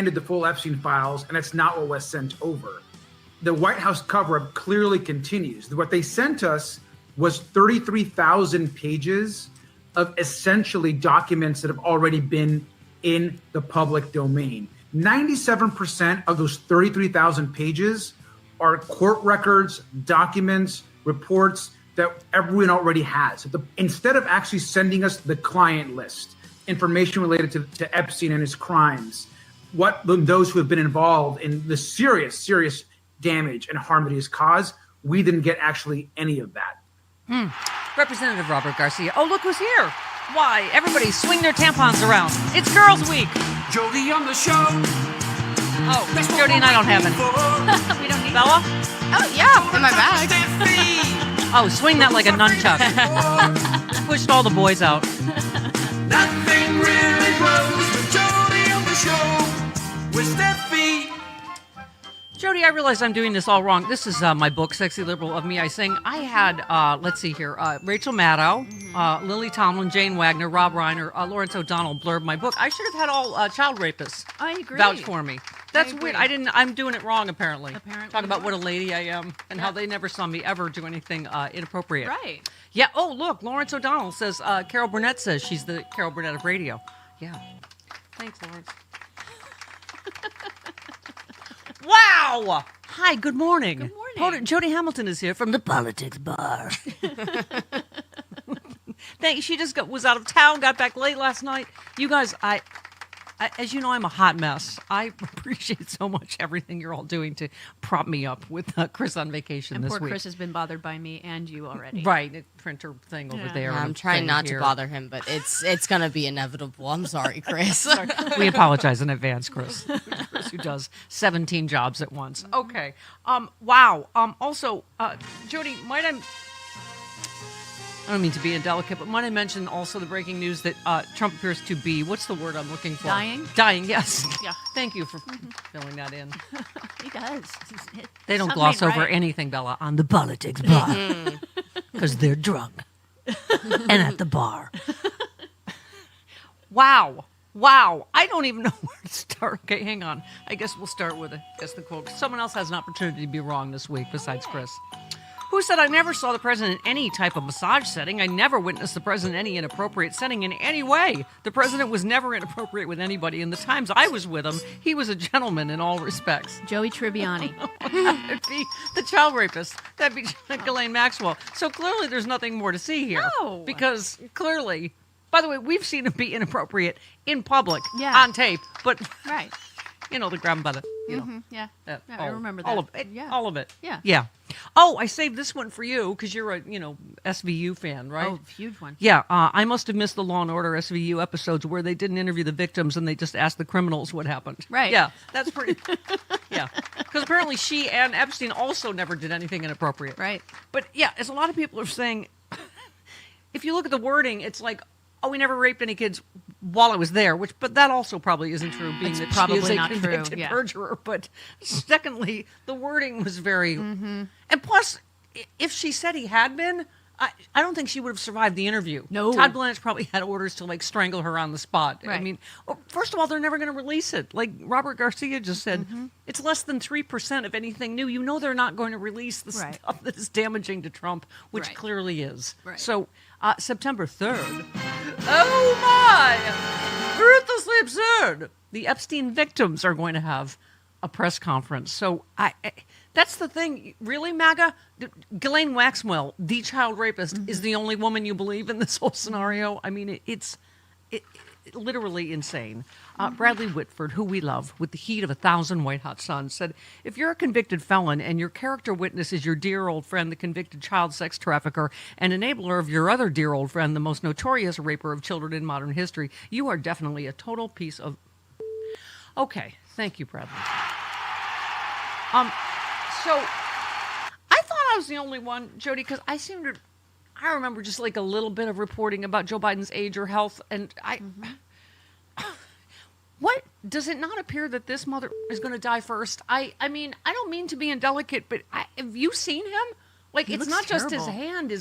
handed the full Epstein files, and that's not what was sent over. The White House cover-up clearly continues. What they sent us was 33,000 pages of essentially documents that have already been in the public domain. 97% of those 33,000 pages are court records, documents, reports that everyone already has. So instead of actually sending us the client list, information related to Epstein and his crimes, those who have been involved in the serious damage and harm that he has caused, we didn't get actually any of that. Representative Robert Garcia. Oh, look who's here. Why? Everybody swing their tampons around. It's Girls Week. Jody on the show. Oh, Jody and I don't have any. We don't need Bella? Oh, yeah, in my bag. Oh, swing that like a nunchuck. Pushed all the boys out. Nothing really grows with Jody on the show with Steffi. Jody, I realize I'm doing this all wrong. This is my book, Sexy Liberal of Me, I Sing. I had, let's see here, Rachel Maddow, Lily Tomlin, Jane Wagner, Rob Reiner, Lawrence O'Donnell blurb my book. I should have had all child rapists I agree. vouch for me. That's weird. agree. I'm doing it wrong, apparently. Talk about not. what a lady I am and how they never saw me ever do anything inappropriate. Right. Yeah. Oh, look, Lawrence O'Donnell says, Carol Burnett says she's the Carol Burnett of radio. Yeah. Thanks, Lawrence. Wow! Hi, good morning. Good morning. Jody Hamilton is here from the Politics Bar. She just was out of town, got back late last night. You guys, I as you know, I'm a hot mess. I appreciate so much everything you're all doing to prop me up with Chris on vacation And this poor week. Chris has been bothered by me and you already. Right, a printer thing over Yeah. there. Yeah, and I'm a trying thing not here. to bother him, but it's going to be inevitable. I'm sorry, Chris. We apologize in advance, Chris. Chris, who does 17 jobs at once. Okay. Wow. Also, Jody, I don't mean to be indelicate, but might I mention also the breaking news that Trump appears to be, what's the word I'm looking for? Dying? Dying, yes. Yeah. Thank you for filling that in. He does. They don't Something gloss ain't over right. anything, Bella, on the Politics Bar. Because they're drunk. And at the bar. Wow. I don't even know where to start. Okay, hang on. I guess we'll start with the quote. Someone else has an opportunity to be wrong this week besides Chris. Who said, I never saw the president in any type of massage setting. I never witnessed the president in any inappropriate setting in any way. The president was never inappropriate with anybody. In the times I was with him, he was a gentleman in all respects. Joey Tribbiani. That'd be the child rapist. That'd be Ghislaine Maxwell. So clearly there's nothing more to see here. No. Because clearly, by the way, we've seen him be inappropriate in public, Yeah. on tape, but, Right. you know, the grab by the, you know. Yeah. That, I remember that. All of it. Yeah. All of it. Yeah. Yeah. Oh, I saved this one for you because you're a, SVU fan, right? Oh, huge one. Yeah. I must have missed the Law and Order SVU episodes where they didn't interview the victims and they just asked the criminals what happened. Right. Yeah. That's pretty. Yeah. Because apparently she and Epstein also never did anything inappropriate. Right. But yeah, as a lot of people are saying, if you look at the wording, it's like, oh, we never raped any kids while I was there, but that also probably isn't true, being It's that probably she is a not true, convicted yeah. perjurer. But secondly, the wording was very... Mm-hmm. And plus, if she said he had been, I don't think she would have survived the interview. No. Todd Blanche probably had orders to, strangle her on the spot. I Right. mean, first of all, they're never going to release it. Like Robert Garcia just said, Mm-hmm. it's less than 3% of anything new. You know they're not going to release the Right. stuff that is damaging to Trump, which Right. clearly is. Right. So, September 3rd. Oh, my! Ruthlessly absurd! The Epstein victims are going to have a press conference. So, that's the thing. Really, MAGA? Ghislaine Maxwell, the child rapist, is the only woman you believe in this whole scenario? I mean, it's literally insane. Bradley Whitford, who we love, with the heat of 1,000 white-hot suns, said, if you're a convicted felon and your character witness is your dear old friend, the convicted child sex trafficker, and enabler of your other dear old friend, the most notorious raper of children in modern history, you are definitely a total piece of... Okay, thank you, Bradley. So, I thought I was the only one, Jody, because I remember just a little bit of reporting about Joe Biden's age or health, and what, does it not appear that this mother is going to die first? I mean, I don't mean to be indelicate, but have you seen him? He It's looks not just his terrible. hand,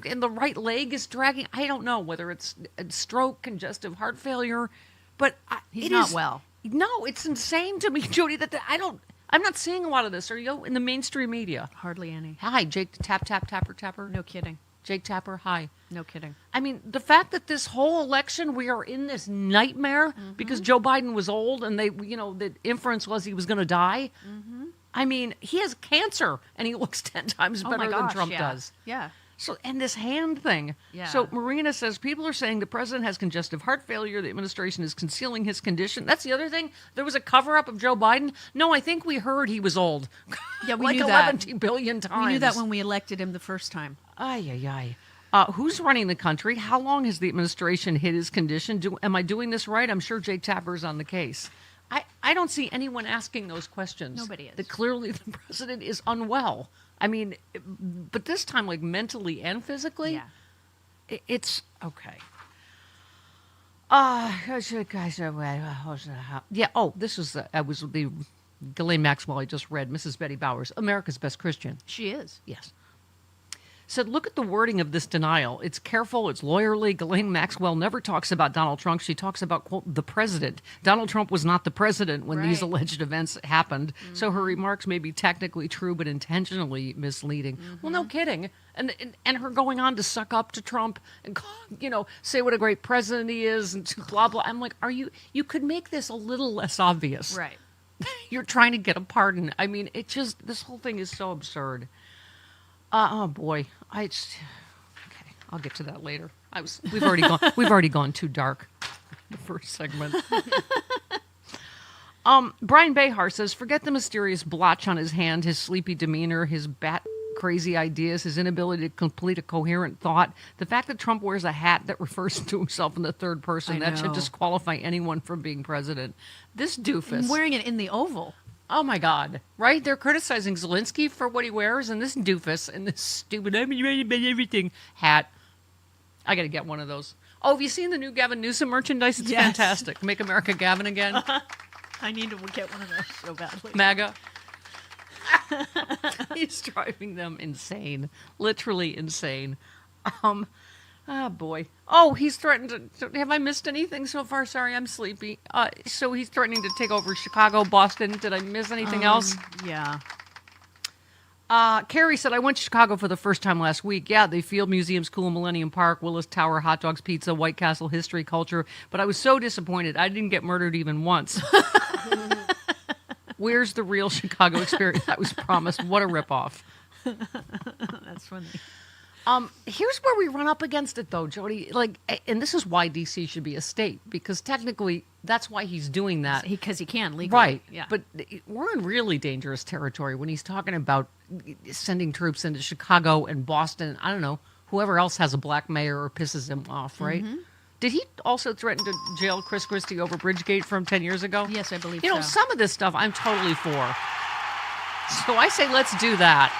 and the right leg is dragging. I don't know whether it's a stroke, congestive heart failure, but He's not well. No, it's insane to me, Jody, that I'm not seeing a lot of this. Are you in the mainstream media? Hardly any. Hi, Jake Tapper. No kidding. Jake Tapper, hi. No kidding. I mean, the fact that this whole election, we are in this nightmare because Joe Biden was old and the inference was he was going to die. I mean, he has cancer and he looks 10 times better than Trump does. Yeah. So, and this hand thing. Yeah. So Marina says, people are saying the president has congestive heart failure. The administration is concealing his condition. That's the other thing. There was a cover-up of Joe Biden. No, I think we heard he was old. Yeah, we like knew 11 that. billion times. We knew that when we elected him the first time. Ay. Who's running the country? How long has the administration hid his condition? Am I doing this right? I'm sure Jake Tapper's on the case. I don't see anyone asking those questions. Nobody is. That clearly the president is unwell. I mean, but this time, like mentally and physically, Yeah. it's okay. Yeah. Oh, this was the Ghislaine Maxwell I just read. Mrs. Betty Bowers, America's Best Christian. She is. Yes. Said, look at the wording of this denial. It's careful, it's lawyerly. Ghislaine Maxwell never talks about Donald Trump. She talks about, quote, the president. Donald Trump was not the president when these Right. alleged events happened. So her remarks may be technically true, but intentionally misleading. Well, no kidding. And her going on to suck up to Trump and, say what a great president he is and blah, blah. I'm like, you could make this a little less obvious. Right. You're trying to get a pardon. I mean, this whole thing is so absurd. Oh boy, okay. I'll get to that later. We've already gone too dark. The first segment. Brian Behar says, forget the mysterious blotch on his hand, his sleepy demeanor, his bat crazy ideas, his inability to complete a coherent thought. The fact that Trump wears a hat that refers to himself in the third person, that should know. disqualify anyone from being president. This doofus. I'm wearing it in the Oval. Oh my God! Right? They're criticizing Zelensky for what he wears, and this doofus and this stupid "I'm ready about everything" hat. I got to get one of those. Oh, have you seen the new Gavin Newsom merchandise? It's Yes. fantastic. Make America Gavin again. I need to get one of those so badly. MAGA. He's driving them insane, literally insane. Oh boy. Oh, he's threatened to. Have I missed anything so far? Sorry, I'm sleepy. So he's threatening to take over Chicago, Boston. Did I miss anything else? Yeah. Carrie said, I went to Chicago for the first time last week. Yeah, they Field Museum, School, Millennium Park, Willis Tower, hot dogs, pizza, White Castle, history, culture. But I was so disappointed. I didn't get murdered even once. Where's the real Chicago experience I was promised? What a ripoff. That's funny. Here's where we run up against it, though, Jody. Like, and this is why D.C. should be a state, because technically that's why he's doing that. Because he can legally. Right. Yeah. But we're in really dangerous territory when he's talking about sending troops into Chicago and Boston. I don't know, whoever else has a black mayor or pisses him off, right? Mm-hmm. Did he also threaten to jail Chris Christie over Bridgegate from 10 years ago? Yes, I believe You know, so. some of this stuff I'm totally for. So I say let's do that.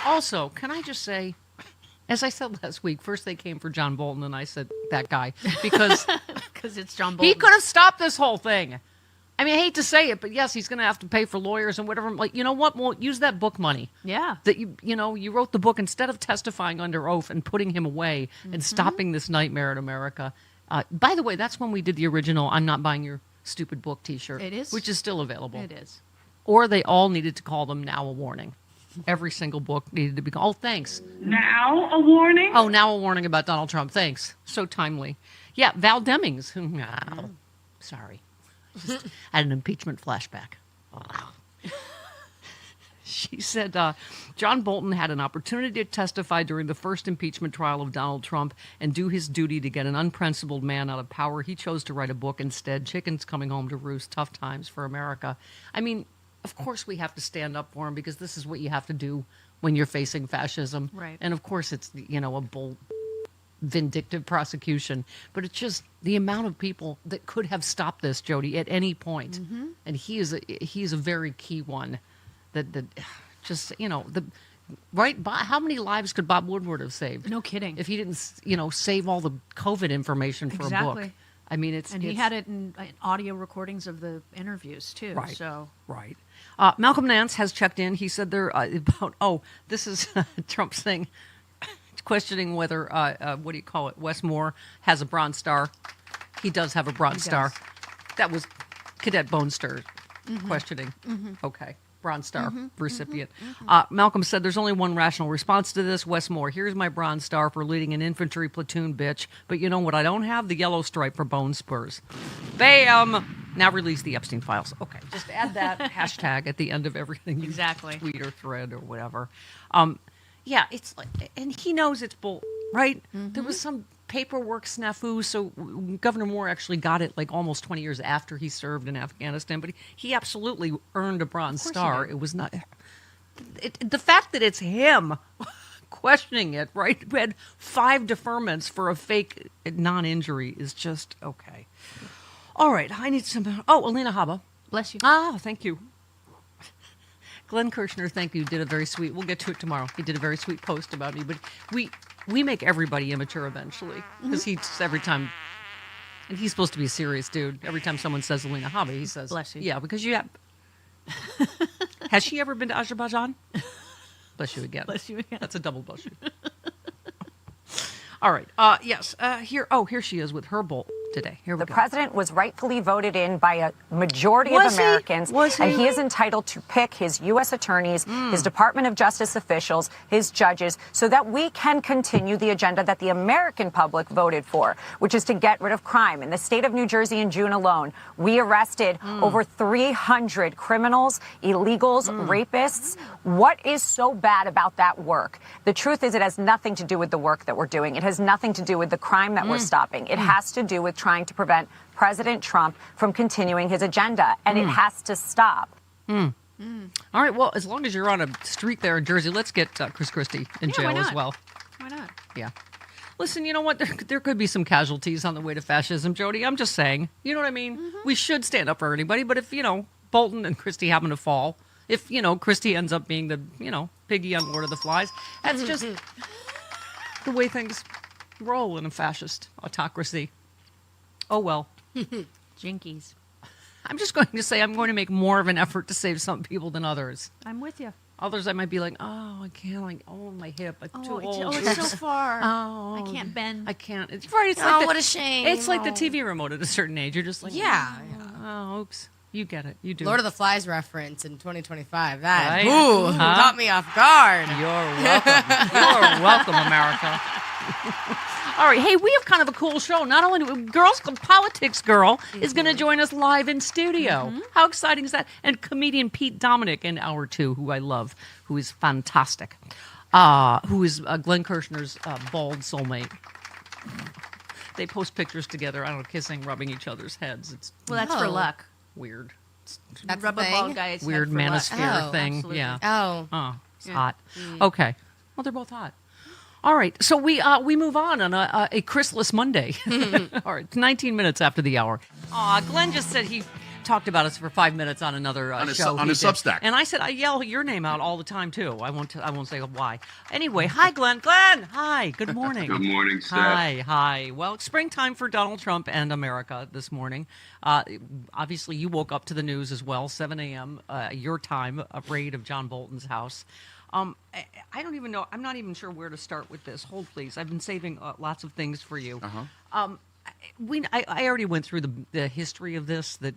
Also, can I just say, as I said last week, first they came for John Bolton, and I said, that guy, because Because it's John Bolton. he could have stopped this whole thing. I mean, I hate to say it, but yes, he's going to have to pay for lawyers and whatever. Like, you know what? Well, use that book money. Yeah. That you wrote the book instead of testifying under oath and putting him away and stopping this nightmare in America. By the way, that's when we did the original "I'm not buying your stupid book" T-shirt. It is? which is still available. It is. Or they all needed to call them "Now a Warning." Every single book needed to be called. Oh, thanks. Now a warning? Oh, now a warning about Donald Trump. Thanks. So timely. Yeah, Val Demings. Oh, sorry. Just had an impeachment flashback. She said John Bolton had an opportunity to testify during the first impeachment trial of Donald Trump and do his duty to get an unprincipled man out of power. He chose to write a book instead. Chickens coming home to roost. Tough times for America. I mean, of course we have to stand up for him because this is what you have to do when you're facing fascism. Right. And of course it's, a bold, vindictive prosecution. But it's just the amount of people that could have stopped this, Jody, at any point. And he is a very key one. That just, right? How many lives could Bob Woodward have saved? No kidding. If he didn't, save all the COVID information for a book. Exactly. I mean, He had it in audio recordings of the interviews, too. Right. So. Right. Malcolm Nance has checked in. He said they're this is Trump's thing, questioning whether, Wes Moore has a Bronze Star. He does have a Bronze Star. That was Cadet Bonester questioning. Okay. Bronze Star recipient. Malcolm said there's only one rational response to this. Wes Moore, here's my Bronze Star for leading an infantry platoon, bitch. But you know what I don't have? The yellow stripe for bone spurs. Bam! Now release the Epstein files. Okay, just add that hashtag at the end of everything you Exactly. tweet or thread or whatever. Yeah, it's like, and he knows it's bull, right? There was some paperwork snafu, so Governor Moore actually got it like almost 20 years after he served in Afghanistan, but he absolutely earned a Bronze Star. It was not the fact that it's him questioning it, right? We had 5 deferments for a fake non-injury is just okay. All right, I need some. Oh, Alina Habba. Bless you. Ah, thank you. Glenn Kirshner, thank you, did a very sweet, we'll get to it tomorrow. He did a very sweet post about me, but we make everybody immature eventually, because he's every time, and he's supposed to be a serious dude. Every time someone says Alina Habba, he says, Bless you. Yeah, because you have, has she ever been to Azerbaijan? Bless you again. Bless you again. That's a double bless you. All right, yes, here she is with her bolt today. Here we The go. president was rightfully voted in by a majority Was of he? Americans, Was and he? he is entitled to pick his U.S. attorneys, his Department of Justice officials, his judges, so that we can continue the agenda that the American public voted for, which is to get rid of crime. In the state of New Jersey in June alone, we arrested over 300 criminals, illegals, rapists. What is so bad about that work? The truth is it has nothing to do with the work that we're doing. It has nothing to do with the crime that we're stopping. It has to do with trying to prevent President Trump from continuing his agenda, and it has to stop. All right, well, as long as you're on a street there in Jersey, let's get Chris Christie in Yeah, jail why as not? well. Why not? Yeah. Listen, you know what? There could be some casualties on the way to fascism, Jody. I'm just saying. You know what I mean? We should stand up for anybody, but if, Bolton and Christie happen to fall, if, Christie ends up being the, piggy on Lord of the Flies, that's just the way things roll in a fascist autocracy. Oh, well. Jinkies. I'm just going to say I'm going to make more of an effort to save some people than others. I'm with you. Others I might be like, oh, I can't, my hip, I'm too old. It's so far. Oh, I can't bend. I can't. It's right. It's Oh, like what a shame. It's like the TV remote at a certain age. You're just like, Yeah. oh, oops. You get it. You do. Lord of the Flies reference in 2025. That Right? ooh, Huh? caught me off guard. You're welcome, America. All right. Hey, we have kind of a cool show. Not only Girls Club Politics Girl is going to join us live in studio. How exciting is that? And comedian Pete Dominic in hour 2, who I love, who is fantastic, who is Glenn Kirshner's bald soulmate. They post pictures together. I don't know, kissing, rubbing each other's heads. It's Well, that's for Oh. luck. weird. That's Rub the a bald thing. guy's head Weird for luck. manosphere Oh, thing. absolutely. Yeah. Oh, Oh, it's Yeah. hot. Okay. Well, they're both hot. All right. So we move on a Chrisless Monday. All right. 19 minutes after the hour. Glenn just said he talked about us for 5 minutes on another show on he his did. Substack. And I said I yell your name out all the time too. I won't say why. Anyway, hi Glenn. Glenn, hi. Good morning. Good morning, Steph. Hi. Well, it's springtime for Donald Trump and America this morning. Obviously, you woke up to the news as well. 7 a.m. Your time. A raid of John Bolton's house. I don't even know. I'm not even sure where to start with this. Hold, please. I've been saving lots of things for you. I already went through the history of this. That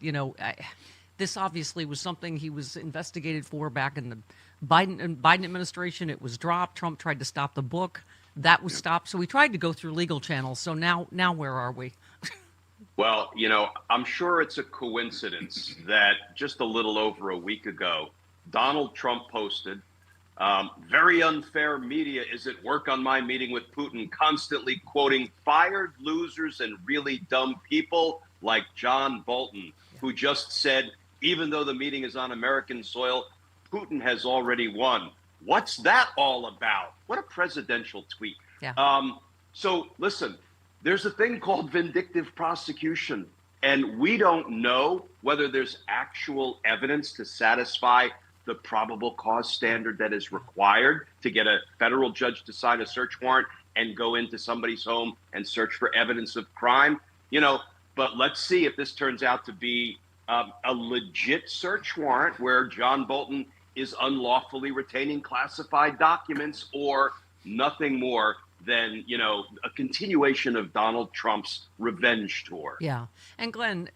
this obviously was something he was investigated for back in the Biden administration. It was dropped. Trump tried to stop the book. That was stopped. So we tried to go through legal channels. So now where are we? Well, I'm sure it's a coincidence that just a little over a week ago, Donald Trump posted, very unfair media is at work on my meeting with Putin, constantly quoting fired losers and really dumb people like John Bolton, who just said, even though the meeting is on American soil, Putin has already won. What's that all about? What a presidential tweet. Yeah. So listen, there's a thing called vindictive prosecution, and we don't know whether there's actual evidence to satisfy the probable cause standard that is required to get a federal judge to sign a search warrant and go into somebody's home and search for evidence of crime. But let's see if this turns out to be a legit search warrant where John Bolton is unlawfully retaining classified documents or nothing more than, a continuation of Donald Trump's revenge tour. Yeah. And Glenn,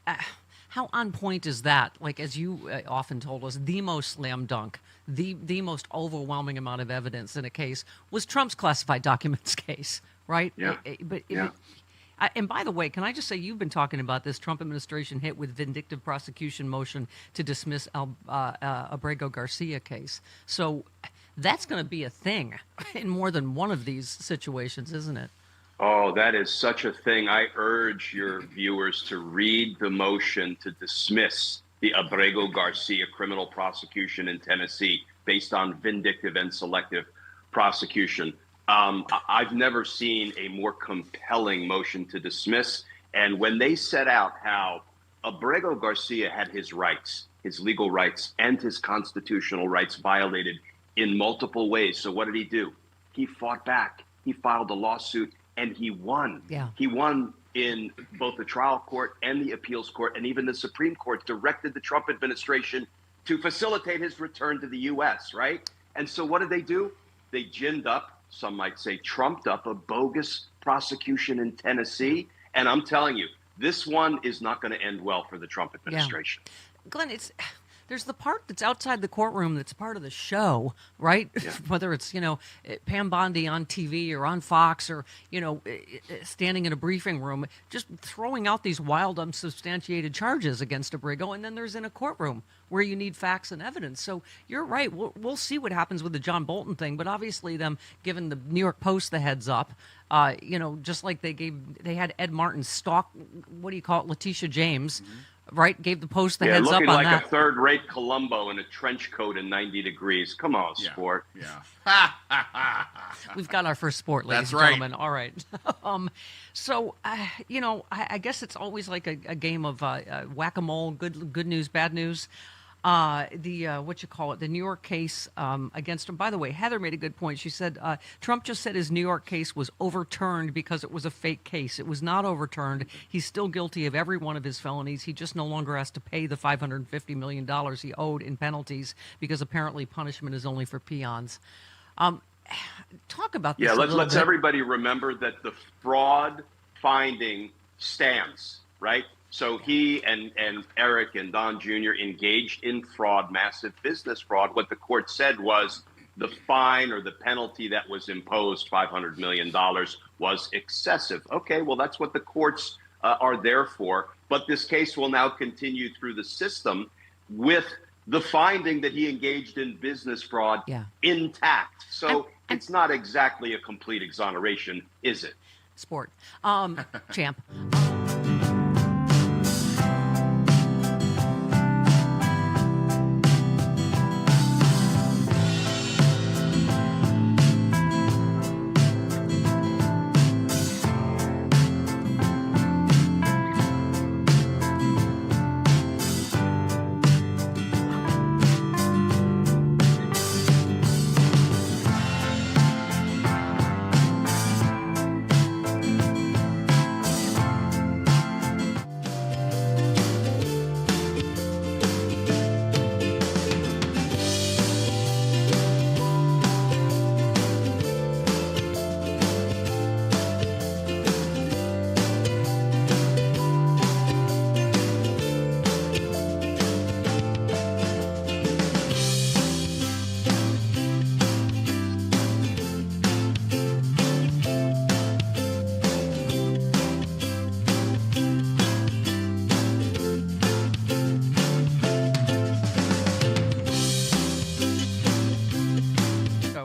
how on point is that? Like, as you often told us, the most slam dunk, the most overwhelming amount of evidence in a case was Trump's classified documents case, right? Yeah. And by the way, can I just say, you've been talking about this Trump administration hit with vindictive prosecution motion to dismiss Abrego Garcia case. So that's going to be a thing in more than one of these situations, isn't it? Oh, that is such a thing. I urge your viewers to read the motion to dismiss the Abrego Garcia criminal prosecution in Tennessee based on vindictive and selective prosecution. I've never seen a more compelling motion to dismiss. And when they set out how Abrego Garcia had his rights, his legal rights, and his constitutional rights violated in multiple ways. So what did he do? He fought back. He filed a lawsuit, and he won. Yeah. He won in both the trial court and the appeals court, and even the Supreme Court directed the Trump administration to facilitate his return to the U.S., right? And so what did they do? They ginned up, some might say trumped up, a bogus prosecution in Tennessee. And I'm telling you, this one is not going to end well for the Trump administration. Yeah. Glenn, there's the part that's outside the courtroom that's part of the show, right? Yeah. Whether it's, Pam Bondi on TV or on Fox or, standing in a briefing room, just throwing out these wild, unsubstantiated charges against Abrego. And then there's in a courtroom where you need facts and evidence. So you're right. We'll see what happens with the John Bolton thing. But obviously them giving the New York Post the heads up, just like they had Ed Martin stalk, what do you call it, Letitia James, right? Gave the Post the heads up on looking that. like a third-rate Columbo in a trench coat and 90 degrees. Come on, sport. Yeah. We've got our first sport, ladies That's and right. gentlemen. All right. I guess it's always like a game of whack-a-mole, good news, bad news. The New York case against him. By the way, Heather made a good point. She said Trump just said his New York case was overturned because it was a fake case. It was not overturned. He's still guilty of every one of his felonies. He just no longer has to pay the $550 million he owed in penalties because apparently punishment is only for peons. Talk about this. Yeah, a little let's bit. everybody remember that the fraud finding stands, right? So he and Eric and Don Jr. engaged in fraud, massive business fraud. What the court said was the fine or the penalty that was imposed, $500 million, was excessive. Okay, well, that's what the courts are there for. But this case will now continue through the system with the finding that he engaged in business fraud intact. So it's not exactly a complete exoneration, is it? Sport. Champ.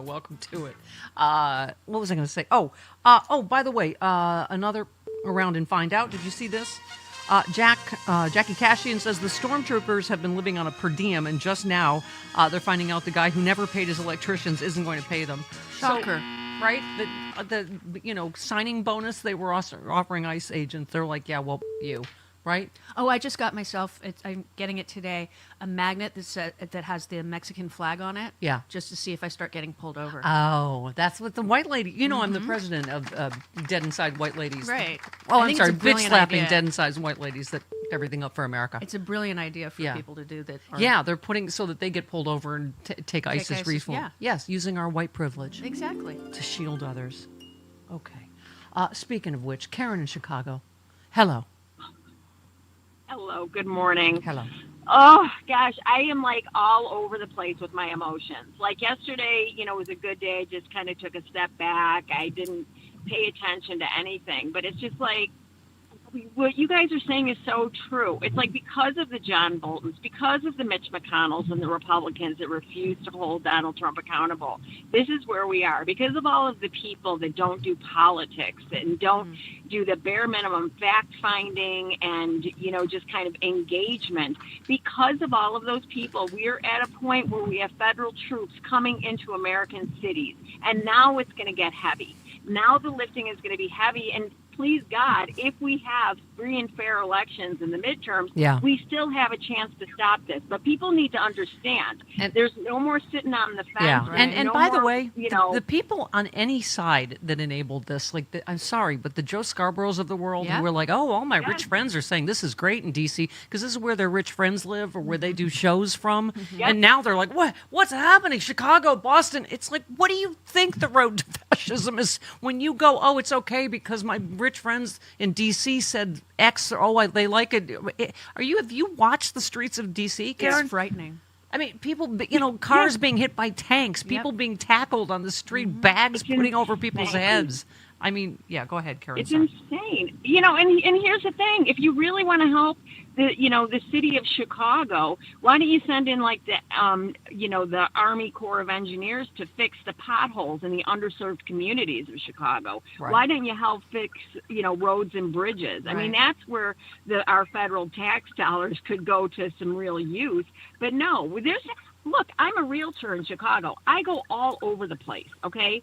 Welcome to it. What was I going to say? By the way, another around and find out. Did you see this? Jackie Cashian says the stormtroopers have been living on a per diem, and just now they're finding out the guy who never paid his electricians isn't going to pay them. Shocker. Right? The signing bonus they were offering ICE agents. They're like, yeah, well, you. Right? Oh, I just got myself, I'm getting it today, a magnet that has the Mexican flag on it. Yeah. Just to see if I start getting pulled over. Oh, that's what the white lady. I'm the president of Dead Inside White Ladies. Right. Oh, I I'm think sorry, it's a bitch brilliant slapping idea. Dead Inside White Ladies that everything up for America. It's a brilliant idea for people to do that. Yeah, they're putting so that they get pulled over and take ISIS ISIS, refill. yeah. Yes, using our white privilege Exactly. to shield others. Okay. Speaking of which, Karen in Chicago. Hello. Hello, good morning. Hello. Oh gosh, I am like all over the place with my emotions. Like yesterday, was a good day. I just kind of took a step back. I didn't pay attention to anything, but it's just like what you guys are saying is so true. It's like because of the John Boltons, because of the Mitch McConnells and the Republicans that refuse to hold Donald Trump accountable, this is where we are. Because of all of the people that don't do politics and don't do the bare minimum fact finding and, just kind of engagement, because of all of those people, we're at a point where we have federal troops coming into American cities. And now it's going to get heavy. Now the lifting is going to be heavy. And please God, if we have free and fair elections in the midterms, we still have a chance to stop this. But people need to understand there's no more sitting on the fence. Yeah, and no by the more, way, the people on any side that enabled this, I'm sorry, but the Joe Scarboroughs of the world who were like, oh, all my rich friends are saying this is great in D.C. because this is where their rich friends live or where they do shows from. And now they're like, what's happening? Chicago, Boston. It's like, what do you think the road to fascism is when you go, oh, it's okay because my rich friends in D.C. said X or they like it. Have you watched the streets of D.C., Karen? It's frightening. I mean, people, cars being hit by tanks, people being tackled on the street, bags putting over people's heads. I mean, go ahead, Karen. It's insane. And here's the thing. If you really want to help the city of Chicago, why don't you send in like the Army Corps of Engineers to fix the potholes in the underserved communities of Chicago? Right. Why don't you help fix, roads and bridges? Right. I mean, that's where our federal tax dollars could go to some real use. But no, look, I'm a realtor in Chicago. I go all over the place. Okay.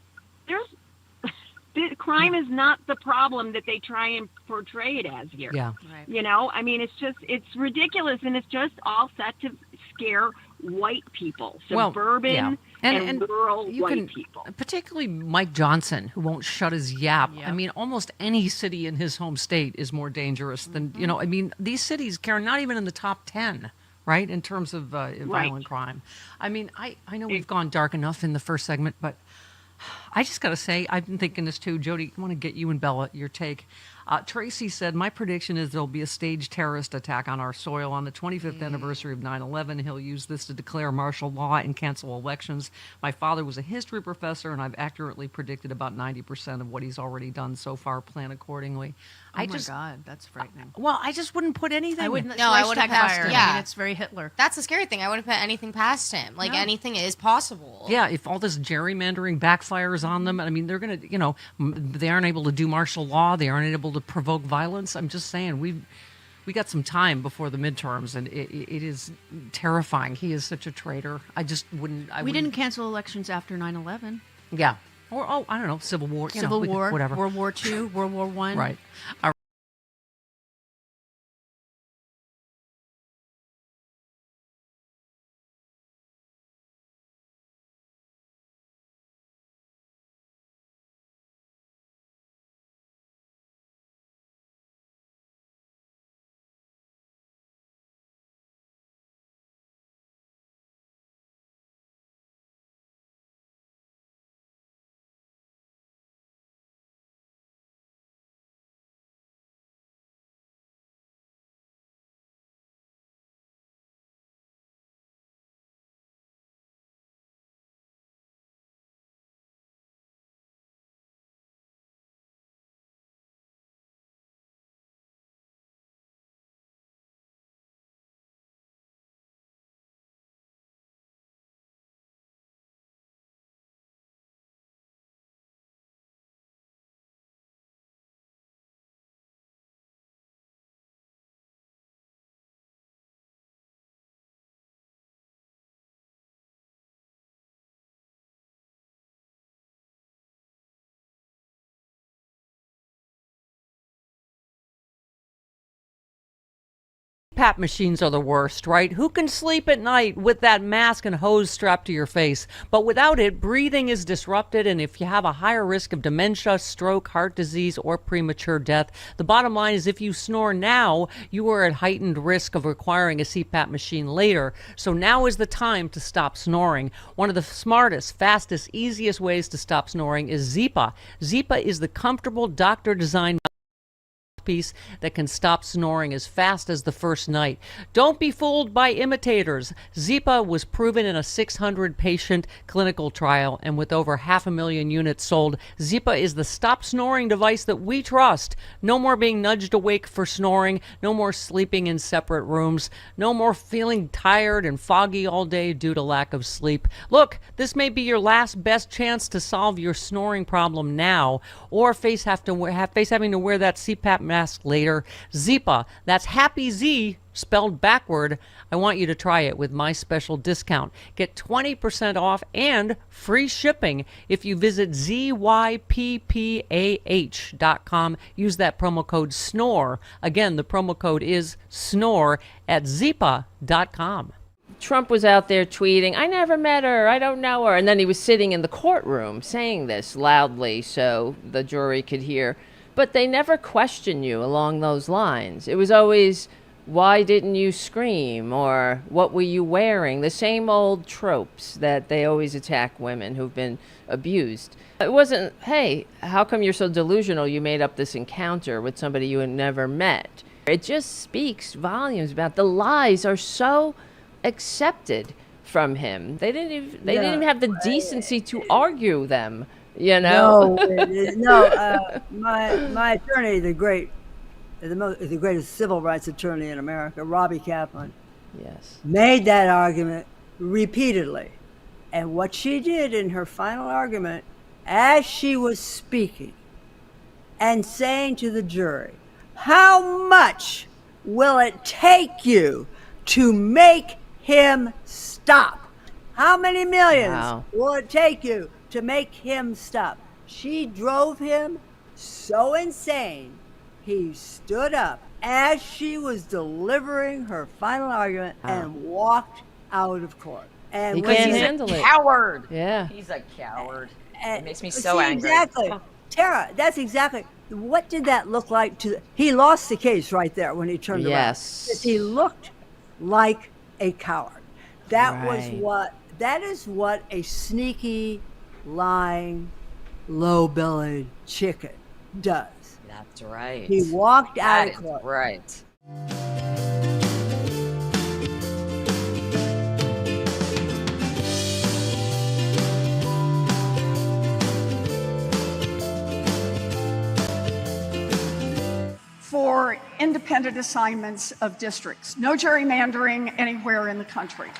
Crime is not the problem that they try and portray it as here. Yeah. Right. I mean, it's ridiculous, and it's just all set to scare white people, suburban and rural white people. Particularly Mike Johnson, who won't shut his yap. Yep. I mean, almost any city in his home state is more dangerous than, I mean, these cities, Karen, not even in the top 10. Right, in terms of violent crime. I mean, I know we've gone dark enough in the first segment, but I just got to say, I've been thinking this too. Jody, I want to get you and Bella your take. Tracy said, my prediction is there'll be a staged terrorist attack on our soil on the 25th anniversary of 9/11. He'll use this to declare martial law and cancel elections. My father was a history professor, and I've accurately predicted about 90% of what he's already done so far. Plan accordingly. Oh my God, that's frightening. Well, I just wouldn't put anything. I wouldn't. No, I wouldn't pass fire. it. I mean, it's very Hitler. That's the scary thing. I wouldn't put anything past him. Like anything is possible. Yeah, if all this gerrymandering backfires on them, I mean, they're going to, they aren't able to do martial law. They aren't able to provoke violence. I'm just saying, we got some time before the midterms, and it is terrifying. He is such a traitor. I just wouldn't. We didn't cancel elections after 9/11. Yeah. Or, I don't know, Civil War. Civil War, whatever. World War II, World War I. Right. CPAP machines are the worst, right? Who can sleep at night with that mask and hose strapped to your face? But without it, breathing is disrupted, and if you have a higher risk of dementia, stroke, heart disease, or premature death, the bottom line is if you snore now, you are at heightened risk of requiring a CPAP machine later. So now is the time to stop snoring. One of the smartest, fastest, easiest ways to stop snoring is Zipa. Zipa is the comfortable doctor-designed piece that can stop snoring as fast as the first night. Don't be fooled by imitators. Zipa was proven in a 600 patient clinical trial, and with over 500,000 units sold, Zipa is the stop snoring device that we trust. No more being nudged awake for snoring, no more sleeping in separate rooms, no more feeling tired and foggy all day due to lack of sleep. Look, this may be your last best chance to solve your snoring problem now, or face having to wear that CPAP mask later. Zipa, that's Happy Z spelled backward. I want you to try it with my special discount. Get 20% off and free shipping if you visit zyppah.com. Use that promo code SNORE. Again, the promo code is SNORE at zyppah.com. Trump was out there tweeting, I never met her, I don't know her. And then he was sitting in the courtroom saying this loudly so the jury could hear. But they never question you along those lines. It was always, why didn't you scream? Or what were you wearing? The same old tropes that they always attack women who've been abused. It wasn't, hey, how come you're so delusional you made up this encounter with somebody you had never met? It just speaks volumes about the lies are so accepted from him. They didn't even have the decency to argue them. You know, my attorney, the greatest civil rights attorney in America, Robbie Kaplan, yes, made that argument repeatedly. And what she did in her final argument, as she was speaking and saying to the jury, how much will it take you to make him stop? How many millions will it take you to make him stop? She drove him so insane, he stood up as she was delivering her final argument and walked out of court. And he when can't he's handle it. Coward. Yeah. He's a coward. It makes me so angry. Exactly. Tara, that's exactly. What did that look like to he lost the case right there when he turned around. He looked like a coward. That is what a sneaky, lying, low-bellied chicken does. That's right. He walked out of court. Right. For independent assignments of districts. No gerrymandering anywhere in the country.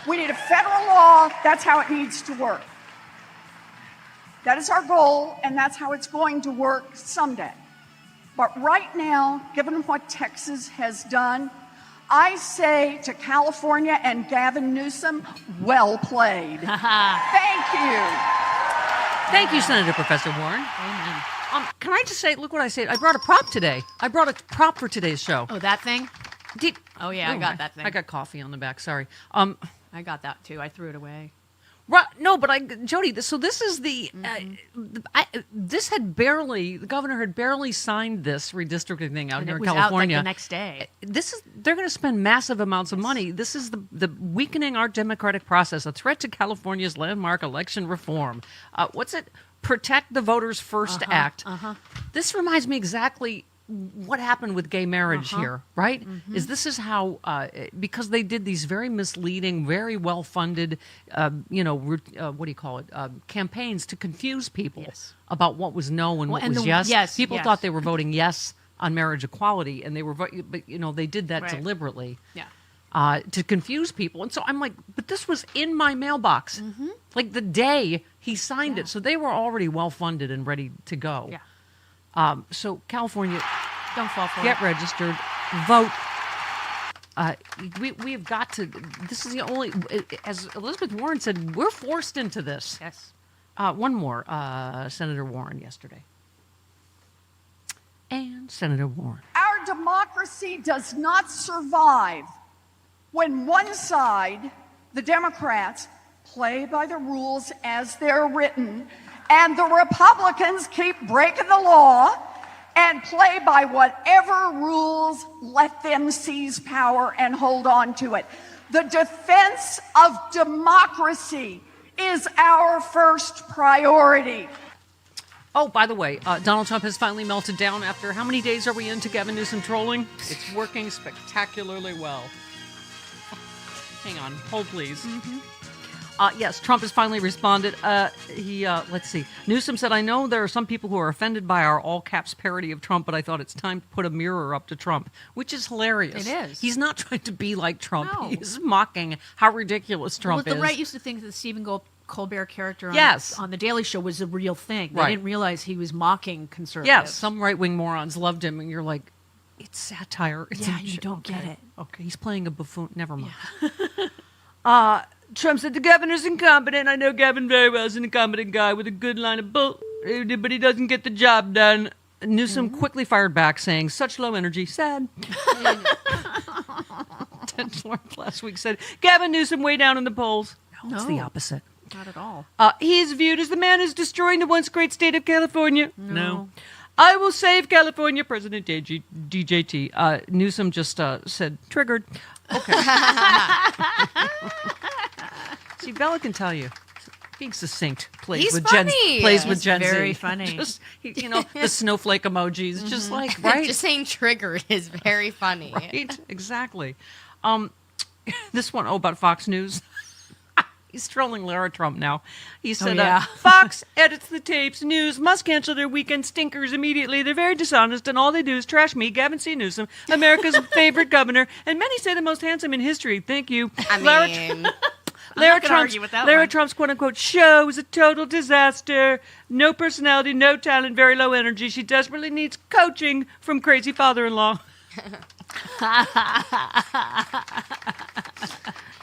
We need a federal law. That's how it needs to work. That is our goal, and that's how it's going to work someday. But right now, given what Texas has done, I say to California and Gavin Newsom, well played. Thank you. Thank you, Senator Professor Warren. Amen. Can I just say, look what I said. I brought a prop today. I brought a prop for today's show. Oh, that thing? I got that thing. I got coffee on the back. Sorry. I got that too. I threw it away. Right, no, but Jody. So this is the. The governor had barely signed this redistricting thing out here in California. Out, like, the next day. They're going to spend massive amounts of money. This is the weakening our democratic process, a threat to California's landmark election reform. What's it? Protect the Voters First Act. This reminds me exactly what happened with gay marriage here, right? This is how, because they did these very misleading, very well-funded, campaigns to confuse people about what was no and what was yes. People thought they were voting yes on marriage equality, and they were, but they did that deliberately. Yeah. To confuse people. And so I'm like, but this was in my mailbox, like the day he signed it. So they were already well-funded and ready to go. Yeah. So California, don't fall for get registered, vote. We have got to, this is the only, as Elizabeth Warren said, we're forced into this. Yes. One more, Senator Warren yesterday. And Senator Warren. Our democracy does not survive when one side, the Democrats, play by the rules as they're written, and the Republicans keep breaking the law and play by whatever rules let them seize power and hold on to it. The defense of democracy is our first priority. Oh, by the way, Donald Trump has finally melted down after how many days are we into Gavin Newsom trolling? It's working spectacularly well. Hang on. Hold, please. Mm-hmm. Yes, Trump has finally responded. Let's see. Newsom said, I know there are some people who are offended by our all-caps parody of Trump, but I thought it's time to put a mirror up to Trump, which is hilarious. It is. He's not trying to be like Trump. No. He's mocking how ridiculous Trump Well, is. the right used to think that the Stephen Colbert character Yes. on The Daily Show was a real thing. They Right. didn't realize he was mocking conservatives. Yes, some right-wing morons loved him, and you're like, it's satire. It's Yeah, a you joke. don't get Okay. it. Okay, he's playing a buffoon. Never mind. Trump said the governor's incompetent. I know Gavin very well is an incompetent guy with a good line of bull, but he doesn't get the job done. Newsom quickly fired back, saying, such low energy, sad. Ted Lawrence last week said, Gavin Newsom way down in the polls. No, it's the opposite. Not at all. He is viewed as the man who's destroying the once great state of California. No. I will save California, President DJT. Newsom just said, triggered. Okay. See, Bella can tell you. Being succinct, plays He's with funny. Plays with He's Gen Z. very funny. Just, the snowflake emojis, just like, right? Just saying triggered is very funny. Right, exactly. This one, about Fox News. He's trolling Lara Trump now. He said, Fox edits the tapes. News must cancel their weekend stinkers immediately. They're very dishonest, and all they do is trash me, Gavin C. Newsom, America's favorite governor, and many say the most handsome in history. Thank you. Lara Trump's quote-unquote show is a total disaster. No personality, no talent, very low energy. She desperately needs coaching from crazy father-in-law.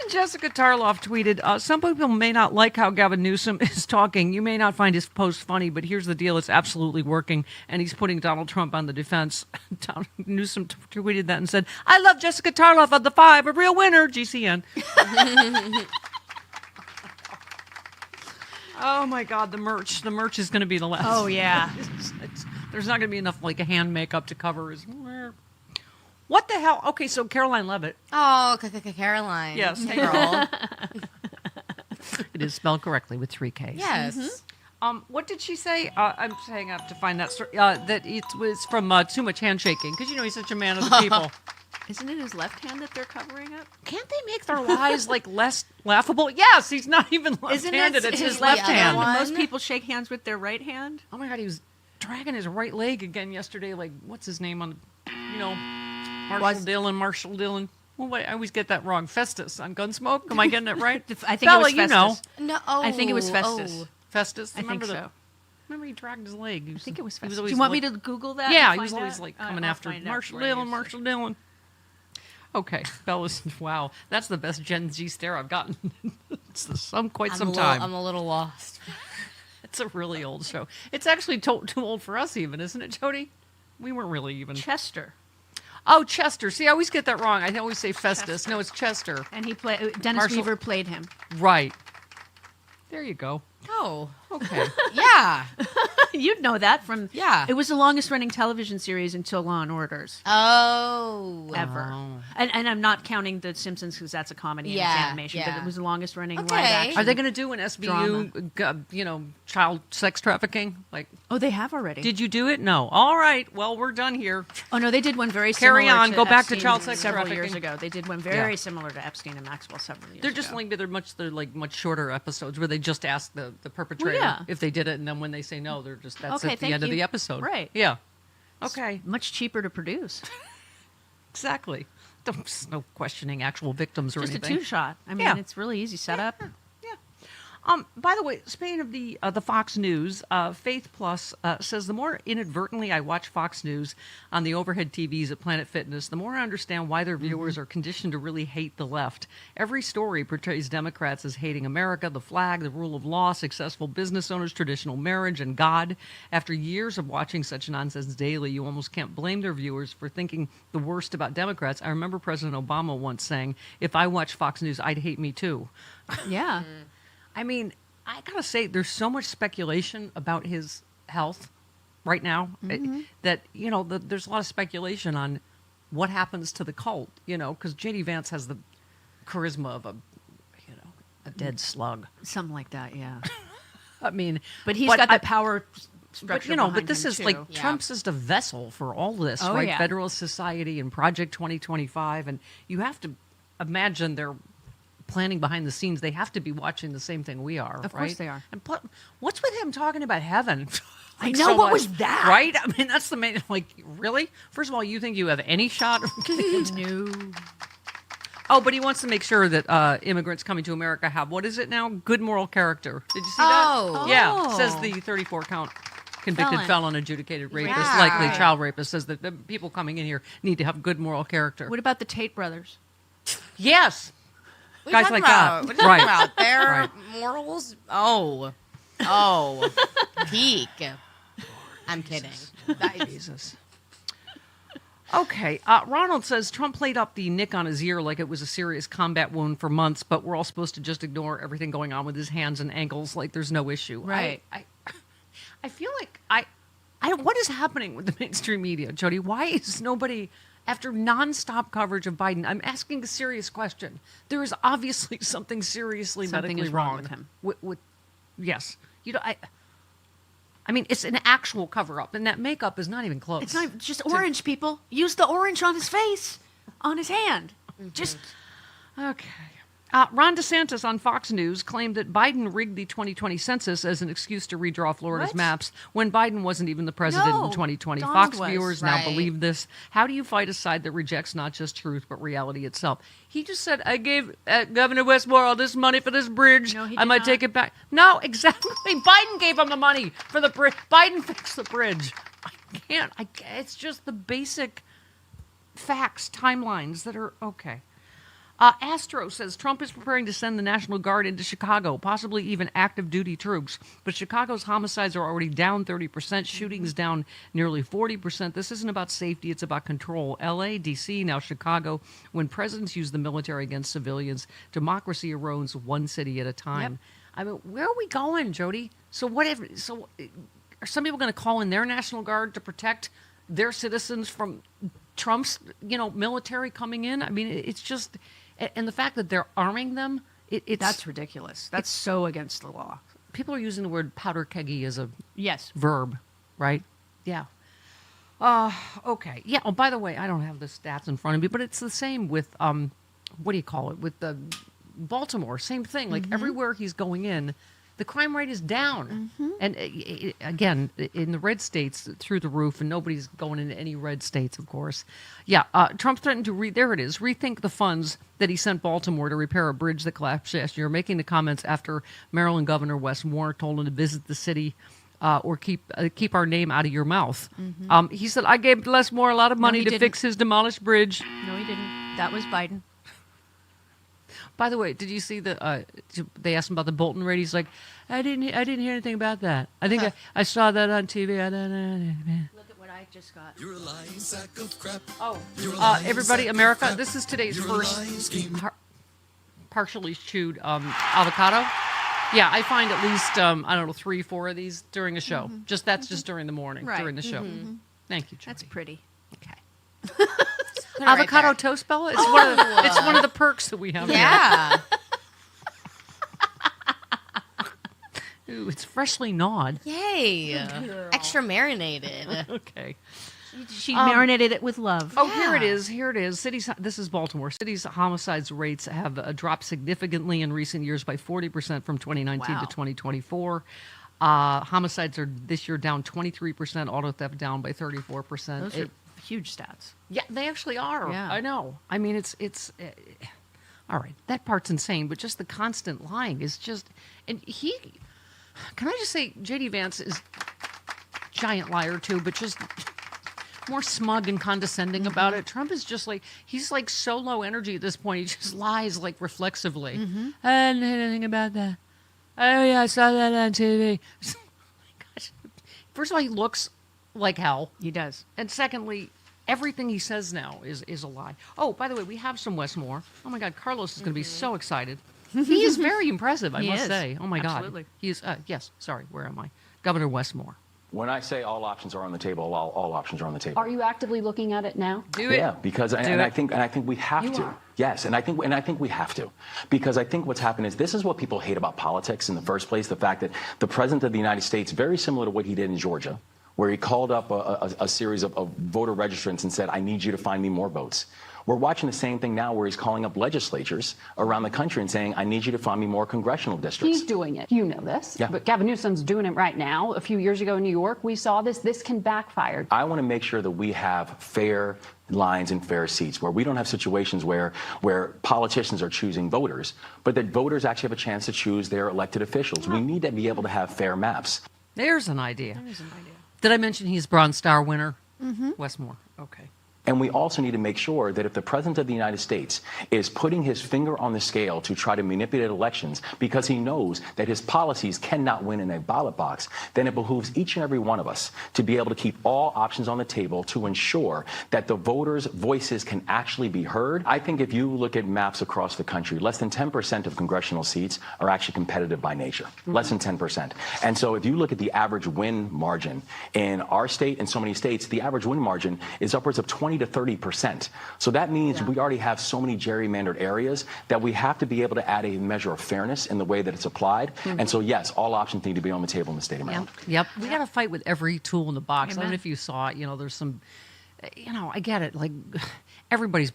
Jessica Tarloff tweeted, some people may not like how Gavin Newsom is talking. You may not find his post funny, but here's the deal. It's absolutely working. And he's putting Donald Trump on the defense. Newsom tweeted that and said, I love Jessica Tarloff on the 5, a real winner, GCN. Oh, my God, the merch. The merch is going to be the last. Oh, yeah. There's not going to be enough, hand makeup to cover his... What the hell? Okay, so Caroline Levitt. Oh, Caroline. Yes. Hey, girl. It is spelled correctly with 3 Ks. Yes. What did she say? I'm saying I have to find that story. That it was from too much handshaking, because he's such a man of the people. Isn't it his left hand that they're covering up? Can't they make their lies less laughable? Yes, he's not even left-handed. It's his left hand. Most people shake hands with their right hand. Oh my God, he was dragging his right leg again yesterday. Like, what's his name on? Marshall Dillon. Well, wait, I always get that wrong. Festus on Gunsmoke. Am I getting it right? I think Bella, it was Festus. No, I think it was Festus. Festus. I think so. Remember he dragged his leg. I think it was Festus. Do you want me to Google that? Yeah, he was always coming after Marshall Dillon. Okay, Bella's. Wow, that's the best Gen Z stare I've gotten. It's some time. I'm a little lost. It's a really old show. It's actually too old for us, even, isn't it, Jody? We weren't really even. Chester. Oh, Chester. See, I always get that wrong. I always say Festus. No, it's Chester. And he played. Dennis Weaver played him. Right. There you go. Oh. Okay. Yeah. You'd know that from... Yeah. It was the longest running television series until Law & Orders. Oh. Ever. Oh. And I'm not counting The Simpsons because that's a comedy and it's animation, but it was the longest running live action. Are they going to do an SVU, child sex trafficking? Oh, they have already. Did you do it? No. All right. Well, we're done here. Oh, no, they did one very Carry similar on. to Go back Epstein to child sex several trafficking. years ago. They did one very similar to Epstein and Maxwell several years ago. They're much shorter episodes where they just ask the perpetrator if they did it, and then when they say no, they're just at the end of the episode. Right. Yeah. Okay. It's much cheaper to produce. Exactly. There's no questioning actual victims or just anything. Just a 2-shot. I mean, it's really easy setup. Yeah. By the way, speaking of the Fox News, Faith Plus says the more inadvertently I watch Fox News on the overhead TVs at Planet Fitness, the more I understand why their viewers are conditioned to really hate the left. Every story portrays Democrats as hating America, the flag, the rule of law, successful business owners, traditional marriage, and God. After years of watching such nonsense daily, you almost can't blame their viewers for thinking the worst about Democrats. I remember President Obama once saying, "If I watched Fox News, I'd hate me too." Yeah. I mean, I gotta say, there's so much speculation about his health right now that, there's a lot of speculation on what happens to the cult, because J.D. Vance has the charisma of a dead slug. Something like that, yeah. I mean, but he's got the power structure but behind this him, is too. like Trump's just a vessel for all this, Oh, right? yeah. Federalist Society and Project 2025, and you have to imagine they're planning behind the scenes. They have to be watching the same thing we are, Of right? course they are. And what's with him talking about heaven? I know, what was that? Right? I mean, that's the main, really? First of all, you think you have any shot? No. Oh, but he wants to make sure that immigrants coming to America have, what is it now? Good moral character. Did you see that? Yeah, says the 34-count convicted felon adjudicated rapist, Yeah. likely Right. child rapist, says that the people coming in here need to have good moral character. What about the Tate brothers? Yes. What are you Guys talking like that. about? What are you talking Right. about? Their Right. morals? Peak. I'm kidding. Jesus. Okay. Ronald says Trump played up the nick on his ear like it was a serious combat wound for months, but we're all supposed to just ignore everything going on with his hands and ankles like there's no issue. Right. I feel like what is happening with the mainstream media, Jody? Why is nobody, after nonstop coverage of Biden, I'm asking a serious question. There is obviously something seriously Something medically is wrong with him. Yes. I mean, it's an actual cover-up, and that makeup is not even close. It's not just orange, people. Use the orange on his face, on his hand. Just Okay. Ron DeSantis on Fox News claimed that Biden rigged the 2020 census as an excuse to redraw Florida's What? maps when Biden wasn't even the president No, in 2020. Donald Fox was. viewers now Right. believe this. How do you fight a side that rejects not just truth but reality itself? He just said, "I gave Governor Westmore all this money for this bridge. No, he I did might not. take it back." No, exactly. Biden gave him the money for the bridge. Biden fixed the bridge. It's just the basic facts, timelines that are okay. Astro says Trump is preparing to send the National Guard into Chicago, possibly even active duty troops. But Chicago's homicides are already down 30%, shootings down nearly 40%. This isn't about safety, it's about control. LA, DC, now Chicago. When presidents use the military against civilians, democracy erodes one city at a time. Yep. I mean, where are we going, Jody? Are some people going to call in their National Guard to protect their citizens from Trump's, military coming in? I mean, it's just, and the fact that they're arming them, that's ridiculous. That's so against the law. people are using the word powder keggy as a Yes. verb, right? Yeah. Okay. Yeah. Oh, by the way, I don't have the stats in front of me, but it's the same with what do you call it? With the Baltimore, same thing. Like everywhere he's going in, the crime rate is down. And again, in the red states, through the roof, and nobody's going into any red states, of course. Yeah, Trump threatened to rethink the funds that he sent Baltimore to repair a bridge that collapsed last year, making the comments after Maryland Governor Wes Moore told him to visit the city or keep our name out of your mouth. He said, I gave Les Moore a lot of money he to didn't. fix his demolished bridge. No, he didn't. That was Biden. By the way, did you see they asked him about the Bolton raid? He's like, I didn't hear anything about that. I think I saw that on TV. Look at what I just got. You're a lying sack of crap. Oh, You're a lying everybody, sack of America, crap. this is today's You're a first lying scheme. partially chewed avocado. Yeah, I find at least, 3, 4 of these during a show. That's just during the morning, Right. during the show. Thank you, Jody. That's pretty. Okay. Avocado toast, Bella? It's one of the perks that we have here. Yeah. Ooh, it's freshly gnawed. Yay. Extra marinated. Okay. She marinated it with love. Oh, here it is. Here it is. This is Baltimore. Cities' homicides rates have dropped significantly in recent years by 40% from 2019 to 2024. Homicides are this year down 23%. Auto theft down by 34%. Those are huge stats. Yeah, they actually are. Yeah. I know. I mean, it's. All all right, that part's insane, but just the constant lying is just, and can I just say, J.D. Vance is giant liar too, but just more smug and condescending about it. Trump is just like, he's like so low energy at this point. He just lies like reflexively. I didn't know anything about that. Oh yeah, I saw that on TV. Gosh. First of all, he looks like hell. He does. And secondly, everything he says now is a lie. Oh, by the way, we have some Westmore. Oh my God, Carlos is going to be so excited. He is very impressive, I must say. Oh my Absolutely. God. He is, yes, sorry, where am I? Governor Westmore. When I say all options are on the table, all options are on the table. Are you actively looking at it now? Do it. Yeah, because I think we have You to. are. Yes, and I think we have to, because I think what's happened is this is what people hate about politics in the first place: the fact that the president of the United States, very similar to what he did in Georgia, where he called up a series of voter registrants and said, "I need you to find me more votes." We're watching the same thing now where he's calling up legislatures around the country and saying, I need you to find me more congressional districts. He's doing it. You know this. Yeah. But Gavin Newsom's doing it right now. A few years ago in New York, we saw this. This can backfire. I want to make sure that we have fair lines and fair seats, where we don't have situations where politicians are choosing voters, but that voters actually have a chance to choose their elected officials. We need to be able to have fair maps. There's an idea. Did I mention he's Bronze Star winner? Westmore. Okay. And we also need to make sure that if the President of the United States is putting his finger on the scale to try to manipulate elections because he knows that his policies cannot win in a ballot box, then it behooves each and every one of us to be able to keep all options on the table to ensure that the voters' voices can actually be heard. I think if you look at maps across the country, less than 10% of congressional seats are actually competitive by nature. Less than 10%. And so if you look at the average win margin in our state and so many states, the average win margin is upwards of 20 to 30%. So that means we already have so many gerrymandered areas that we have to be able to add a measure of fairness in the way that it's applied. And so, yes, all options need to be on the table in the state of Maryland. Yep. We got to fight with every tool in the box. I don't know if you saw it. There's some, I get it. Like, everybody's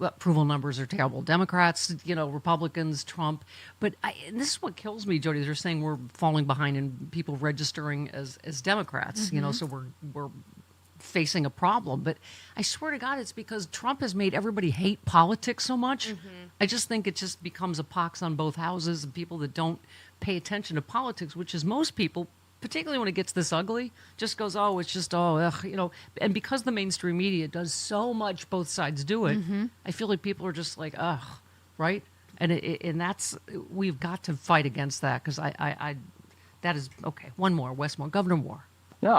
approval numbers are terrible. Democrats, Republicans, Trump. But and this is what kills me, Jody. They're saying we're falling behind in people registering as Democrats. So we're facing a problem. But I swear to God, it's because Trump has made everybody hate politics so much. I just think it just becomes a pox on both houses, and people that don't pay attention to politics, which is most people, particularly when it gets this ugly, just goes, oh, it's just, and because the mainstream media does so much, both sides do it, I feel like people are just like, ugh, right? And that's, we've got to fight against that, because that is, okay, one more, Westmore, Governor Moore. No,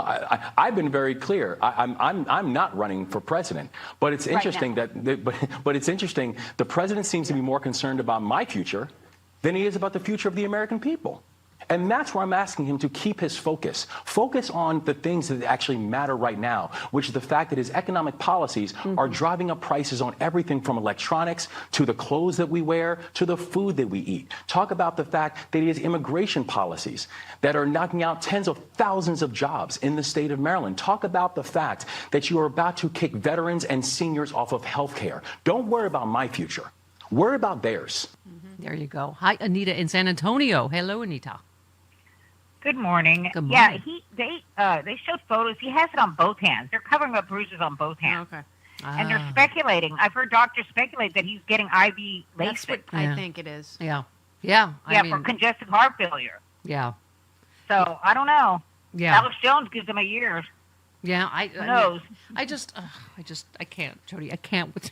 I've been very clear. I'm not running for president, but it's interesting but it's interesting. The president seems to be more concerned about my future than he is about the future of the American people. And that's where I'm asking him to keep his focus. Focus on the things that actually matter right now, which is the fact that his economic policies are driving up prices on everything from electronics to the clothes that we wear to the food that we eat. Talk about the fact that he has immigration policies that are knocking out tens of thousands of jobs in the state of Maryland. Talk about the fact that you are about to kick veterans and seniors off of health care. Don't worry about my future. Worry about theirs. There you go. Hi, Anita in San Antonio. Hello, Anita. Good morning. Good Yeah, morning. they showed photos. He has it on both hands. They're covering up bruises on both hands. Okay. And they're speculating. I've heard doctors speculate that he's getting IV That's LASIK. what I think it is. Yeah. Yeah, for congestive heart failure. Yeah. So I don't know. Yeah. Alex Jones gives him a year. Yeah, Who knows? I can't, Jody. I can't with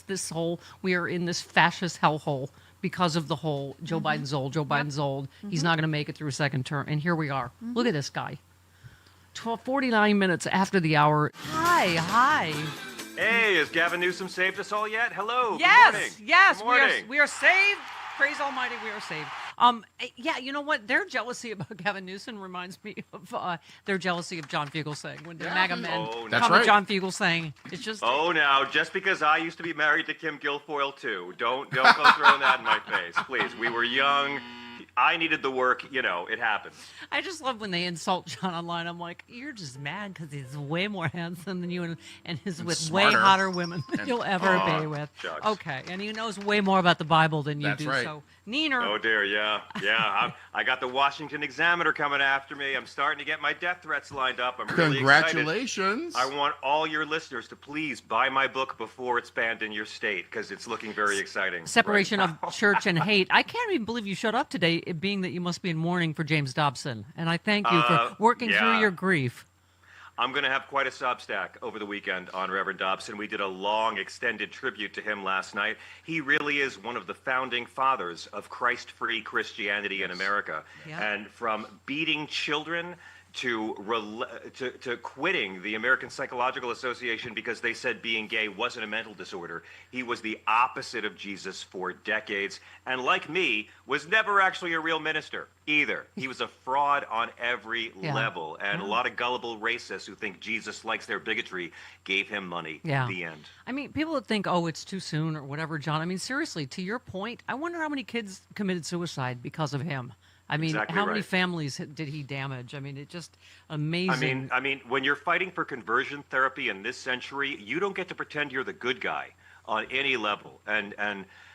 this whole. We are in this fascist hellhole because of the whole Joe Biden's old. Joe Biden's old. He's not going to make it through a second term, and here we are. Look at this guy. 49 minutes after the hour. Hi. Hey, has Gavin Newsom saved us all yet? Hello. Yes, Good morning. yes, Good morning. we are saved. Praise Almighty, we are saved. Yeah, you know what? Their jealousy about Gavin Newsom reminds me of their jealousy of John Fugelsang. When the MAGA men come to John Fugelsang, it's just. Oh, now, just because I used to be married to Kim Guilfoyle too, don't go throwing that in my face, please. We were young. I needed the work. You know, it happens. I just love when they insult John online. I'm like, you're just mad because he's way more handsome than you and he's with way smarter. hotter women than And- you'll ever Aw, be with. shucks. Okay, and he knows way more about the Bible than you That's do. right. So, Neener. Oh dear, yeah. I got the Washington Examiner coming after me. I'm starting to get my death threats lined up. I'm really excited. Congratulations. I want all your listeners to please buy my book before it's banned in your state because it's looking very exciting. Separation right of church and hate. I can't even believe you showed up today, it being that you must be in mourning for James Dobson. And I thank you for working through yeah. your grief. I'm going to have quite a Substack over the weekend on Reverend Dobson. We did a long, extended tribute to him last night. He really is one of the founding fathers of Christ-free Christianity in America. Yeah. And from beating children to quitting the American Psychological Association because they said being gay wasn't a mental disorder. He was the opposite of Jesus for decades, and like me, was never actually a real minister either. He was a fraud on every level, and a lot of gullible racists who think Jesus likes their bigotry gave him money. Yeah. The end. I mean, people that think, oh, it's too soon or whatever, John. I mean, seriously, to your point, I wonder how many kids committed suicide because of him. I mean, Exactly how many right. families did he damage? I mean, it just amazing. I mean, when you're fighting for conversion therapy in this century, you don't get to pretend you're the good guy on any level. And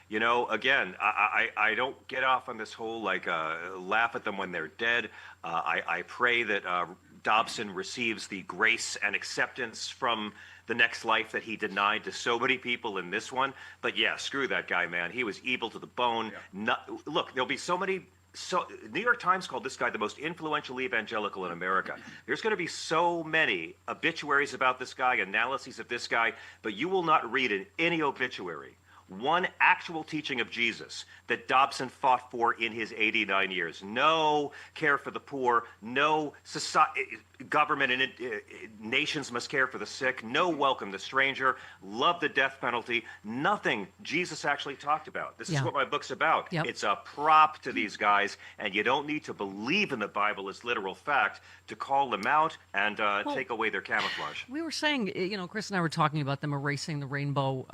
you know, again, I don't get off on this whole like laugh at them when they're dead. I pray that Dobson receives the grace and acceptance from the next life that he denied to so many people in this one. But yeah, screw that guy, man. He was evil to the bone. Look, there'll be so many. So New York Times called this guy the most influential evangelical in America. There's going to be so many obituaries about this guy, analyses of this guy, but you will not read in any obituary one actual teaching of Jesus that Dobson fought for in his 89 years. No care for the poor, no society, government and nations must care for the sick, no welcome the stranger, love the death penalty, nothing Jesus actually talked about. This is what my book's about. Yep. It's a prop to these guys, and you don't need to believe in the Bible as literal fact to call them out and take away their camouflage. We were saying, you know, Chris and I were talking about them erasing the rainbow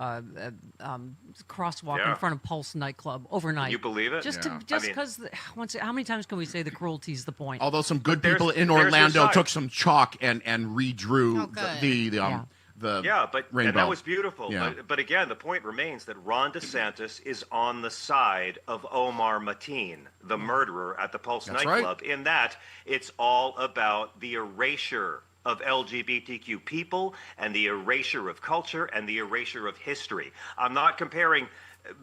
crosswalk in front of Pulse nightclub overnight. You believe it? Just because, how many times can we say the cruelty's the point? Although some good people in Orlando took some chalk and redrew the rainbow. And that was beautiful. Yeah. But again, the point remains that Ron DeSantis is on the side of Omar Mateen, the murderer at the Pulse That's nightclub. right. In that, it's all about the erasure of LGBTQ people and the erasure of culture and the erasure of history. I'm not comparing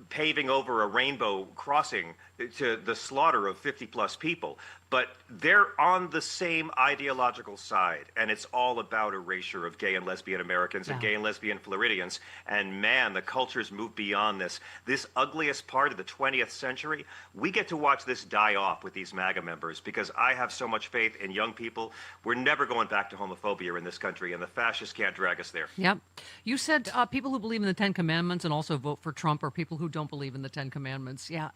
paving over a rainbow crossing to the slaughter of 50-plus people, but they're on the same ideological side, and it's all about erasure of gay and lesbian Americans and gay and lesbian Floridians. And man, the culture's moved beyond this. This ugliest part of the 20th century, we get to watch this die off with these MAGA members because I have so much faith in young people. We're never going back to homophobia in this country, and the fascists can't drag us there. Yep. You said people who believe in the Ten Commandments and also vote for Trump are people who don't believe in the Ten Commandments. Yeah,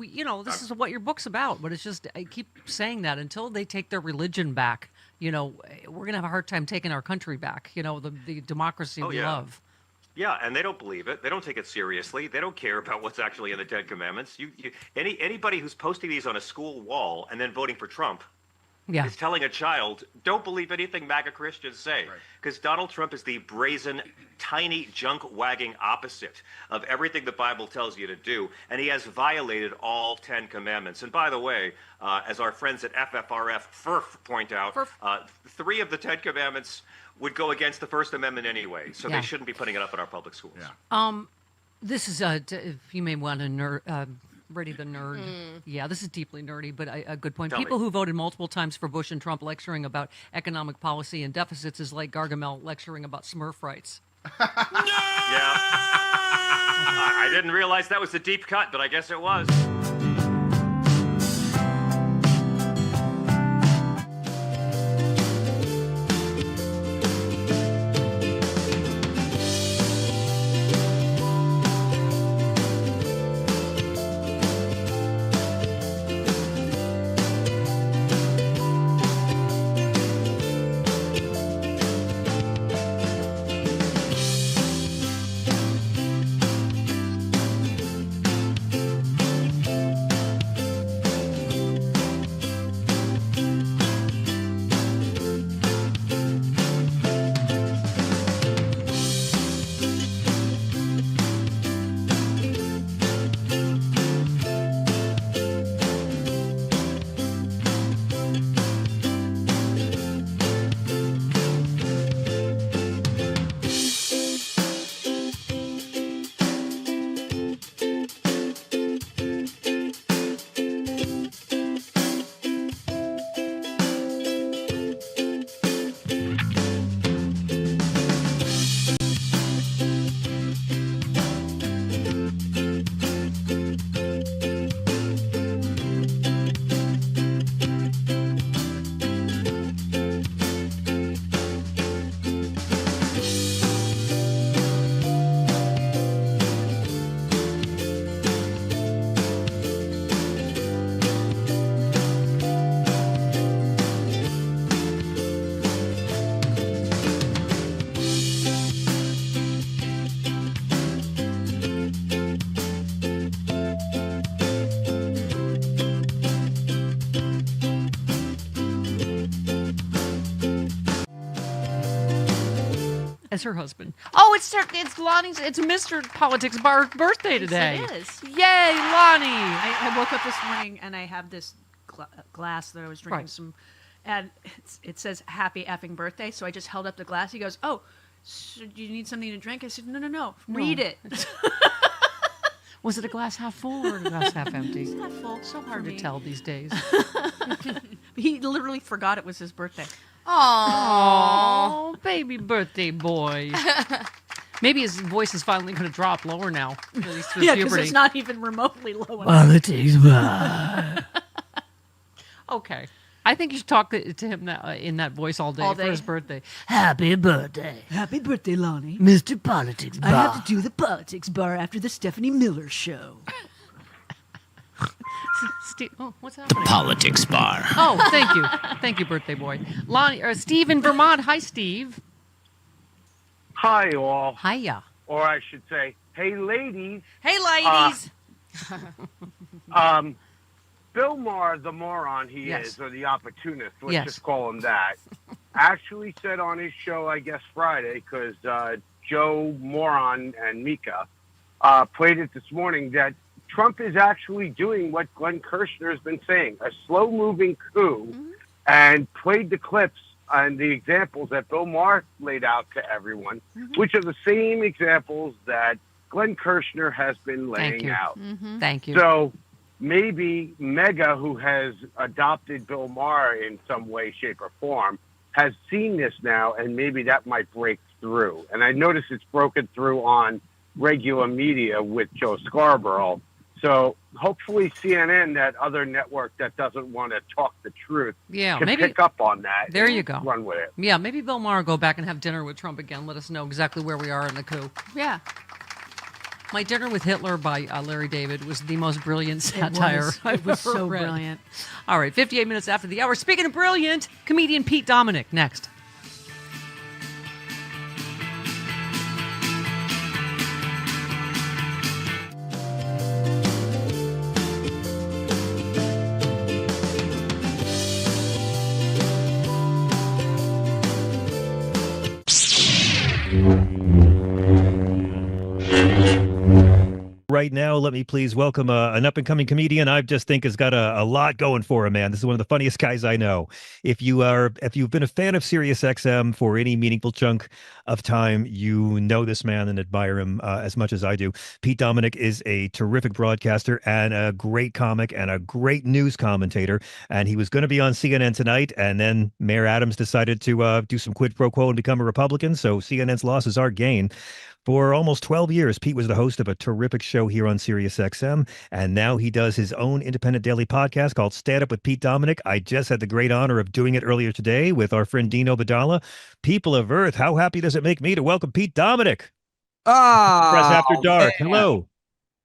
you know, this is what your book's about, but it's just, I keep saying that until they take their religion back, you know, we're going to have a hard time taking our country back, you know, the democracy we love. Yeah, and they don't believe it. They don't take it seriously. They don't care about what's actually in the Ten Commandments. Anybody who's posting these on a school wall and then voting for Trump is telling a child, don't believe anything MAGA Christians say. Because Donald Trump is the brazen, tiny, junk-wagging opposite of everything the Bible tells you to do. And he has violated all 10 commandments. And by the way, as our friends at FFRF point out, 3 of the 10 commandments would go against the First Amendment anyway. So they shouldn't be putting it up in our public schools. This is, if you may want to Ready the nerd. Yeah, this is deeply nerdy, but a good point. People who voted multiple times for Bush and Trump lecturing about economic policy and deficits is like Gargamel lecturing about Smurf rights. I didn't realize that was a deep cut, but I guess it was. as her husband. Oh, it's Lonnie's. It's Mr. Politics Bar's birthday today. Yes, it is. Yay, Lonnie! I woke up this morning and I have this glass that I was drinking some, and it says "Happy effing birthday." So I just held up the glass. He goes, "Oh, so do you need something to drink?" I said, "No. Read it." Was it a glass half full or a glass half empty? It's half full. So hard to tell these days. He literally forgot it was his birthday. Oh, baby birthday boy. Maybe his voice is finally going to drop lower now. He's through Yeah, because puberty. it's not even remotely low enough. Politics bar. Okay. I think you should talk to him in that voice all day for his birthday. Happy birthday. Happy birthday, Lonnie. Mr. Politics Bar. I have to do the politics bar after the Stephanie Miller show. What's happening? Politics Bar. Oh, thank you. Thank you, birthday boy. Steve in Vermont. Hi, Steve. Hi, all. Hiya. Or I should say, hey, ladies. Hey, ladies. Bill Maher, the moron he is, or the opportunist, let's just call him that, actually said on his show, I guess Friday, because Joe Moron and Mika played it this morning, that Trump is actually doing what Glenn Kirshner has been saying, a slow-moving coup, and played the clips and the examples that Bill Maher laid out to everyone, which are the same examples that Glenn Kirshner has been laying out. Thank you. So maybe Mega, who has adopted Bill Maher in some way, shape, or form, has seen this now, and maybe that might break through. And I notice it's broken through on regular media with Joe Scarborough. So hopefully CNN, that other network that doesn't want to talk the truth, can maybe pick up on that. There and you go. Run with it. Yeah, maybe Bill Maher will go back and have dinner with Trump again. Let us know exactly where we are in the coup. Yeah. My Dinner with Hitler by Larry David was the most brilliant satire It was I've ever so read. brilliant. All right, 58 minutes after the hour. Speaking of brilliant, comedian Pete Dominic next. Right now, let me please welcome an up-and-coming comedian I just think has got a lot going for him, man. This is one of the funniest guys I know. If you've been a fan of SiriusXM for any meaningful chunk of time, you know this man and admire him as much as I do. Pete Dominic is a terrific broadcaster and a great comic and a great news commentator. And he was going to be on CNN tonight, and then Mayor Adams decided to do some quid pro quo and become a Republican. So CNN's loss is our gain. For almost 12 years, Pete was the host of a terrific show here on SiriusXM, and now he does his own independent daily podcast called Stand Up with Pete Dominic. I just had the great honor of doing it earlier today with our friend Dino Badala. People of Earth, how happy does it make me to welcome Pete Dominic? Press After Dark. Man. Hello.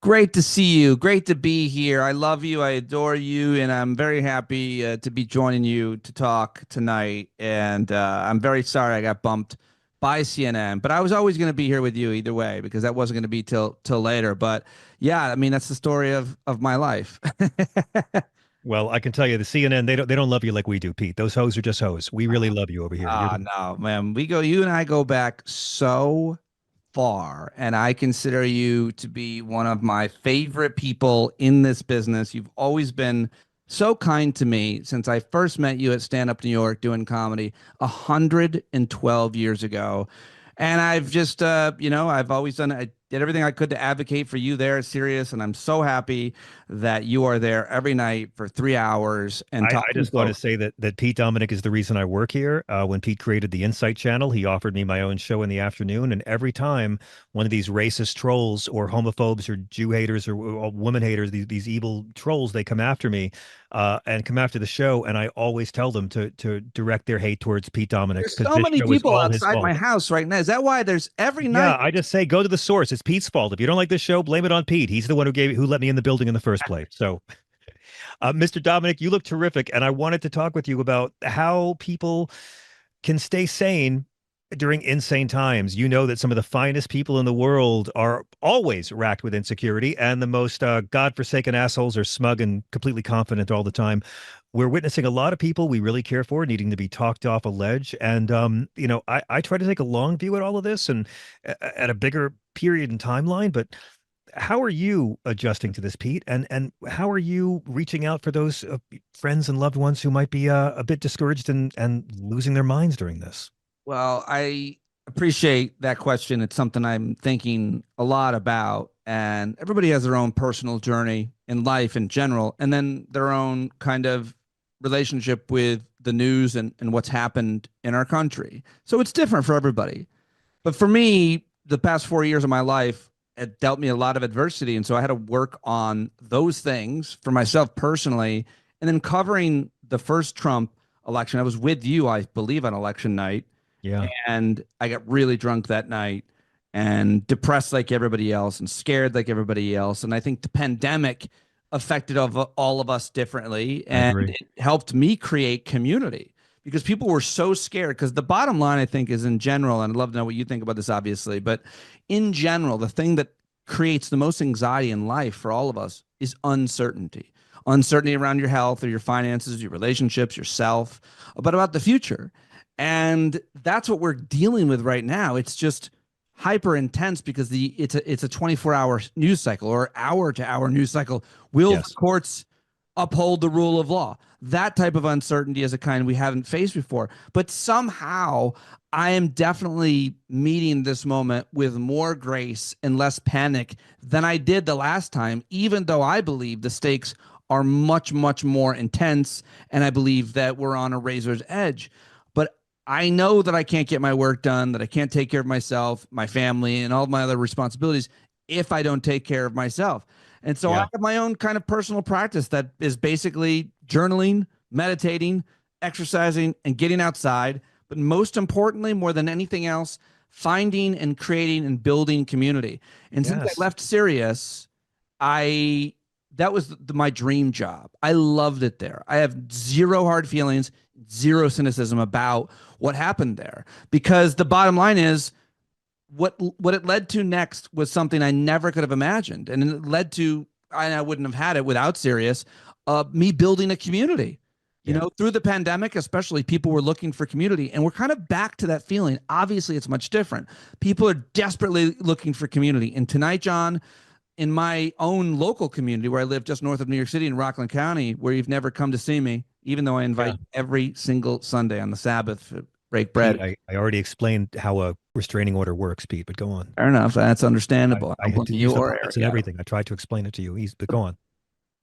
Great to see you. Great to be here. I love you. I adore you. And I'm very happy to be joining you to talk tonight. And I'm very sorry I got bumped by CNN, but I was always going to be here with you either way, because that wasn't going to be till later. But yeah, I mean, that's the story of my life. Well, I can tell you, the CNN, they don't love you like we do, Pete. Those hoes are just hoes. We really love you over here. No, man. You and I go back so far, and I consider you to be one of my favorite people in this business. You've always been so kind to me since I first met you at Stand Up New York doing comedy 112 years ago. And I've just, I've always I did everything I could to advocate for you there at Sirius. And I'm so happy that you are there every night for 3 hours. And I just want to say that Pete Dominic is the reason I work here. When Pete created the Insight channel, he offered me my own show in the afternoon. And every time one of these racist trolls or homophobes or Jew haters or woman haters, these evil trolls, they come after me and come after the show. And I always tell them to direct their hate towards Pete Dominic. There's so many people outside my house right now. Is that why there's every night? Yeah, I just say go to the source. It's Pete's fault. If you don't like this show, blame it on Pete. He's the one who let me in the building in the first place. So, Mr. Dominic, you look terrific, and I wanted to talk with you about how people can stay sane during insane times, you know that some of the finest people in the world are always racked with insecurity, and the most godforsaken assholes are smug and completely confident all the time. We're witnessing a lot of people we really care for needing to be talked off a ledge. And, I try to take a long view at all of this and at a bigger period and timeline. But how are you adjusting to this, Pete? And how are you reaching out for those friends and loved ones who might be a bit discouraged and losing their minds during this? Well, I appreciate that question. It's something I'm thinking a lot about. And everybody has their own personal journey in life in general, and then their own kind of relationship with the news and what's happened in our country. So it's different for everybody. But for me, the past 4 years of my life, it dealt me a lot of adversity. And so I had to work on those things for myself personally. And then covering the first Trump election, I was with you, I believe, on election night. Yeah. And I got really drunk that night and depressed like everybody else and scared like everybody else. And I think the pandemic affected all of us differently. And it helped me create community because people were so scared. Because the bottom line, I think, is in general, and I'd love to know what you think about this, obviously, but in general, the thing that creates the most anxiety in life for all of us is uncertainty. Uncertainty around your health or your finances, your relationships, yourself, but about the future. And that's what we're dealing with right now. It's just hyper intense because it's a 24-hour news cycle or hour-to-hour news cycle. Will the courts uphold the rule of law? That type of uncertainty is a kind we haven't faced before. But somehow I am definitely meeting this moment with more grace and less panic than I did the last time, even though I believe the stakes are much, much more intense. And I believe that we're on a razor's edge. But I know that I can't get my work done, that I can't take care of myself, my family, and all of my other responsibilities if I don't take care of myself. And so I have my own kind of personal practice that is basically journaling, meditating, exercising, and getting outside. But most importantly, more than anything else, finding and creating and building community. And since I left Sirius, that was my dream job. I loved it there. I have zero hard feelings, zero cynicism about what happened there, because the bottom line is what it led to next was something I never could have imagined. And it led to, and I wouldn't have had it without Sirius, me building a community. You know, through the pandemic, especially, people were looking for community, and we're kind of back to that feeling. Obviously, it's much different. People are desperately looking for community. And tonight, John, in my own local community where I live just north of New York City in Rockland County, where you've never come to see me, even though I invite every single Sunday on the Sabbath to break bread. Pete, I already explained how a restraining order works, Pete, but go on. Fair enough. That's understandable. I had to use the puppets and everything. I tried to explain it to you. But go on.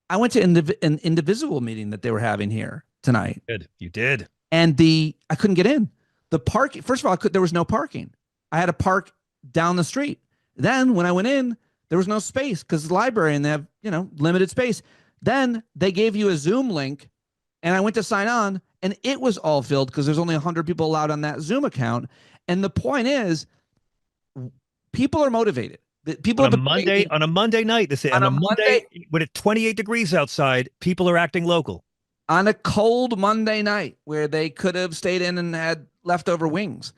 I went to an indivisible meeting that they were having here tonight. You did. And I couldn't get in. The parking, first of all, there was no parking. I had to park down the street. Then when I went in, there was no space because it's a library and they have, limited space. Then they gave you a Zoom link and I went to sign on and it was all filled because there's only 100 people allowed on that Zoom account. And the point is, people are motivated. People on a Monday night, on a Monday when it's 28 degrees outside, people are acting local. On a cold Monday night where they could have stayed in and had leftover wings.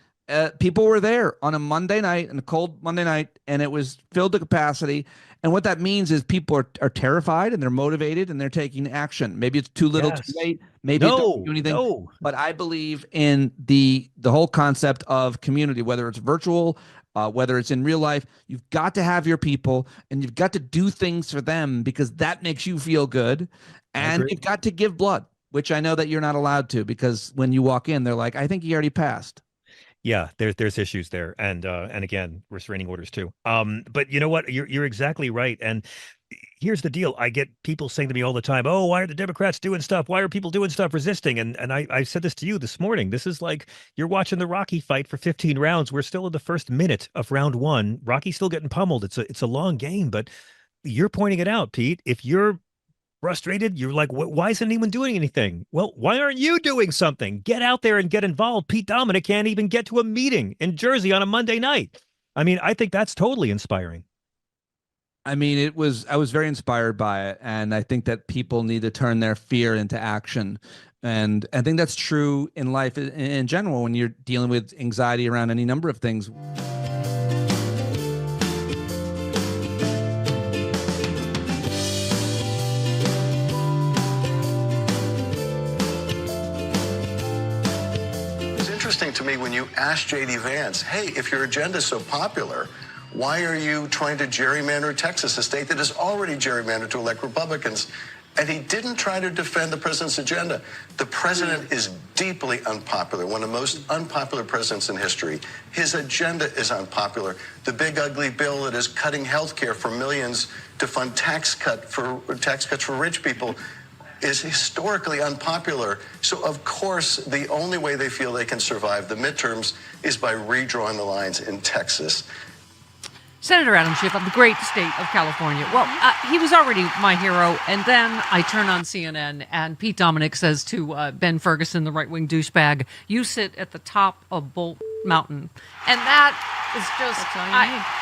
People were there on a Monday night, and a cold Monday night, and it was filled to capacity. And what that means is people are terrified and they're motivated and they're taking action. Maybe it's too little, too late. Maybe it doesn't do anything. But I believe in the whole concept of community, whether it's virtual, whether it's in real life. You've got to have your people and you've got to do things for them because that makes you feel good. And you've got to give blood, which I know that you're not allowed to, because when you walk in, they're like, I think he already passed. Yeah, there's issues there, and again, restraining orders too. But you know what? You're exactly right. And here's the deal: I get people saying to me all the time, "Oh, why are the Democrats doing stuff? Why are people doing stuff, resisting?" And I said this to you this morning. This is like you're watching the Rocky fight for 15 rounds. We're still in the first minute of round one. Rocky's still getting pummeled. It's a long game, but you're pointing it out, Pete. If you're frustrated, you're like, why isn't anyone doing anything? Well, why aren't you doing something? Get out there and get involved. Pete Dominic can't even get to a meeting in Jersey on a Monday night. I mean, I think that's totally inspiring. I mean, I was very inspired by it. And I think that people need to turn their fear into action. And I think that's true in life in general when you're dealing with anxiety around any number of things. It's interesting to me when you ask J.D. Vance, hey, if your agenda is so popular, why are you trying to gerrymander Texas, a state that is already gerrymandered to elect Republicans? And he didn't try to defend the president's agenda. The president is deeply unpopular, one of the most unpopular presidents in history. His agenda is unpopular. The big ugly bill that is cutting health care for millions to fund tax cuts for rich people is historically unpopular. So, of course, the only way they feel they can survive the midterms is by redrawing the lines in Texas. Senator Adam Schiff of the great state of California. Well, he was already my hero, and then I turn on CNN, and Pete Dominick says to Ben Ferguson, the right-wing douchebag, you sit at the top of Bull Mountain. And that is just...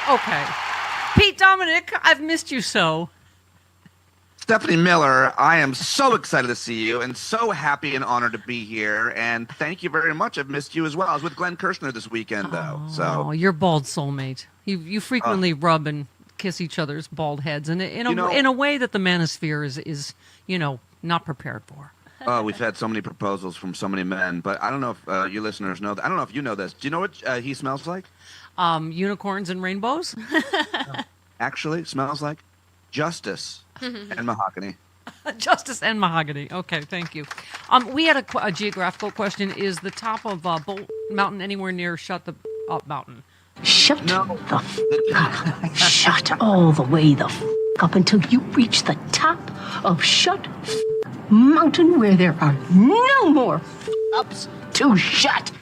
okay. Pete Dominick, I've missed you so. Stephanie Miller, I am so excited to see you and so happy and honored to be here. And thank you very much. I've missed you as well. I was with Glenn Kirshner this weekend, though. Oh, you're bald soulmate. You frequently rub and kiss each other's bald heads, and in a way that the manosphere is not prepared for. Oh, we've had so many proposals from so many men, but I don't know if you listeners know. I don't know if you know this. Do you know what he smells like? Unicorns and rainbows. Actually, smells like justice and mahogany. Justice and mahogany. Okay, thank you. We had a geographical question. Is the top of Bull Mountain anywhere near Shut the Up Mountain? Shut the f up. Shut all the way the f up until you reach the top of Shut Mountain, where there are no more f ups to shut.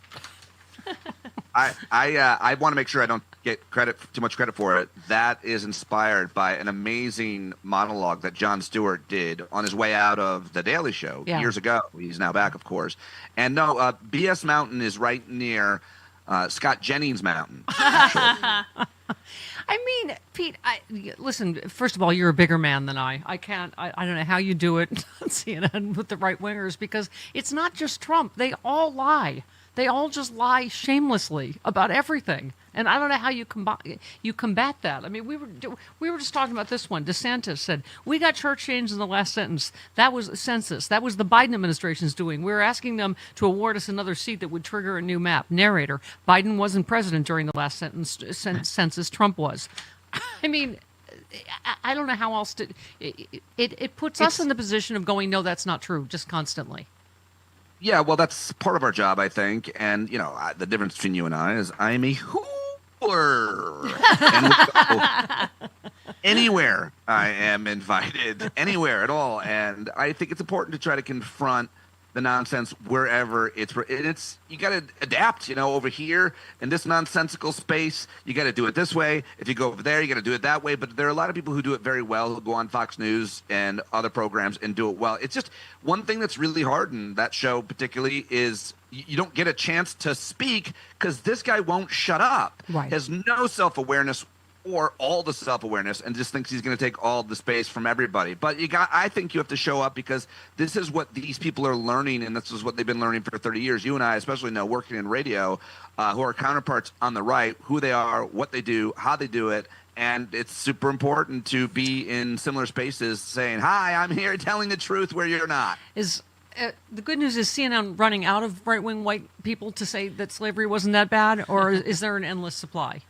I want to make sure I don't get too much credit for it. That is inspired by an amazing monologue that Jon Stewart did on his way out of The Daily Show years ago. He's now back, of course. And no, BS Mountain is right near Scott Jennings Mountain. I mean, Pete, listen, first of all, you're a bigger man than I. I don't know how you do it on CNN with the right-wingers, because it's not just Trump. They all lie. They all just lie shamelessly about everything. And I don't know how you combat that. I mean, we were just talking about this one. DeSantis said, we got church change in the last sentence. That was census. That was the Biden administration's doing. We were asking them to award us another seat that would trigger a new map. Narrator, Biden wasn't president during the last census. Trump was. I mean, I don't know how else to... It puts us in the position of going, no, that's not true, just constantly. Yeah, well, that's part of our job, I think. And, the difference between you and I is I'm a hooper. And anywhere I am invited, anywhere at all. And I think it's important to try to confront the nonsense wherever it's you got to adapt, over here in this nonsensical space. You got to do it this way. If you go over there, you got to do it that way. But there are a lot of people who do it very well, who go on Fox News and other programs and do it well. It's just one thing that's really hard in that show particularly is you don't get a chance to speak because this guy won't shut up. Right. Has no self-awareness or all the self-awareness and just thinks he's going to take all the space from everybody. But I think you have to show up because this is what these people are learning, and this is what they've been learning for 30 years. You and I especially know, working in radio, who are counterparts on the right, who they are, what they do, how they do it. And it's super important to be in similar spaces saying, hi, I'm here telling the truth where you're not. The good news is CNN running out of right-wing white people to say that slavery wasn't that bad, or is there an endless supply?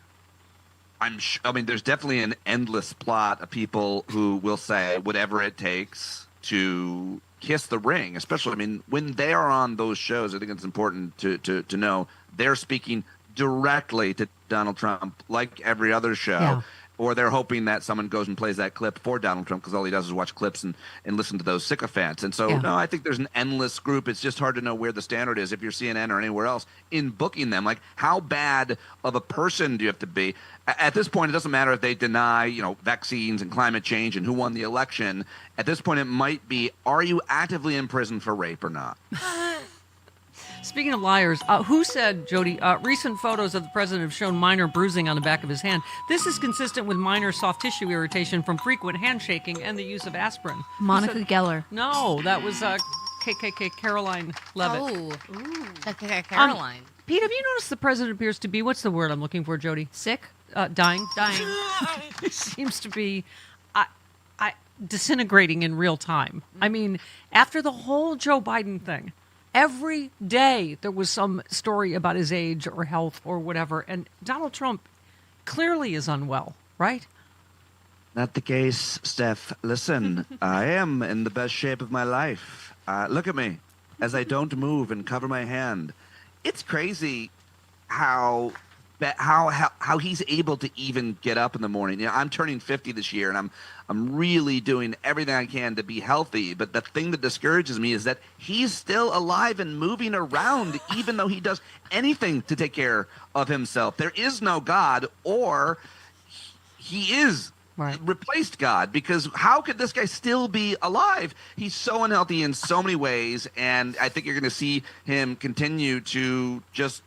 There's definitely an endless plot of people who will say whatever it takes to kiss the ring, especially, when they are on those shows. I think it's important to know they're speaking directly to Donald Trump like every other show. Yeah. Or they're hoping that someone goes and plays that clip for Donald Trump because all he does is watch clips and listen to those sycophants. And so, no, I think there's an endless group. It's just hard to know where the standard is if you're CNN or anywhere else in booking them. Like, how bad of a person do you have to be? At this point, it doesn't matter if they deny, vaccines and climate change and who won the election. At this point, it might be, are you actively in prison for rape or not? Speaking of liars, who said, Jody, recent photos of the president have shown minor bruising on the back of his hand. This is consistent with minor soft tissue irritation from frequent handshaking and the use of aspirin. Monica Geller. No, that was KKK Caroline Levitt. Caroline. Pete, have you noticed the president appears to be, what's the word I'm looking for, Jody? Sick? Dying. Dying. Seems to be disintegrating in real time. I mean, after the whole Joe Biden thing, every day there was some story about his age or health or whatever, and Donald Trump clearly is unwell, right? Not the case, Steph. Listen, I am in the best shape of my life. Look at me as I don't move and cover my hand. It's crazy how he's able to even get up in the morning. You know, I'm turning 50 this year, and I'm really doing everything I can to be healthy. But the thing that discourages me is that he's still alive and moving around, even though he does anything to take care of himself. There is no God, or he is replaced God, because how could this guy still be alive? He's so unhealthy in so many ways, and I think you're going to see him continue to just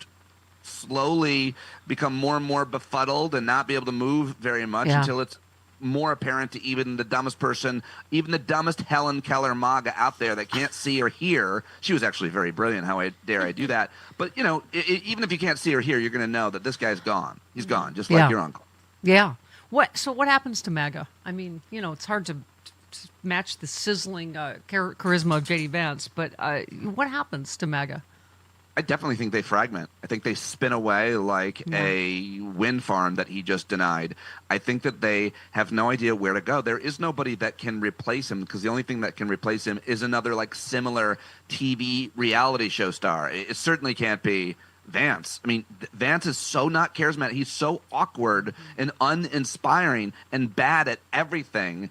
slowly become more and more befuddled and not be able to move very much until it's more apparent to even the dumbest person, even the dumbest Helen Keller MAGA out there that can't see or hear. She was actually very brilliant. How dare I do that? But, you know, even if you can't see or hear, you're going to know that this guy's gone. He's gone, just like your uncle. Yeah. So what happens to MAGA? I mean, you know, it's hard to match the sizzling charisma of J.D. Vance, but what happens to MAGA? I definitely think they fragment. I think they spin away like a wind farm that he just denied. I think that they have no idea where to go. There is nobody that can replace him, because the only thing that can replace him is another like similar TV reality show star. It certainly can't be Vance. I mean, Vance is so not charismatic. He's so awkward and uninspiring and bad at everything.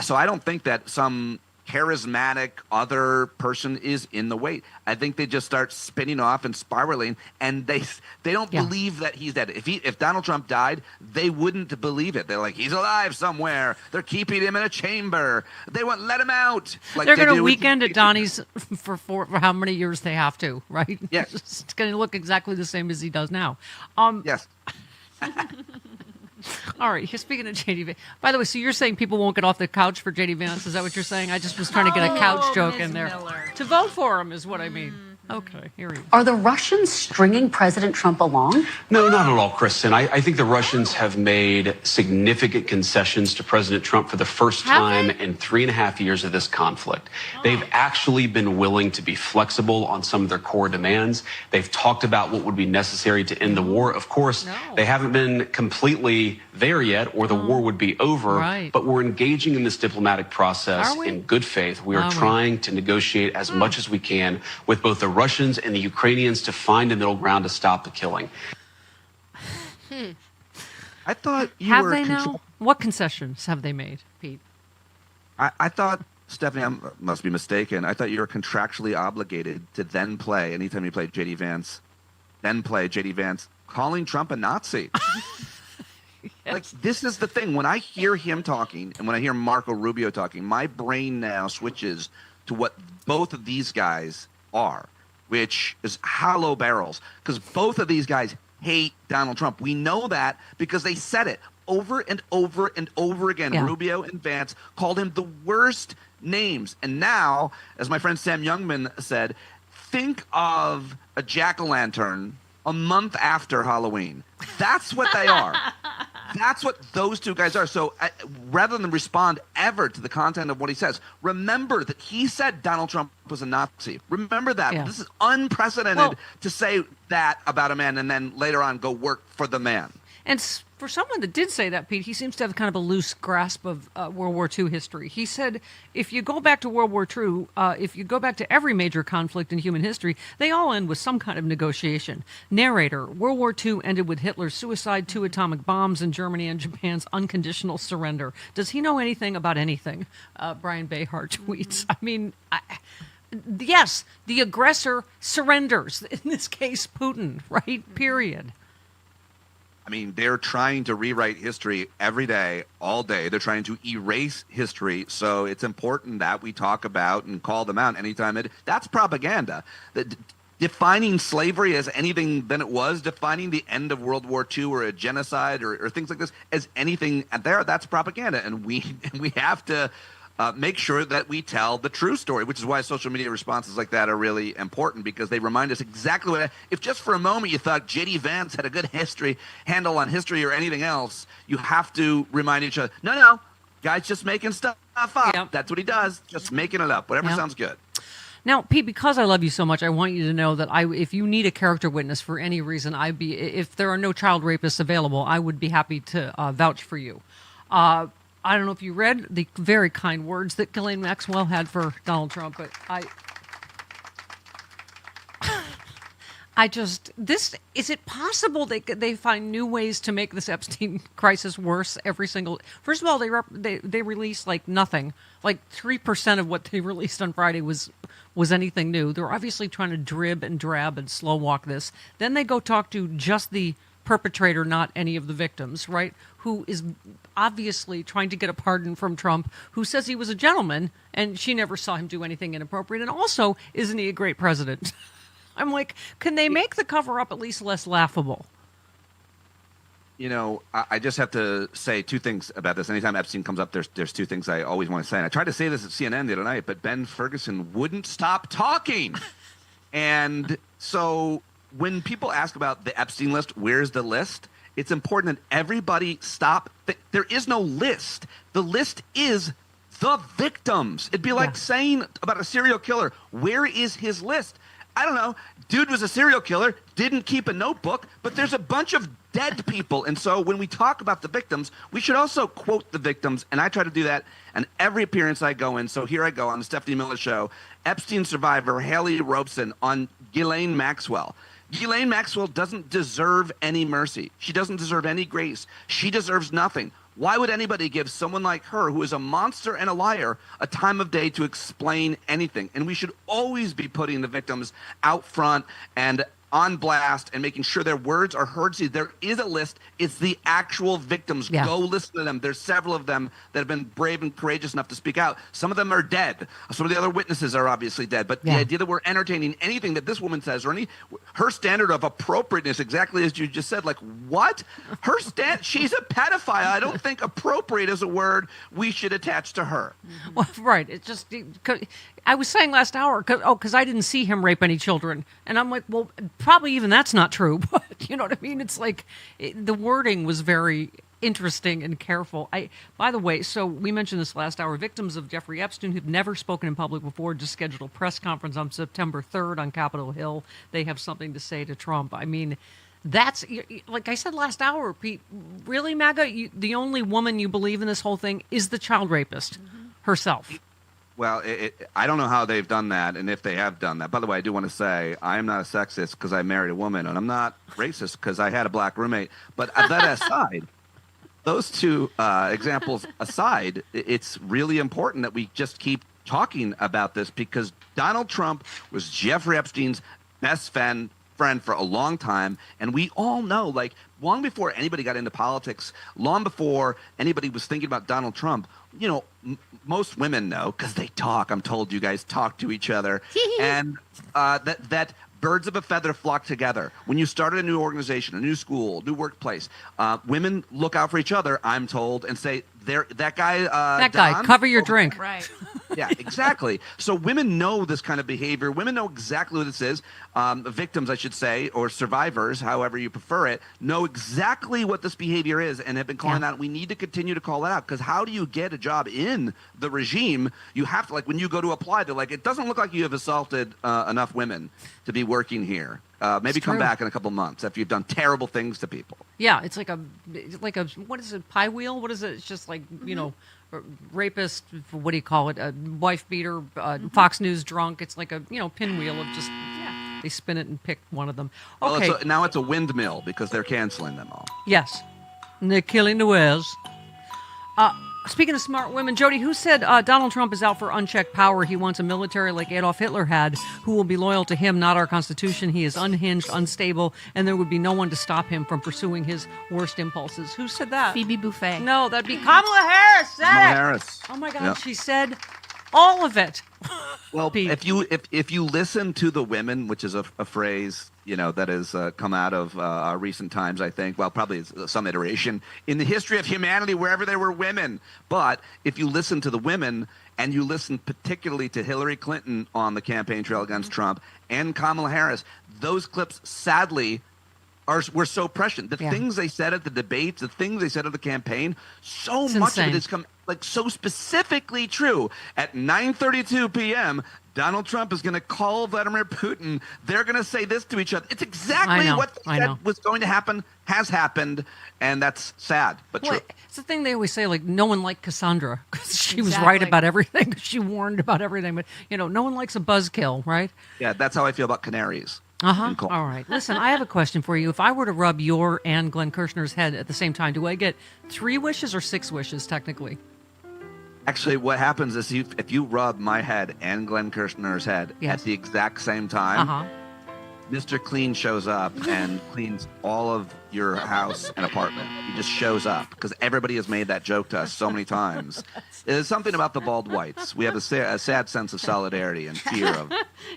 So I don't think that some charismatic other person is in the way. I think they just start spinning off and spiraling, and they don't believe that he's dead. If Donald Trump died, they wouldn't believe it. They're like, he's alive somewhere. They're keeping him in a chamber. They won't let him out. Like they're going to weekend at Donnie's for how many years they have to, right? Yes. It's going to look exactly the same as he does now. Yes. All right, speaking of J.D. Vance, by the way, so you're saying people won't get off the couch for J.D. Vance? Is that what you're saying? I just was trying to get a couch joke in there. Miller. To vote for him is what I mean. Okay, here he is. Are the Russians stringing President Trump along? No, not at all, Kristen. I think the Russians have made significant concessions to President Trump for the first time in 3.5 years of this conflict. They've actually been willing to be flexible on some of their core demands. They've talked about what would be necessary to end the war. Of course, they haven't been completely there yet, or the war would be over. Right. But we're engaging in this diplomatic process in good faith. We are trying to negotiate as much as we can with both the Russians and the Ukrainians to find a middle ground to stop the killing. I thought you have were they now? What concessions have they made, Pete? I thought, Stephanie, I must be mistaken. I thought you were contractually obligated to then play, anytime you played J.D. Vance, calling Trump a Nazi. Like, this is the thing. When I hear him talking and when I hear Marco Rubio talking, my brain now switches to what both of these guys are, which is hollow barrels, because both of these guys hate Donald Trump. We know that because they said it over and over and over again. Rubio and Vance called him the worst names. And now, as my friend Sam Youngman said, think of a jack-o'-lantern a month after Halloween. That's what they are. That's what those two guys are. So rather than respond ever to the content of what he says, remember that he said Donald Trump was a Nazi. Remember that. Yeah. This is unprecedented to say that about a man and then later on go work for the man. And for someone that did say that, Pete, he seems to have kind of a loose grasp of World War II history. He said, if you go back to World War II, if you go back to every major conflict in human history, they all end with some kind of negotiation. Narrator, World War II ended with Hitler's suicide, 2 atomic bombs in Germany, and Japan's unconditional surrender. Does he know anything about anything? Brian Behar tweets. I mean, yes, the aggressor surrenders. In this case, Putin, right? Period. I mean, they're trying to rewrite history every day, all day. They're trying to erase history. So it's important that we talk about and call them out anytime. That's propaganda. defining slavery as anything than it was, defining the end of World War II or a genocide or things like this as anything there, that's propaganda. And we have to make sure that we tell the true story, which is why social media responses like that are really important, because they remind us exactly what, if just for a moment you thought J.D. Vance had a good handle on history or anything else, you have to remind each other, no, guy's just making stuff up. Yep. That's what he does, just making it up, whatever sounds good. Now, Pete, because I love you so much, I want you to know that if you need a character witness for any reason, if there are no child rapists available, I would be happy to vouch for you. I don't know if you read the very kind words that Ghislaine Maxwell had for Donald Trump, but is it possible they find new ways to make this Epstein crisis worse every single? First of all, they released like nothing, like 3% of what they released on Friday was anything new. They're obviously trying to drib and drab and slow walk this. Then they go talk to just the perpetrator, not any of the victims, right? Who is obviously trying to get a pardon from Trump, who says he was a gentleman and she never saw him do anything inappropriate. And also, isn't he a great president? I'm like, can they make the cover up at least less laughable? You know, I just have to say two things about this. Anytime Epstein comes up, there's two things I always want to say. And I tried to say this at CNN the other night, but Ben Ferguson wouldn't stop talking. And so when people ask about the Epstein list, where's the list? It's important that everybody stop. There is no list. The list is the victims. It'd be like saying about a serial killer, where is his list? I don't know. Dude was a serial killer, didn't keep a notebook, but there's a bunch of dead people. And so when we talk about the victims, we should also quote the victims. And I try to do that in every appearance I go in. So here I go on the Stephanie Miller Show. Epstein survivor Haley Robeson on Ghislaine Maxwell. Ghislaine Maxwell doesn't deserve any mercy. She doesn't deserve any grace. She deserves nothing. Why would anybody give someone like her, who is a monster and a liar, a time of day to explain anything? And we should always be putting the victims out front and on blast and making sure their words are heard. See, there is a list. It's the actual victims. Yeah. Go listen to them. There's several of them that have been brave and courageous enough to speak out. Some of them are dead. Some of the other witnesses are obviously dead. But the idea that we're entertaining anything that this woman says, or her standard of appropriateness, exactly as you just said, like, what? She's a pedophile. I don't think appropriate is a word we should attach to her. Well, right. It's just, I was saying last hour, because I didn't see him rape any children. And I'm like, well, probably even that's not true. But you know what I mean? It's like the wording was very interesting and careful. By the way, so we mentioned this last hour, victims of Jeffrey Epstein who've never spoken in public before just scheduled a press conference on September 3rd on Capitol Hill. They have something to say to Trump. I mean, that's, like I said last hour, Pete, really, MAGA, the only woman you believe in this whole thing is the child rapist herself. Well, I don't know how they've done that, and if they have done that. By the way, I do want to say I am not a sexist because I married a woman, and I'm not racist because I had a black roommate. But that aside, those two examples aside, it's really important that we just keep talking about this, because Donald Trump was Jeffrey Epstein's best friend for a long time, and we all know, like, long before anybody got into politics, long before anybody was thinking about Donald Trump, you know, most women know, because they talk. I'm told you guys talk to each other. And that birds of a feather flock together. When you start a new organization, a new school, new workplace, women look out for each other, I'm told, and say, that guy, cover your drink. Right. Yeah, exactly. So women know this kind of behavior. Women know exactly what this is. Victims, I should say, or survivors, however you prefer it, know exactly what this behavior is and have been calling out. We need to continue to call it out, because how do you get a job in the regime? You have to, like, when you go to apply, they're like, it doesn't look like you have assaulted enough women to be working here. Maybe come back in a couple months after you've done terrible things to people. Yeah, it's like a what is it, pie wheel? What is it? It's just like, you know, rapist, what do you call it? A wife beater, Fox News drunk. It's like a, you know, pinwheel of just, they spin it and pick one of them. Okay. Well, now it's a windmill because they're canceling them all. Yes. And they're killing the whales. Speaking of smart women, Jody, who said Donald Trump is out for unchecked power? He wants a military like Adolf Hitler had, who will be loyal to him, not our Constitution. He is unhinged, unstable, and there would be no one to stop him from pursuing his worst impulses. Who said that? Phoebe Buffay. No, that'd be Kamala Harris. Kamala Harris. Oh my God, Yep. she said All of it. Well, if you listen to the women, which is a phrase that has come out of recent times, I think. Well, probably some iteration in the history of humanity, wherever there were women. But if you listen to the women, and you listen particularly to Hillary Clinton on the campaign trail against Trump and Kamala Harris, those clips, sadly, were so prescient. The things they said at the debates, the things they said at the campaign, so It's much insane. of it is so specifically true. At 9:32 p.m., Donald Trump is going to call Vladimir Putin. They're going to say this to each other. It's exactly what they said was going to happen, has happened, and that's sad, but true. It's the thing they always say, like, no one liked Cassandra because she was right about everything. She warned about everything, but, no one likes a buzzkill, right? Yeah, that's how I feel about canaries. Uh-huh. All right. Listen, I have a question for you. If I were to rub your and Glenn Kirshner's head at the same time, do I get 3 wishes or 6 wishes, technically? Actually, what happens is if you rub my head and Glenn Kirshner's head at the exact same time, Mr. Clean shows up and cleans all of your house and apartment. He just shows up because everybody has made that joke to us so many times. There's something about the bald whites. We have a sad sense of solidarity and fear of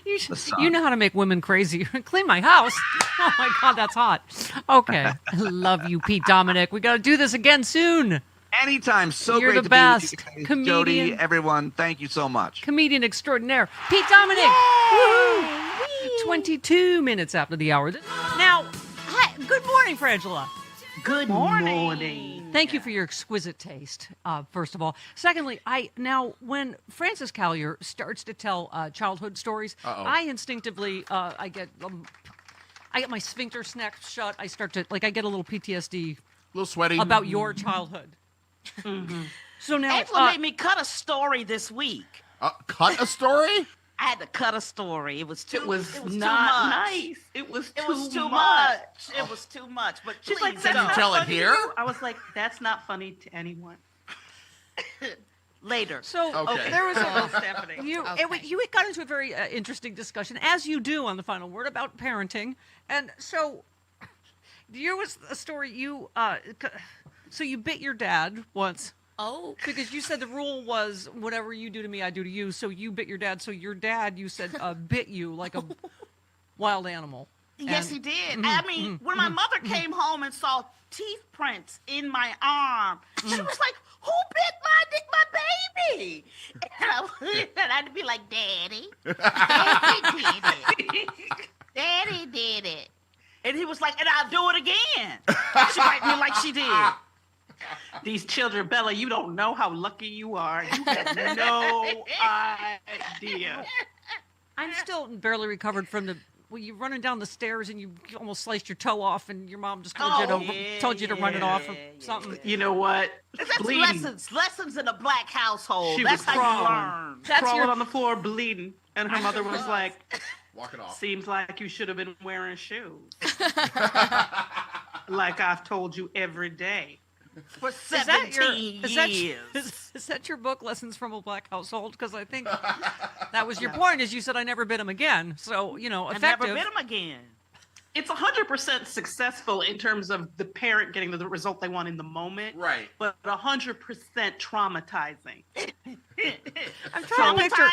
the sun. You know how to make women crazy. Clean my house. Oh, my God, that's hot. Okay. I love you, Pete Dominic. We got to do this again soon. Anytime. So You're great the to best. be with you guys. Comedian. Jody, everyone, thank you so much. Comedian extraordinaire, Pete Dominic. Woo! 22 minutes after the hour. Now, hi, good morning, Frangela. Good morning. Thank you for your exquisite taste, first of all. Secondly, when Francis Callier starts to tell childhood stories, I instinctively, I get my sphincter snapped shut. I start to, I get a little PTSD. A little sweaty. About your childhood. Mm-hmm. So now, Angela made me cut a story this week. Cut a story? I had to cut a story. It was It was too not much. nice. It was It too was too much. much. It was too much. But She's please like, go. that's not tell it funny to here? you? I was like, that's not funny to anyone. Later. So Okay. there was Stephanie. you got into a very interesting discussion, as you do on the Final Word, about parenting, and so there was a story so you bit your dad once. Oh. Because you said the rule was whatever you do to me, I do to you. So you bit your dad. So your dad, you said, bit you like a wild animal. Yes, he did. I mean, when my mother came home and saw teeth prints in my arm, she was like, "Who bit my baby?" And I'd be like, "Daddy, Daddy did it. Daddy did it." And he was like, "And I'll do it again." She bite me like she did. These children, Bella, you don't know how lucky you are. You have no idea. I'm still barely recovered from you running down the stairs and you almost sliced your toe off and your mom just told you to run it off or something. You know what? That's Bleeding. lessons in a black household. She That's was how crawling. you learn. Crawling on the floor, bleeding. And her mother was like, walk it off. Seems like you should have been wearing shoes. Like I've told you every day. For 17 years. Is that your book, Lessons from a Black Household? Because I think that was your point, is you said I never bit him again. So, effective. I never bit him again. It's 100% successful in terms of the parent getting the result they want in the moment. Right. But 100% traumatizing. I'm trying to picture.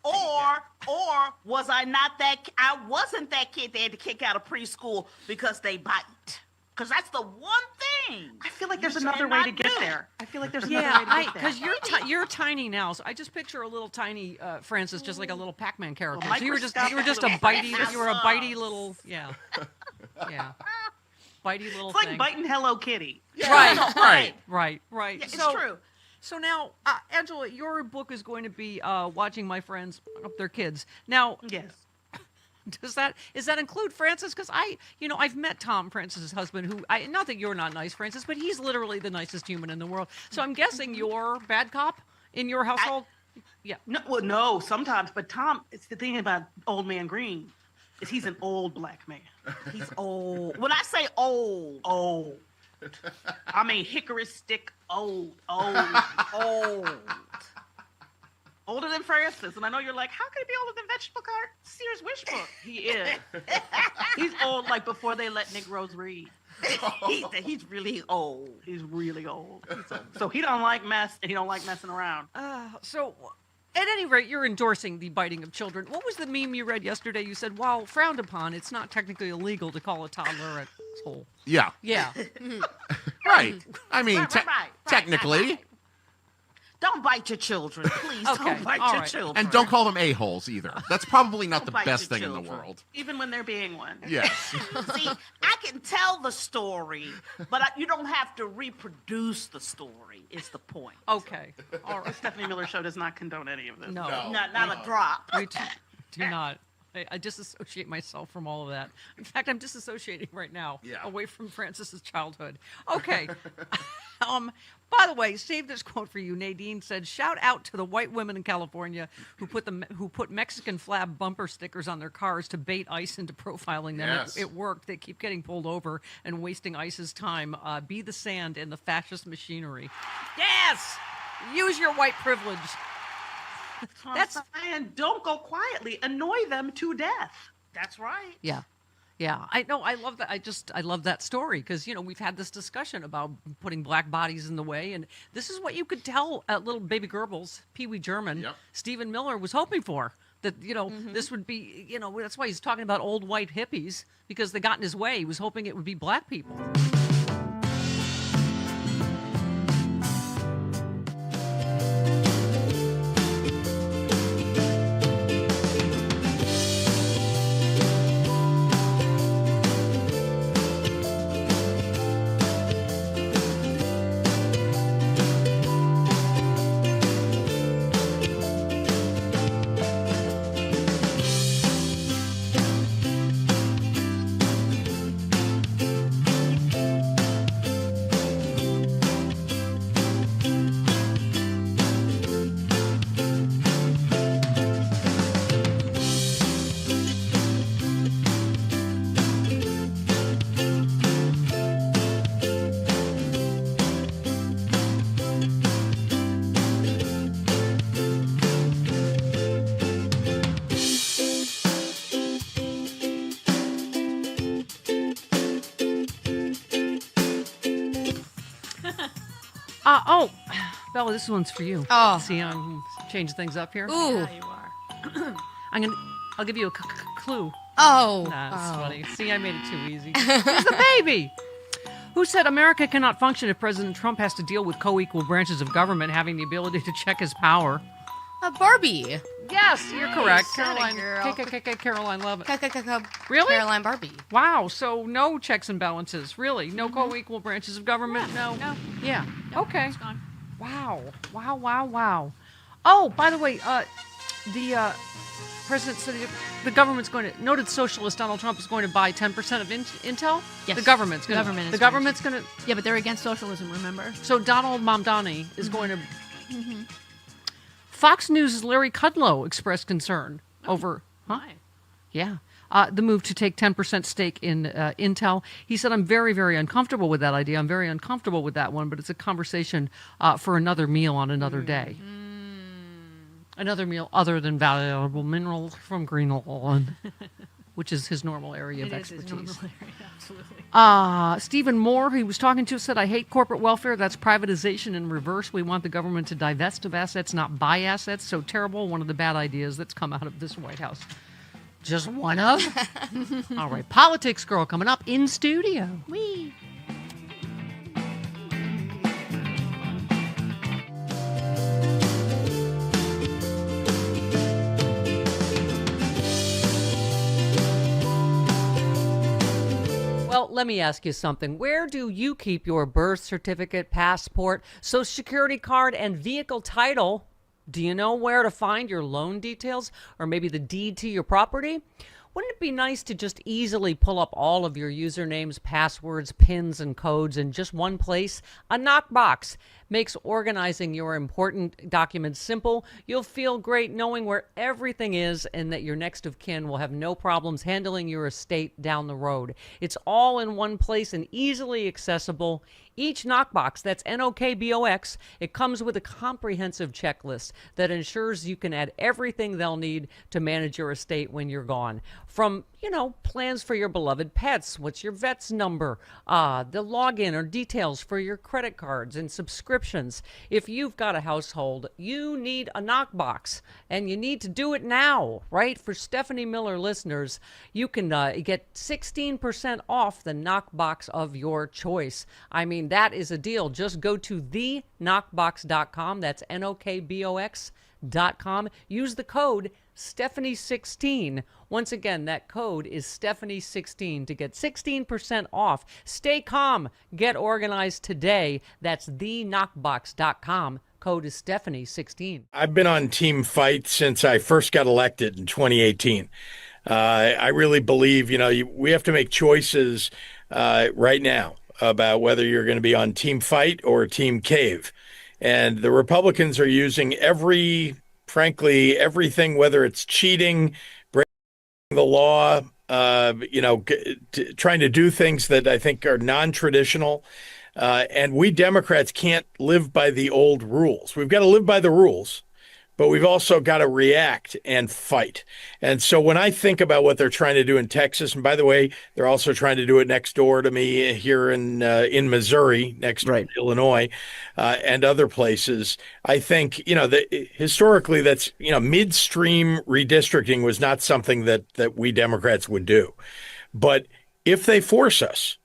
Or was I not that? I wasn't that kid they had to kick out of preschool because they bite. Because that's the one thing. I feel like there's another way to get there. I feel like there's another way to get there. Because you're tiny now, so I just picture a little tiny Francis, just like a little Pac-Man character. Well, so you were just a bitey little, yeah, bitey little. It's like thing. biting Hello Kitty. Right. Yeah, it's true. So now, Angela, your book is going to be watching my friends up their kids. Now, yes. Is that include Francis? Because I've met Thom, Francis's husband, who not that you're not nice, Francis, but he's literally the nicest human in the world. So I'm guessing you're bad cop in your household. Yeah. No, sometimes. But Thom, it's the thing about Old Man Green is he's an old black man. He's old. When I say old, I mean hickory stick old. Older than Francis. And I know you're like, how could he be older than Vegetable Cart? Sears Wish Book. He is. He's old like before they let Negroes read. He's really old. He's really old. So he don't like mess and he don't like messing around. So At any rate, you're endorsing the biting of children. What was the meme you read yesterday? You said, while frowned upon, it's not technically illegal to call a toddler a asshole. Yeah. Yeah. Right. I mean, Right. technically. Don't bite your children, please. Okay, Don't bite all your right. children. And don't call them a-holes either. That's probably not Don't the bite best your thing in the children. world. Even when they're being one. Yes. See, I can tell the story, but you don't have to reproduce the story, is the point. Okay. All right. Stephanie Miller Show does not condone any of this. No. Not a drop. We do not. I disassociate myself from all of that. In fact, I'm disassociating right now away from Francis's childhood. Okay. By the way, save this quote for you. Nadine said, "Shout out to the white women in California who put Mexican flag bumper stickers on their cars to bait ICE into profiling them. Yes. It worked. They keep getting pulled over and wasting ICE's time. Be the sand in the fascist machinery." Yes, use your white privilege. That's saying, don't go quietly. Annoy them to death. That's right. Yeah. Yeah, I know. I love that. I love that story because, we've had this discussion about putting black bodies in the way. And this is what you could tell little baby Goebbels, Pee Wee German, Stephen Miller was hoping for. That, this would be, that's why he's talking about old white hippies because they got in his way. He was hoping it would be black people. Bella, this one's for you. Oh. See, I'm changing things up here. Ooh. Yeah, you are. I'll give you a clue. Oh. That's funny. See, I made it too easy. Who's the baby? Who said America cannot function if President Trump has to deal with co-equal branches of government having the ability to check his power? Barbie. Yes, you're correct. Atta Caroline. girl. Caroline Levitt. Really? Caroline Barbie. Wow. So no checks and balances. Really? No co-equal branches of government? No. Yeah. No, Okay. it's gone. Wow. Oh, by the way, the president said the government's going to, noted socialist Donald Trump is going to buy 10% of Intel? Yes. The government's going to. Government is The government's going to. Yeah, but they're against socialism, remember? So Donald Mamdani is going to. Fox News' Larry Kudlow expressed concern over. Why? Yeah. The move to take 10% stake in Intel. He said, I'm very, very uncomfortable with that idea. I'm very uncomfortable with that one, but it's a conversation for another meal on another day. Another meal other than valuable minerals from Greenland, which is his normal area of expertise. His normal area, absolutely. Stephen Moore, who he was talking to, said, I hate corporate welfare. That's privatization in reverse. We want the government to divest of assets, not buy assets. So terrible. One of the bad ideas that's come out of this White House. Just one of? All right. Politics Girl coming up in studio. Wee. Well, let me ask you something. Where do you keep your birth certificate, passport, social security card, and vehicle title? Do you know where to find your loan details or maybe the deed to your property? Wouldn't it be nice to just easily pull up all of your usernames, passwords, pins, and codes in just one place? A knockbox makes organizing your important documents simple. You'll feel great knowing where everything is and that your next of kin will have no problems handling your estate down the road. It's all in one place and easily accessible. Each knockbox, that's Knockbox, it comes with a comprehensive checklist that ensures you can add everything they'll need to manage your estate when you're gone. From plans for your beloved pets. What's your vet's number? The login or details for your credit cards and subscriptions. If you've got a household, you need a knockbox, and you need to do it now, right? For Stephanie Miller listeners, you can get 16% off the knockbox of your choice. I mean, that is a deal. Just go to theknockbox.com. That's NOKBOX.com. Use the code Stephanie16. Once again, that code is Stephanie16 to get 16% off. Stay calm. Get organized today. That's theknockbox.com. Code is Stephanie16. I've been on Team Fight since I first got elected in 2018. I really believe, we have to make choices right now about whether you're going to be on Team Fight or Team Cave. And the Republicans are using frankly, everything, whether it's cheating, breaking the law, trying to do things that I think are non-traditional. And we Democrats can't live by the old rules. We've got to live by the rules, but we've also got to react and fight. And so when I think about what they're trying to do in Texas, and by the way, they're also trying to do it next door to me here in Missouri, next to Illinois, and other places. I think, historically that's, midstream redistricting was not something that we Democrats would do. But if they force us,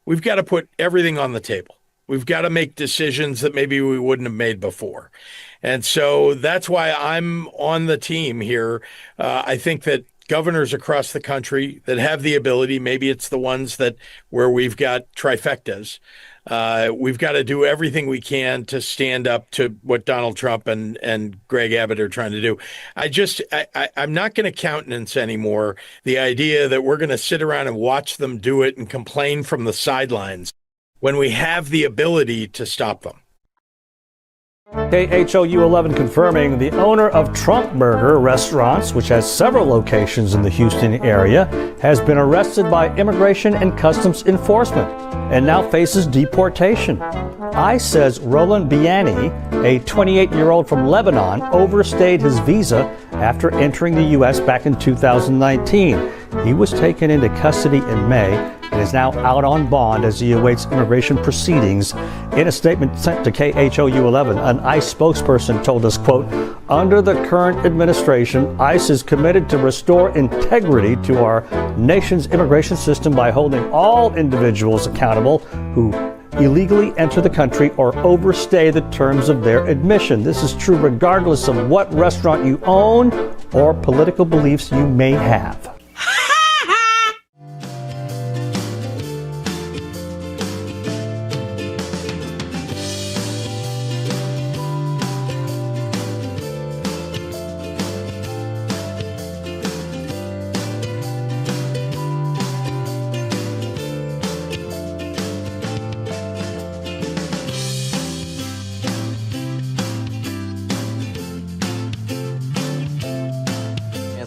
we've got to put everything on the table. We've got to make decisions that maybe we wouldn't have made before. And so that's why I'm on the team here. I think that governors across the country that have the ability, maybe it's the ones where we've got trifectas, we've got to do everything we can to stand up to what Donald Trump and Greg Abbott are trying to do. I'm not going to countenance anymore the idea that we're going to sit around and watch them do it and complain from the sidelines when we have the ability to stop them. KHOU 11 confirming the owner of Trump Burger Restaurants, which has several locations in the Houston area, has been arrested by Immigration and Customs Enforcement and now faces deportation. ICE says Roland Biani, a 28-year-old from Lebanon, overstayed his visa after entering the U.S. back in 2019. He was taken into custody in May and is now out on bond as he awaits immigration proceedings. In a statement sent to KHOU 11, an ICE spokesperson told us, quote, under the current administration, ICE is committed to restore integrity to our nation's immigration system by holding all individuals accountable who illegally enter the country or overstay the terms of their admission. This is true regardless of what restaurant you own or political beliefs you may have.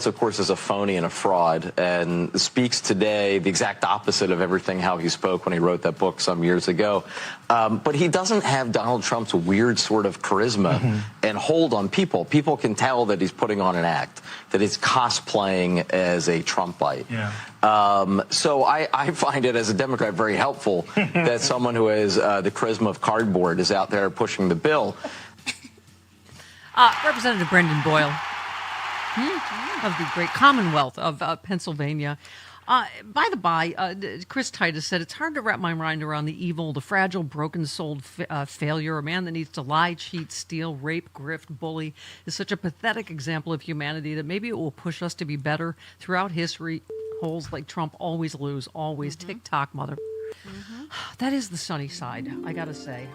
Of course, is a phony and a fraud and speaks today the exact opposite of everything how he spoke when he wrote that book some years ago. But he doesn't have Donald Trump's weird sort of charisma and hold on people. People can tell that he's putting on an act, that he's cosplaying as a Trumpite. So I find it as a Democrat very helpful that someone who has the charisma of cardboard is out there pushing the bill. Representative Brendan Boyle. Of the great Commonwealth of Pennsylvania. By the by, Chris Titus said, it's hard to wrap my mind around the evil, the fragile, broken-souled failure. A man that needs to lie, cheat, steal, rape, grift, bully is such a pathetic example of humanity that maybe it will push us to be better throughout history. Holes like Trump always lose, always. TikTok, mother. That is the sunny side, I gotta say.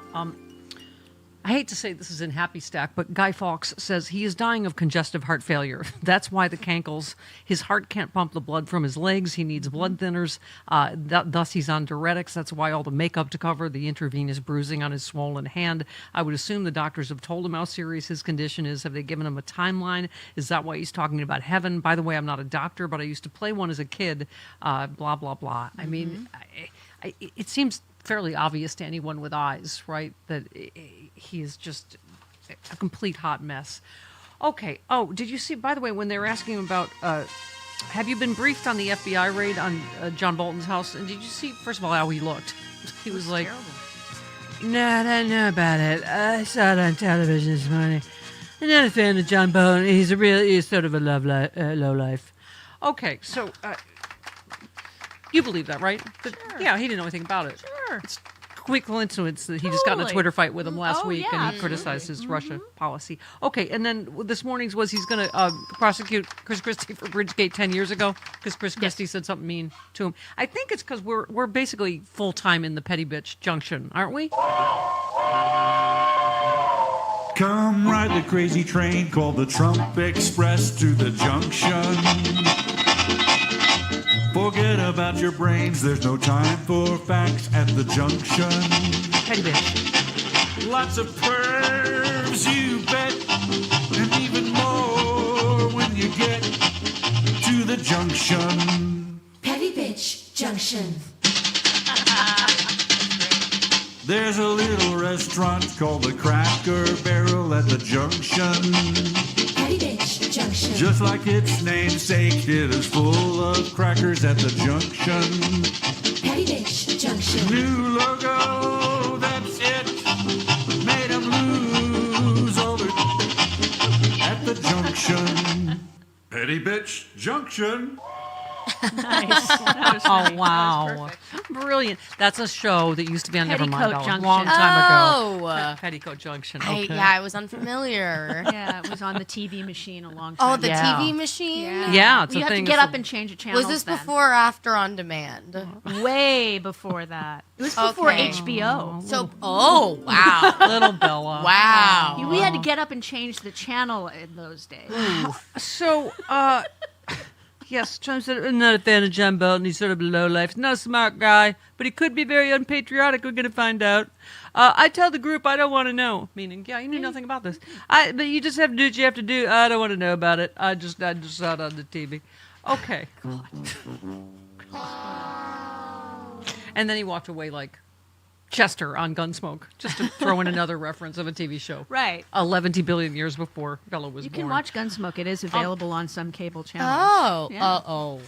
I hate to say this is in Happy Stack, but Guy Fawkes says he is dying of congestive heart failure. That's why the cankles. His heart can't pump the blood from his legs. He needs blood thinners. Thus, he's on diuretics. That's why all the makeup to cover the intravenous bruising on his swollen hand. I would assume the doctors have told him how serious his condition is. Have they given him a timeline? Is that why he's talking about heaven? By the way, I'm not a doctor, but I used to play one as a kid. Blah, blah, blah. I mean, it seems fairly obvious to anyone with eyes, right, that he is just a complete hot mess. Okay. Oh, did you see, by the way, when they were asking about have you been briefed on the FBI raid on John Bolton's house? And did you see, first of all, how he looked? He was like, "No, I don't know about it. I saw it on television this morning. I'm not a fan of John Bolton. He's sort of a low life." Okay, so you believe that, right? Sure. Yeah, he didn't know anything about it. Sure. It's quick coincidence that he just got in a Twitter fight with him last week and he absolutely. criticized his Russia policy. Okay, and then this morning's was he's going to prosecute Chris Christie for Bridgegate 10 years ago because Chris Christie said something mean to him. I think it's because we're basically full time in the petty bitch junction, aren't we? Come ride the crazy train called the Trump Express to the junction. Forget about your brains, there's no time for facts at the junction. Petty bitch. Lots of pervs, you bet, and even more when you get to the junction. Petty bitch junction. There's a little restaurant called the Cracker Barrel at the junction. Petty bitch junction. Just like its namesake, it is full of crackers at the junction. Petty bitch junction. New logo, that's it. Made 'em lose all their at the junction. Petty bitch junction. Nice. Oh, wow. Brilliant. That's a show that used to be on Petticoat Nevermind a Junction. long time ago. Oh. Petticoat Junction. I, Okay. yeah, I was unfamiliar. Yeah, it was on the TV machine a long time Oh, ago. the Yeah. TV machine? Yeah, it's You a have thing. to get It's up a- and change the channels. Was this then. before or after On Demand? Way before that. It was before Okay. HBO. So, oh, wow. Little Bella. Wow. We had to get up and change the channel in those days. So, yes, Trump said, "I'm not a fan of John Bolton. He's sort of a lowlife. He's not a smart guy, but he could be very unpatriotic. We're going to find out. I tell the group I don't want to know." Meaning, yeah, you knew nothing about this. But you just have to do what you have to do. I don't want to know about it. I just saw it on the TV. Okay. And then he walked away like Chester on Gunsmoke, just to throw in another reference of a TV show. Right. 11 billion years before Bella was You born. can watch Gunsmoke. It is available on some cable channels. Oh, Yeah.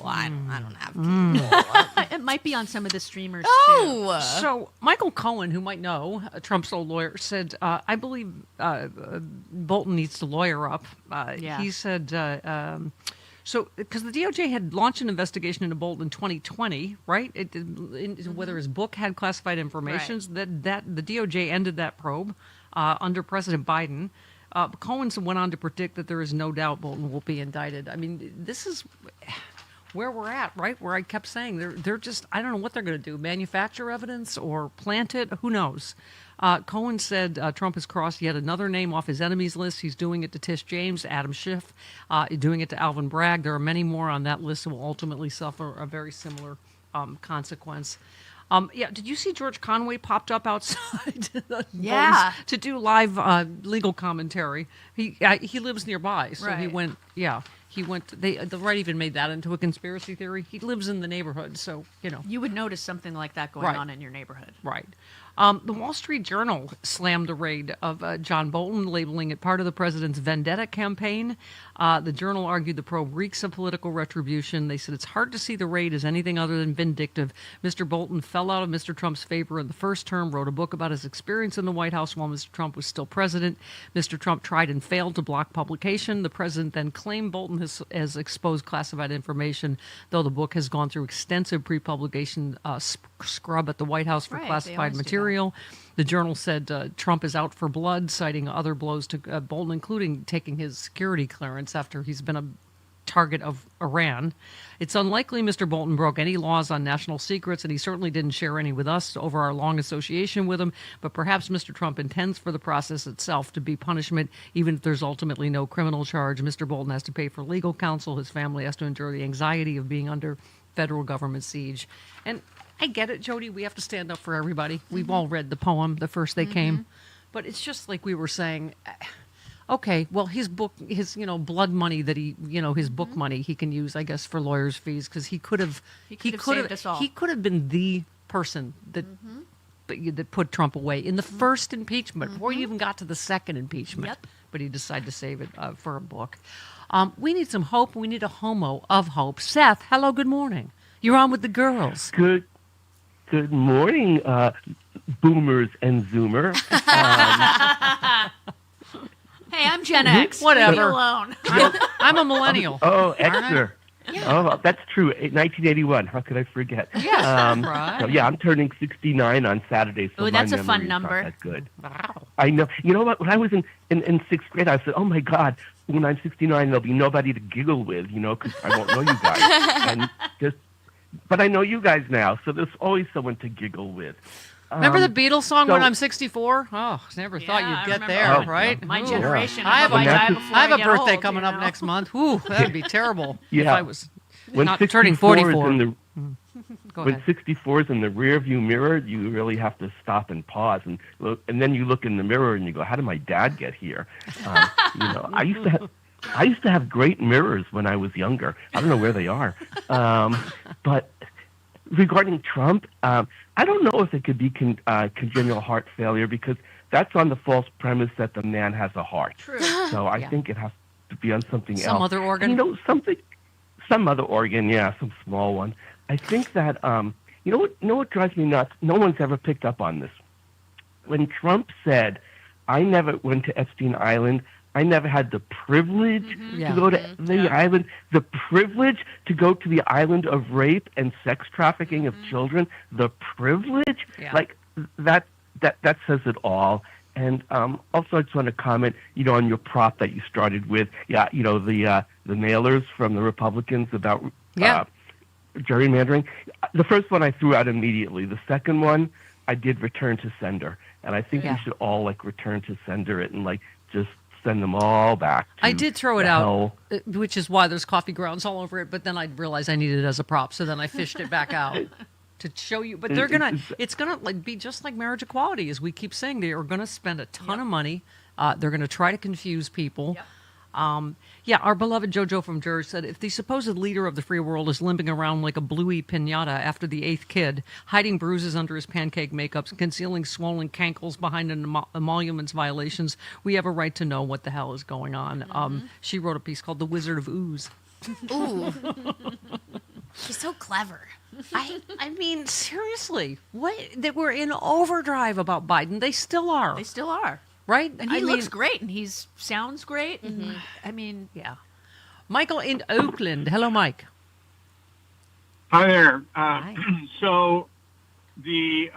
I don't have cable. It might be on some of the streamers Oh. So Michael Cohen, who might know, Trump's old lawyer, said, "I believe Bolton needs to lawyer up." Yeah. He said, so because the DOJ had launched an investigation into Bolton in 2020, right? Whether his book had classified information, that the DOJ ended that probe under President Biden. Cohen went on to predict that there is no doubt Bolton will be indicted. I mean, this is where we're at, right? Where I kept saying they're just, I don't know what they're going to do, manufacture evidence or plant it, who knows? Cohen said Trump has crossed yet another name off his enemies list. He's doing it to Tish James, Adam Schiff, doing it to Alvin Bragg. There are many more on that list who will ultimately suffer a very similar consequence. Yeah, did you see George Conway popped up outside? Yeah. To do live legal commentary. He lives nearby, so he Right. went. Yeah, he went. The right even made that into a conspiracy theory. He lives in the neighborhood, so you know. You would notice something like that going Right. on in your neighborhood. Right. The Wall Street Journal slammed the raid of John Bolton, labeling it part of the president's vendetta campaign. The Journal argued the probe reeks of political retribution. They said it's hard to see the raid as anything other than vindictive. Mr. Bolton fell out of Mr. Trump's favor in the first term, wrote a book about his experience in the White House while Mr. Trump was still president. Mr. Trump tried and failed to block publication. The president then claimed Bolton has exposed classified information, though the book has gone through extensive pre-publication scrub at the White House for Right, they classified always do that. material. The Journal said Trump is out for blood, citing other blows to Bolton, including taking his security clearance after he's been a target of Iran. It's unlikely Mr. Bolton broke any laws on national secrets, and he certainly didn't share any with us over our long association with him, but perhaps Mr. Trump intends for the process itself to be punishment, even if there's ultimately no criminal charge. Mr. Bolton has to pay for legal counsel. His family has to endure the anxiety of being under federal government siege. And I get it, Jody. We have to stand up for everybody. We've all read the poem, The First They Came. But it's just like we were saying, okay, well, his book, his, blood money that he, his book money he can use, I guess, for lawyers' fees, because he could have saved us all. He could have been the person that that put Trump away in the first impeachment, before you even got to the second impeachment. Yep. but he decided to save it for a book. We need some hope. We need a homo of hope. Seth, hello, good morning. You're on with the girls. Good morning, boomers and zoomer. Hey, I'm Gen X. Whatever. Leave me alone. I'm a millennial. Oh, Xer. Oh, that's true. 1981. How could I forget? Yes, right. So, yeah, I'm turning 69 on Saturday. So Ooh, that's my a fun memory's not number. that good. Wow. I know. You know what? When I was in sixth grade, I said, "Oh my God, when I'm 69, there'll be nobody to giggle with, because I won't know you guys." But I know you guys now, so there's always someone to giggle with. Remember the Beatles song so- When I'm 64? Oh, never thought you'd get there, Oh, right? My Ooh. generation. I have, I die a, before I have I a get birthday old, coming you up know? next month. Ooh, that'd be terrible if Yeah. I was When not 64 turning is 44. in the Go when ahead. 64 is in the rear view mirror, you really have to stop and pause and look, and then you look in the mirror and you go, "How did my dad get here?" I used to have great mirrors when I was younger. I don't know where they are, but regarding Trump, I don't know if it could be congenital heart failure because that's on the false premise that the man has a heart. True. So I think it has to be on something else. Some other organ? And, some other organ, yeah, some small one. I think that, you know what drives me nuts? No one's ever picked up on this. When Trump said, "I never went to Epstein Island, I never had the privilege to go to the island, the privilege to go to the island of rape and sex trafficking of children, the privilege," like that says it all. And also, I just want to comment, on your prop that you started with. Yeah, the mailers from the Republicans about gerrymandering. The first one I threw out immediately. The second one, I did return to sender, and I think we should all return to sender it and just send them all back. I did throw it out, which is why there's coffee grounds all over it. But then I realized I needed it as a prop, so then I fished it back out to show you. But it's gonna be just like marriage equality, as we keep saying. They are gonna spend a ton of money. They're gonna try to confuse people. Our beloved JoJo from Jersey said, if the supposed leader of the free world is limping around like a bluey pinata after the 8th kid, hiding bruises under his pancake makeup, concealing swollen cankles behind emoluments violations, we have a right to know what the hell is going on. She wrote a piece called The Wizard of Ooze. Ooh. She's so clever. I mean, seriously, they were in overdrive about Biden. They still are. They still are. Right? And he looks great, and he sounds great. And yeah. Michael in Oakland. Hello, Mike. Hi there. So the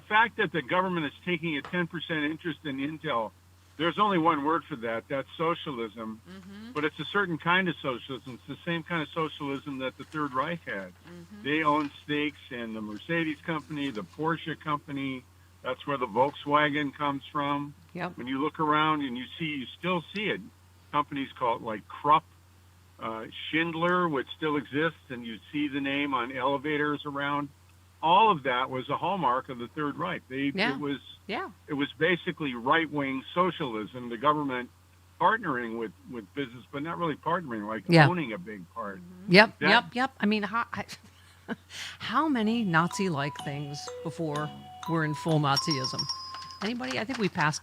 fact that the government is taking a 10% interest in Intel, there's only one word for that. That's socialism. But it's a certain kind of socialism. It's the same kind of socialism that the Third Reich had. They own stakes in the Mercedes company, the Porsche company. That's where the Volkswagen comes from. Yep. When you look around and you still see it. Companies called like Krupp, Schindler, which still exists, and you see the name on elevators around. All of that was a hallmark of the Third Reich. It was basically right-wing socialism, the government partnering with business, but not really partnering, owning a big part. Yep. I mean, how many Nazi-like things before we're in full Nazism? Anybody? I think we passed.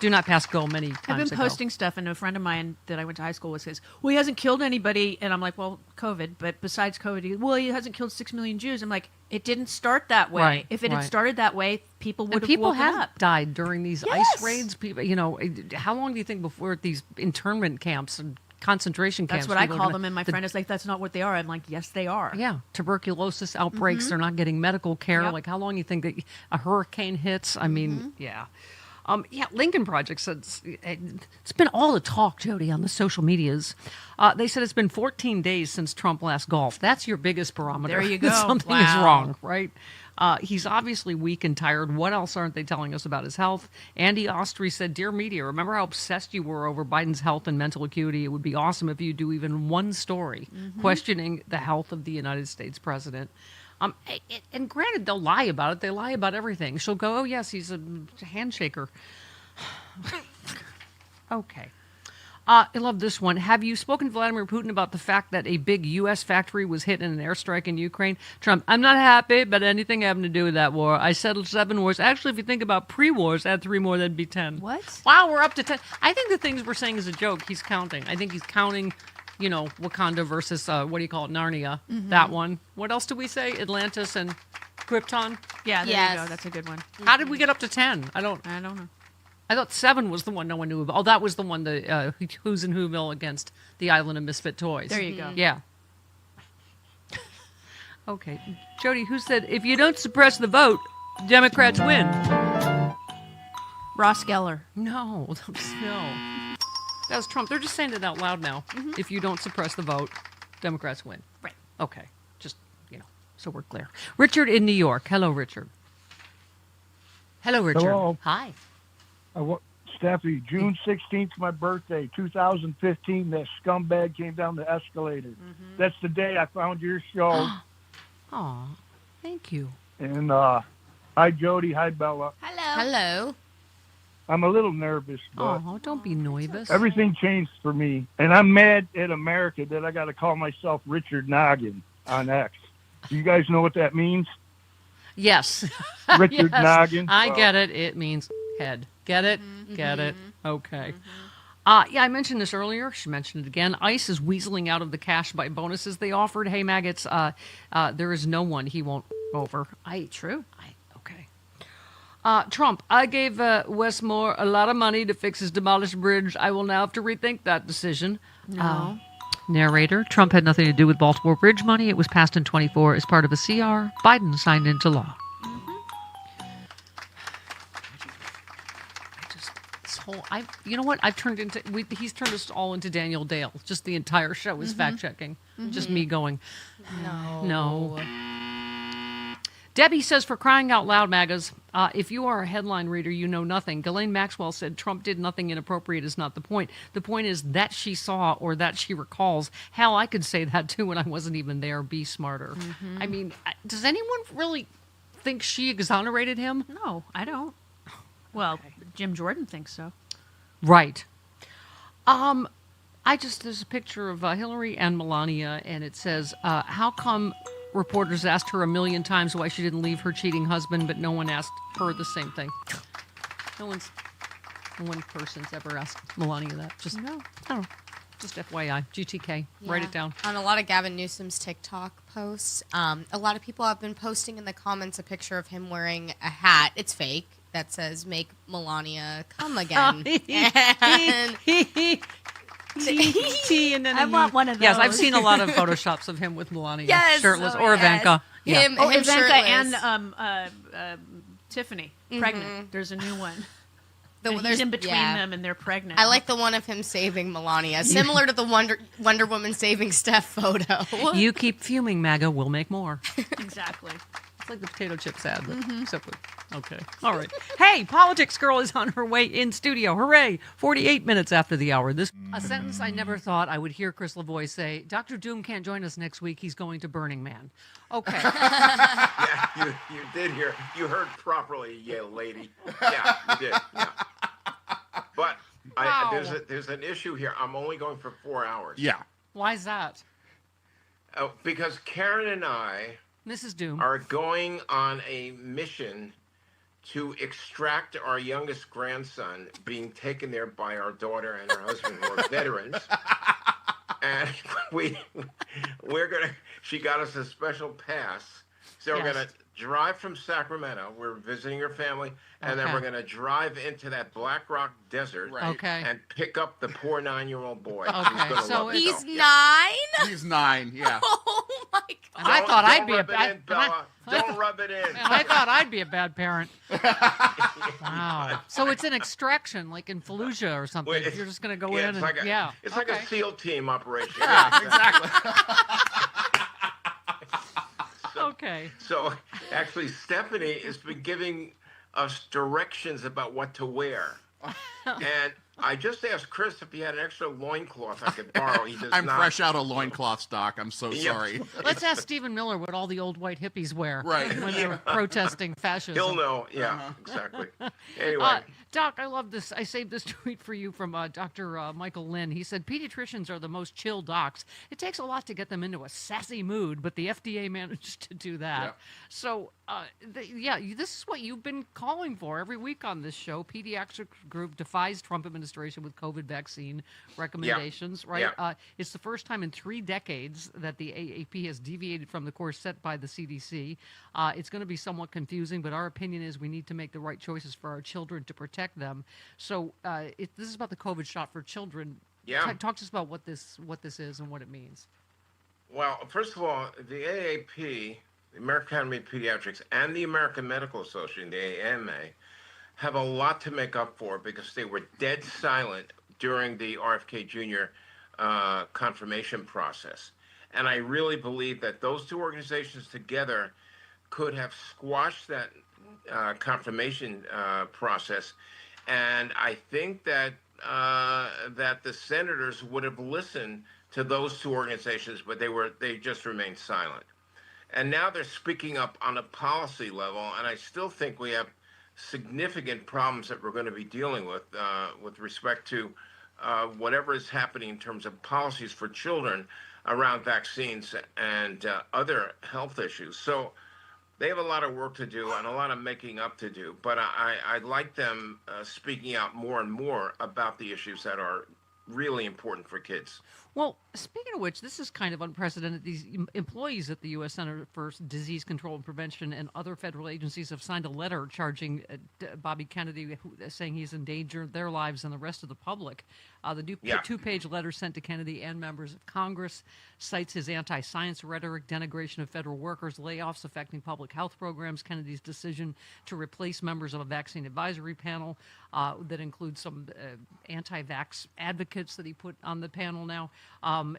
Do not pass go many times I've been ago. posting stuff, and a friend of mine that I went to high school with says, "Well, he hasn't killed anybody," and I'm like, "Well, COVID, but besides COVID, he hasn't killed 6 million Jews." I'm like, "It didn't start that way. Right, If it had right. started that way, people would have people woken have up." died during these ice raids. People, how long do you think before these internment camps and concentration camps? That's what I people are call gonna- them, and my friend is like, "That's not what they are." I'm like, "Yes, they are." Yeah, tuberculosis outbreaks. Mhm. They're not getting medical care. Yep. Like, how long do you think that a hurricane hits? I mean, yeah. Lincoln Project said it's been all the talk, Jody, on the social medias. They said it's been 14 days since Trump last golfed. That's your biggest barometer. There you go. Something is Wow. wrong, right? He's obviously weak and tired. What else aren't they telling us about his health? Andy Ostry said, "Dear media, remember how obsessed you were over Biden's health and mental acuity? It would be awesome if you do even one story questioning the health of the United States president." And granted, they'll lie about it. They lie about everything. She'll go, "Oh, yes, he's a handshaker." Okay. I love this one. Have you spoken to Vladimir Putin about the fact that a big U.S. factory was hit in an airstrike in Ukraine? Trump, I'm not happy about anything having to do with that war. I settled 7 wars. Actually, if you think about pre-wars, add 3 more, that'd be 10. What? Wow, we're up to 10. I think the things we're saying is a joke. He's counting. I think he's counting, Wakanda versus, what do you call it, Narnia. Mhm. That one. What else do we say? Atlantis and Krypton? Yeah, there you go. That's a good one. How did we get up to 10? I don't know. I thought 7 was the one no one knew about. Oh, that was the one, the Who's in Whoville against the Island of Misfit Toys. There you go. Yeah. Okay. Jody, who said, if you don't suppress the vote, Democrats win? Ross Geller. No. That was Trump. They're just saying it out loud now. If you don't suppress the vote, Democrats win. Right. Okay. Just, so we're clear. Richard in New York. Hello, Richard. Hello, Richard. Hello. Hi. Steffi, June 16th, my birthday, 2015. That scumbag came down the escalator. That's the day I found your show. Aw, thank you. And hi, Jody. Hi, Bella. Hello. I'm a little nervous, but Oh, don't be nervous. everything changed for me. And I'm mad at America that I got to call myself Richard Noggin on X. Do you guys know what that means? Yes. Richard Yes. Noggin. I Well, get it. It means head. Get it? Get it? Okay. Yeah, I mentioned this earlier. She mentioned it again. ICE is weaseling out of the cash buy bonuses they offered. Hey, maggots, there is no one he won't over. True. Okay. Trump, I gave Wes Moore a lot of money to fix his demolished bridge. I will now have to rethink that decision. No. Narrator, Trump had nothing to do with Baltimore Bridge money. It was passed in 24 as part of a CR. Biden signed into law. You know what? He's turned us all into Daniel Dale. Just the entire show is fact checking. Just me going, no. Debbie says, for crying out loud, MAGAs, if you are a headline reader, you know nothing. Ghislaine Maxwell said Trump did nothing inappropriate is not the point. The point is that she saw or that she recalls. Hell, I could say that too when I wasn't even there. Be smarter. I mean, does anyone really think she exonerated him? No, I don't. Well, Jim Jordan thinks so. Right. There's a picture of Hillary and Melania, and it says, how come reporters asked her 1,000,000 times why she didn't leave her cheating husband, but no one asked her the same thing? No one person's ever asked Melania that. Just, no. I don't know. Just FYI. GTK. Write it down. On a lot of Gavin Newsom's TikTok posts, a lot of people have been posting in the comments a picture of him wearing a hat. It's fake. That says "Make Melania Come Again." And I want one of those. Yes, I've seen a lot of photoshops of him with Melania, Yes, shirtless, oh, or yes. Ivanka. Yeah. Him Ivanka shirtless. and Tiffany, pregnant. There's a new one. And he's there's- in between yeah. them, and they're pregnant. I like the one of him saving Melania, similar to the Wonder Woman saving Steph photo. You keep fuming, MAGA. We'll make more. Exactly. It's like the potato chips ad, but except with, okay. All right. Hey, Politics Girl is on her way in studio. Hooray. 48 minutes after the hour. A sentence I never thought I would hear Chris Lavoie say, Dr. Doom can't join us next week. He's going to Burning Man. Okay. Yeah, you did hear. You heard properly, Yale lady. Yeah, you did. Yeah. But Wow. there's an issue here. I'm only going for 4 hours. Yeah. Why is that? Because Karen and I Mrs. Doom are going on a mission to extract our youngest grandson being taken there by our daughter and her husband who are veterans. And we're gonna. She got us a special pass, so we're gonna drive from Sacramento. We're visiting her family, and then we're gonna drive into that Black Rock Desert, and pick up the poor 9-year-old boy. Okay, He's gonna so love it. He's So, 9? He's 9, yeah. Oh my God. And I thought I'd be a rub it bad in, Bella. Don't rub it in. And I thought I'd be a bad parent. Wow. So it's an extraction, like in Fallujah or something. Well, You're just going to go yeah, in it's and like a, It's like a SEAL team operation. Yeah, exactly. Okay. So actually, Stephanie has been giving us directions about what to wear. And I just asked Chris if he had an extra loincloth I could borrow. He does I'm not. fresh out of loincloth stock. I'm so sorry. Let's ask Stephen Miller what all the old white hippies wear Right. when they're protesting fascism. He'll know. Yeah, exactly. Anyway. Doc, I love this. I saved this tweet for you from Dr. Michael Lynn. He said, pediatricians are the most chill docs. It takes a lot to get them into a sassy mood, but the FDA managed to do that. Yeah. So, this is what you've been calling for every week on this show. Pediatric group defies Trump administration with COVID vaccine recommendations, right? Yeah. It's the first time in 3 decades that the AAP has deviated from the course set by the CDC. It's going to be somewhat confusing, but our opinion is we need to make the right choices for our children to protect them. So this is about the COVID shot for children. Yeah. Talk to us about what this is and what it means. Well, first of all, the AAP, the American Academy of Pediatrics, and the American Medical Association, the AMA, have a lot to make up for because they were dead silent during the RFK Jr. Confirmation process. And I really believe that those two organizations together could have squashed that confirmation process. And I think that that the senators would have listened to those two organizations, but they just remained silent. And now they're speaking up on a policy level, and I still think we have significant problems that we're going to be dealing with respect to whatever is happening in terms of policies for children around vaccines and other health issues. So they have a lot of work to do and a lot of making up to do, but I'd like them speaking out more and more about the issues that are really important for kids. Well, speaking of which, this is kind of unprecedented. These employees at the U.S. Center for Disease Control and Prevention and other federal agencies have signed a letter charging Bobby Kennedy, saying he's endangered their lives and the rest of the public. The new 2-page letter sent to Kennedy and members of Congress cites his anti-science rhetoric, denigration of federal workers, layoffs affecting public health programs, Kennedy's decision to replace members of a vaccine advisory panel that includes some anti-vax advocates that he put on the panel now.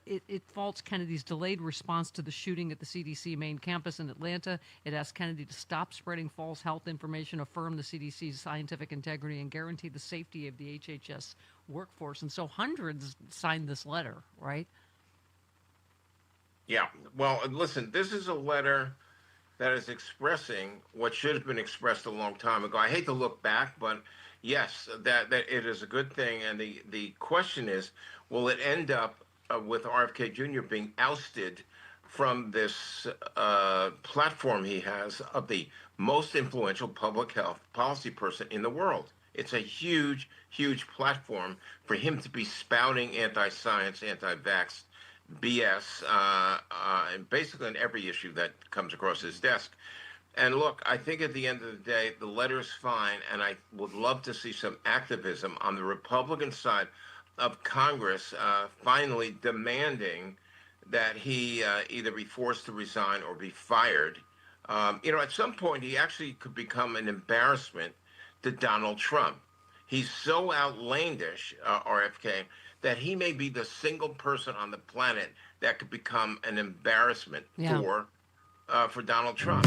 It faults Kennedy's delayed response to the shooting at the CDC main campus in Atlanta. It asks Kennedy to stop spreading false health information, affirm the CDC's scientific integrity, and guarantee the safety of the HHS workforce. And so hundreds signed this letter, right? Yeah. Well, listen, this is a letter that is expressing what should have been expressed a long time ago. I hate to look back, but yes, that it is a good thing. And the question is, will it end up with RFK Jr. being ousted from this platform he has of the most influential public health policy person in the world? It's a huge, huge platform for him to be spouting anti-science, anti-vax BS, and basically on every issue that comes across his desk. And look, I think at the end of the day, the letter is fine, and I would love to see some activism on the Republican side of Congress finally demanding that he either be forced to resign or be fired. At some point, he actually could become an embarrassment to Donald Trump. He's so outlandish, RFK, that he may be the single person on the planet that could become an embarrassment for Donald Trump.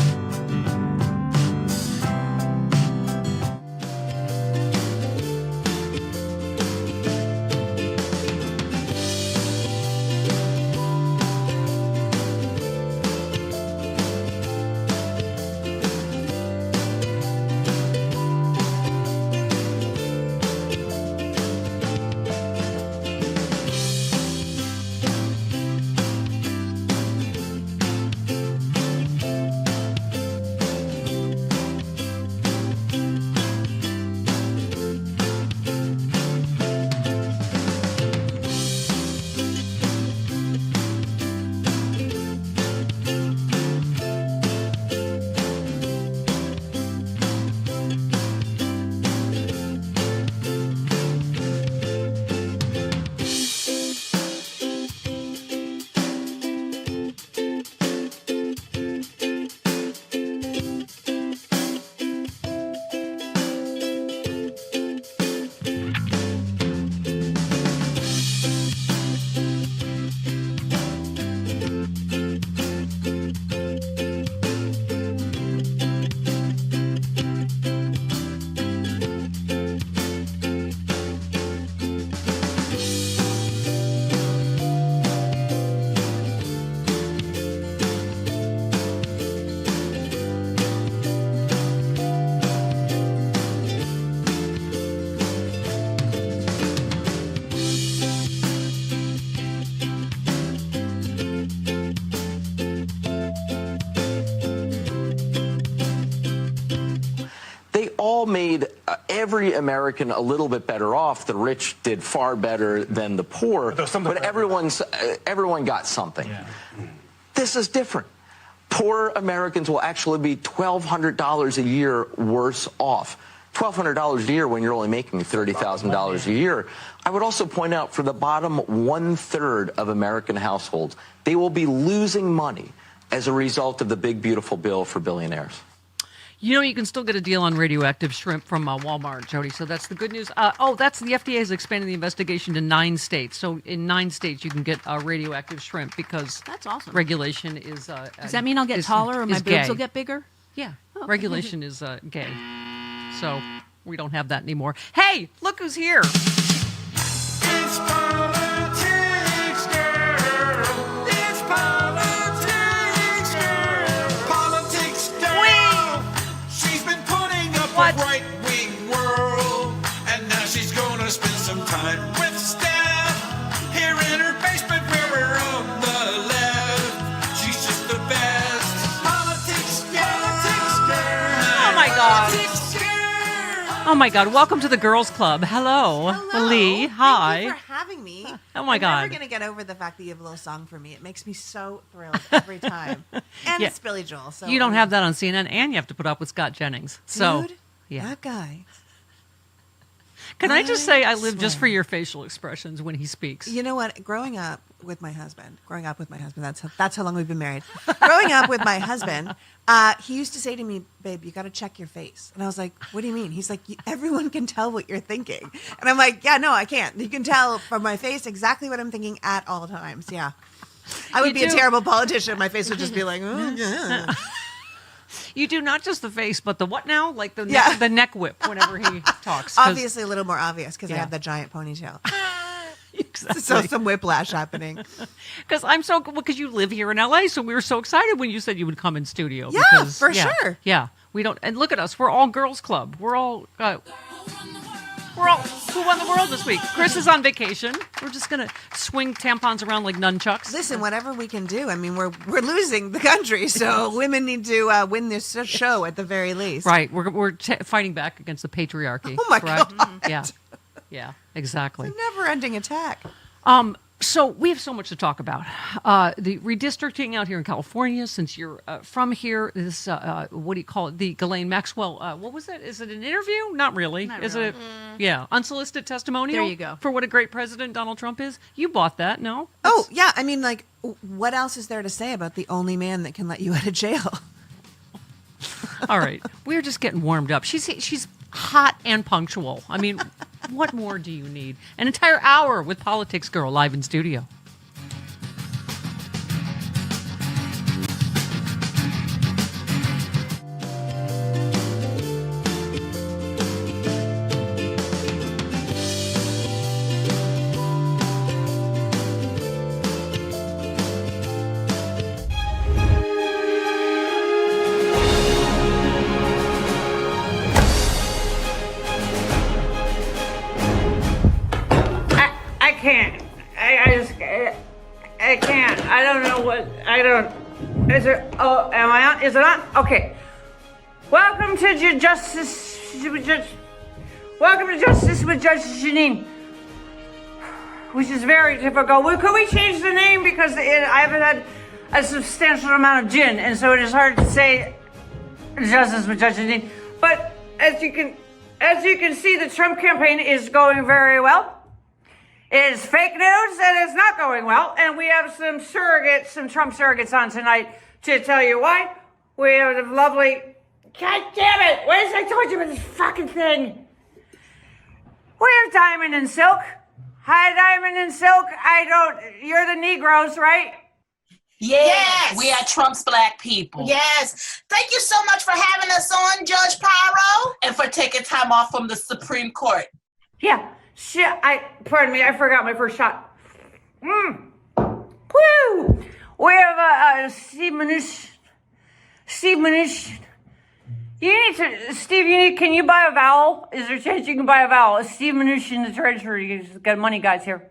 every American a little bit better off. The rich did far better than the poor, but everyone got something. Yeah. This is different. Poor Americans will actually be $1,200 a year worse off. $1,200 a year when you're only making $30,000 a year. I would also point out for the bottom 1/3 of American households, they will be losing money as a result of the big, beautiful bill for billionaires. You know, you can still get a deal on radioactive shrimp from Walmart, Jody. So that's the good news. That's the FDA is expanding the investigation to 9 states. So in 9 states, you can get radioactive shrimp because that's awesome. Regulation is. Does that mean I'll get taller or my boobs will get bigger? Yeah, regulation is gay. So we don't have that anymore. Hey, look who's here. It's politics, girl. It's politics, girl. Politics, girl. She's been putting up a right-wing world, and now she's gonna spend some time with Steph here in her basement where we're on the left. She's just the best. Politics, girl. Oh my God. Oh my God! Welcome to the Girls Club. Hello, Lee. Hi. Thank you for having me. Oh my God! I'm never gonna get over the fact that you have a little song for me. It makes me so thrilled every time. And it's Billy Joel. So you don't have that on CNN, and you have to put up with Scott Jennings. So, dude, that guy. Can I just say I live just for your facial expressions when he speaks? You know what? Growing up with my husband, that's how long we've been married. Growing up with my husband, he used to say to me, babe, you got to check your face. And I was like, what do you mean? He's like, everyone can tell what you're thinking. And I'm like, yeah, no, I can't. You can tell from my face exactly what I'm thinking at all times. Yeah. I would be a terrible politician. My face would just be like, oh, yeah. You do not just the face, but the what now? Like the neck whip whenever he talks. Obviously a little more obvious because I have the giant ponytail. Exactly. So some whiplash happening. Because you live here in LA, so we were so excited when you said you would come in studio. Yeah, for sure. Yeah, we don't. And look at us, we're all Girls Club. We're all. Who won the world this week? Chris is on vacation. We're just gonna swing tampons around like nunchucks. Listen, whatever we can do. I mean, we're losing the country, so women need to win this show at the very least. Right. We're fighting back against the patriarchy. Oh my correct? God. Yeah. Exactly. It's a never-ending attack. So we have so much to talk about. The redistricting out here in California, since you're from here, this, what do you call it? The Ghislaine Maxwell, what was it? Is it an interview? Not really. Not is really. it? Yeah. Unsolicited testimonial? There you go. For what a great president Donald Trump is? You bought that, no? Oh, yeah. I mean, like, what else is there to say about the only man that can let you out of jail? All right. We're just getting warmed up. She's hot and punctual. I mean, what more do you need? An entire hour with Politics Girl live in studio. I can't. I don't know what. I don't. Is it? Oh, am I on? Is it on? Okay. Welcome to Justice. Welcome to Justice with Judge Janine. Which is very difficult. Could we change the name because I haven't had a substantial amount of gin, and so it is hard to say Justice with Judge Janine. But as you can see, the Trump campaign is going very well. It is fake news and it's not going well. And we have some Trump surrogates on tonight to tell you why. We have a lovely, God damn it, what is I told you about this fucking thing? We have Diamond and Silk. Hi, Diamond and Silk. You're the Negroes, right? Yes. We are Trump's black people. Yes. Thank you so much for having us on, Judge Pyro. And for taking time off from the Supreme Court. Yeah. Shit, pardon me, I forgot my first shot. Woo! We have Steve Mnuchin. Can you buy a vowel? Is there a chance you can buy a vowel? Steve Mnuchin, the Treasury, he's got money guys here.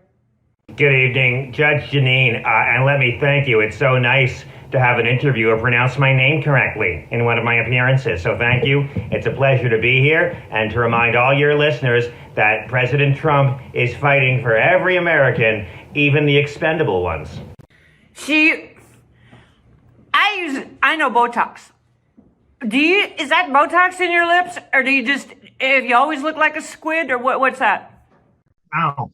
Good evening, Judge Janine, and let me thank you. It's so nice to have an interviewer pronounce my name correctly in one of my appearances. So thank you. It's a pleasure to be here and to remind all your listeners that President Trump is fighting for every American, even the expendable ones. I know Botox. Is that Botox in your lips, or do you just, if you always look like a squid, or what's that? Oh,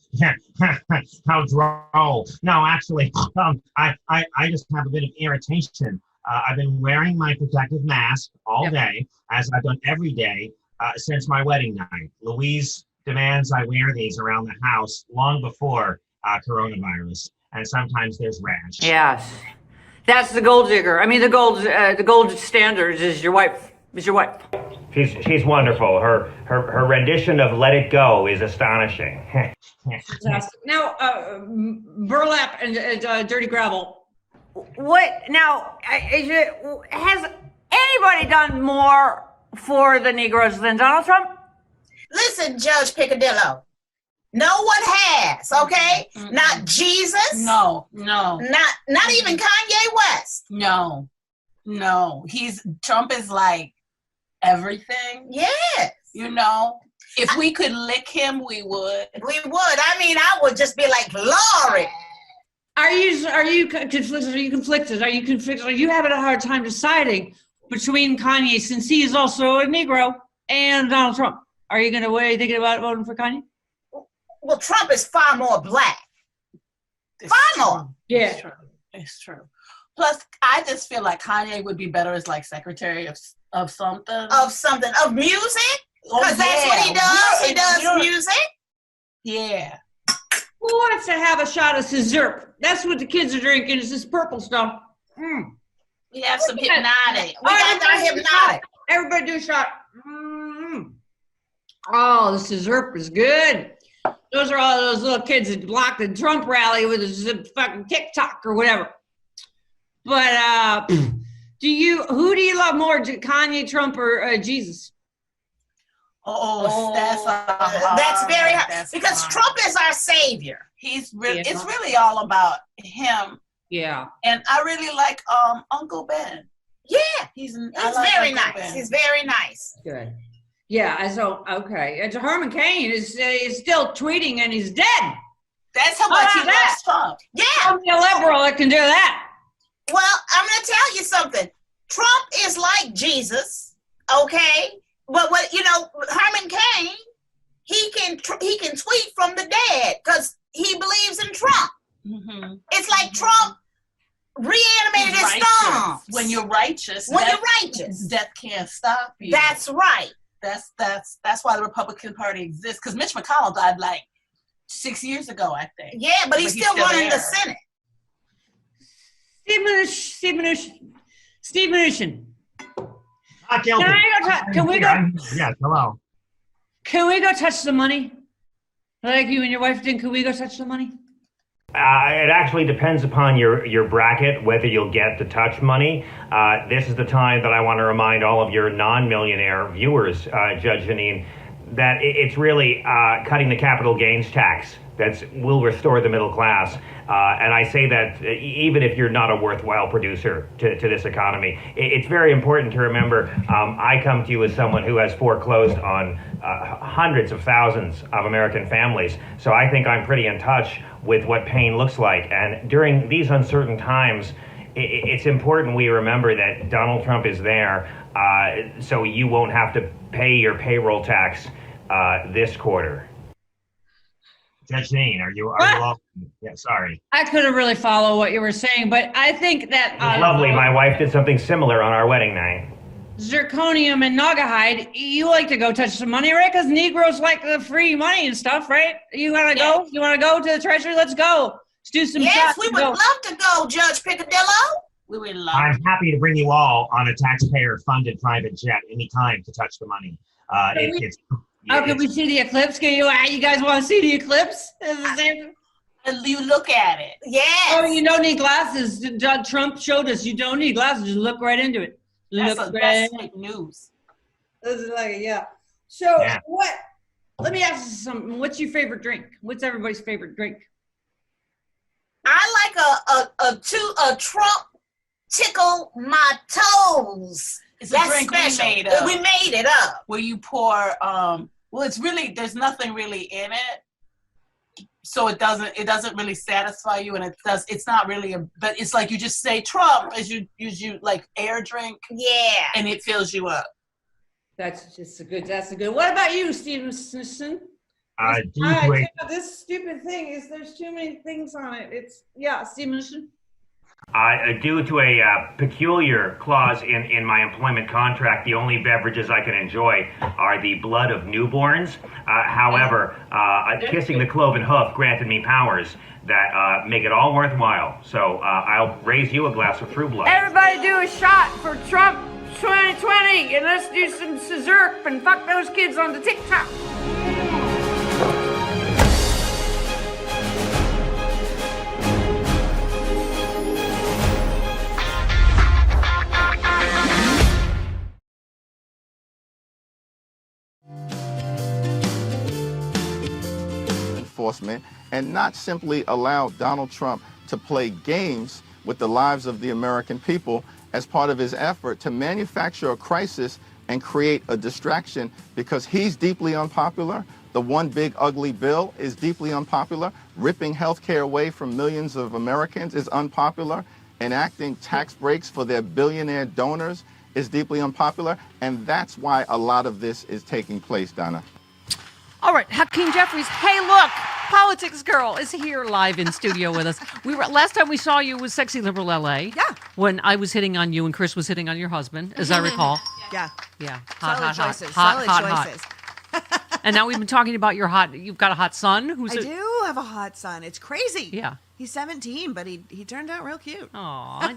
how droll. No, actually, I just have a bit of irritation. I've been wearing my protective mask all day, as I've done every day since my wedding night. Louise demands I wear these around the house long before coronavirus, and sometimes there's rash. Yes. That's the gold digger. I mean, the gold standards is your wife. She's wonderful. Her rendition of "Let It Go" is astonishing. Fantastic. Now, burlap and dirty gravel. What now? Has anybody done more for the Negroes than Donald Trump? Listen, Judge Picadillo. No one has, okay? Not Jesus. No. Not even Kanye West. No. Trump is like everything. Yes. You know, if we could lick him, we would. We would. I mean, I would just be like, Lord. Are you conflicted? Are you having a hard time deciding between Kanye, since he is also a Negro, and Donald Trump? Are you thinking about voting for Kanye? Well, Trump is far more black. Far more. Yeah. It's true. Plus, I just feel like Kanye would be better as like secretary of something. Of music? Because that's what he does. He does music. Yeah. Who wants to have a shot of Sizzurp? That's what the kids are drinking, is this purple stuff. We have some hypnotic. We got our hypnotic. Everybody do a shot. Oh, the Sizzurp is good. Those are all those little kids that blocked the Trump rally with a fucking TikTok or whatever. But who do you love more, Kanye, Trump, or Jesus? That's very hard. Because Trump is our savior. It's really all about him. Yeah. And I really like Uncle Ben. Yeah. He's very nice. Ben. He's very nice. Good. Yeah, so, okay. And Hartmann Kane is still tweeting and he's dead. That's how much he loves Trump. Yeah. I'm a liberal that can do that. Well, I'm going to tell you something. Trump is like Jesus, okay? But Hartmann Kane, he can tweet from the dead because he believes in Trump. Mm-hmm. It's like Trump reanimated his thumb. When you're righteous. Death can't stop you. That's right. That's why the Republican Party exists. Because Mitch McConnell died like 6 years ago, I think. Yeah, but he's still running the Senate. Steve Mnuchin. Can we go? Yes, hello. Can we go touch the money? Like you and your wife did, can we go touch the money? It actually depends upon your bracket, whether you'll get to touch money. This is the time that I want to remind all of your non-millionaire viewers, Judge Janine, that it's really cutting the capital gains tax that will restore the middle class. And I say that even if you're not a worthwhile producer to this economy, it's very important to remember I come to you as someone who has foreclosed on hundreds of thousands of American families. So I think I'm pretty in touch with what pain looks like. And during these uncertain times, it's important we remember that Donald Trump is there so you won't have to pay your payroll tax this quarter. Judge Janine, are you all? Yeah, sorry. I couldn't really follow what you were saying, but I think that lovely. My wife did something similar on our wedding night. Zirconium and Naugahyde, you like to go touch some money, right? Because Negroes like the free money and stuff, right? You want to go? You want to go to the Treasury? Let's go. Let's do some shots. Yes, we would love to go, Judge Picadillo. We would love. I'm happy to bring you all on a taxpayer-funded private jet anytime to touch the money. Can we see the eclipse? You guys want to see the eclipse? You look at it. Yes. Oh, you don't need glasses. Trump showed us you don't need glasses. Just look right into it. That's fake news. This is like, yeah. So what? Let me ask you something. What's your favorite drink? What's everybody's favorite drink? I like a Trump tickle my toes. It's That's a drink special. we made up. We made it up. Where you pour, well, it's really, there's nothing really in it. So it doesn't really satisfy you, and it's not really but it's like you just say Trump as you like air drink. Yeah. And it fills you up. That's a good. What about you, Stevenson? This stupid thing is there's too many things on it. Stevenson. Due to a peculiar clause in my employment contract, the only beverages I can enjoy are the blood of newborns. However, kissing the cloven hoof granted me powers that make it all worthwhile. So I'll raise you a glass of fruit blood. Everybody do a shot for Trump 2020, and let's do some scissorp and fuck those kids on the TikTok. Enforcement and not simply allow Donald Trump to play games with the lives of the American people as part of his effort to manufacture a crisis and create a distraction because he's deeply unpopular. The one big ugly bill is deeply unpopular. Ripping health care away from millions of Americans is unpopular. Enacting tax breaks for their billionaire donors is deeply unpopular. And that's why a lot of this is taking place, Donna. All right, Hakeem Jeffries. Hey, look, Politics Girl is here live in studio with us. Last time we saw you was Sexy Liberal LA. Yeah. When I was hitting on you and Chris was hitting on your husband, as I recall. Yeah. Yeah. Solid choices. Hot, Solid hot, choices. hot. And now we've been talking about you've got a hot son. I do have a hot son. It's crazy. Yeah. He's 17, but he turned out real cute. Aw,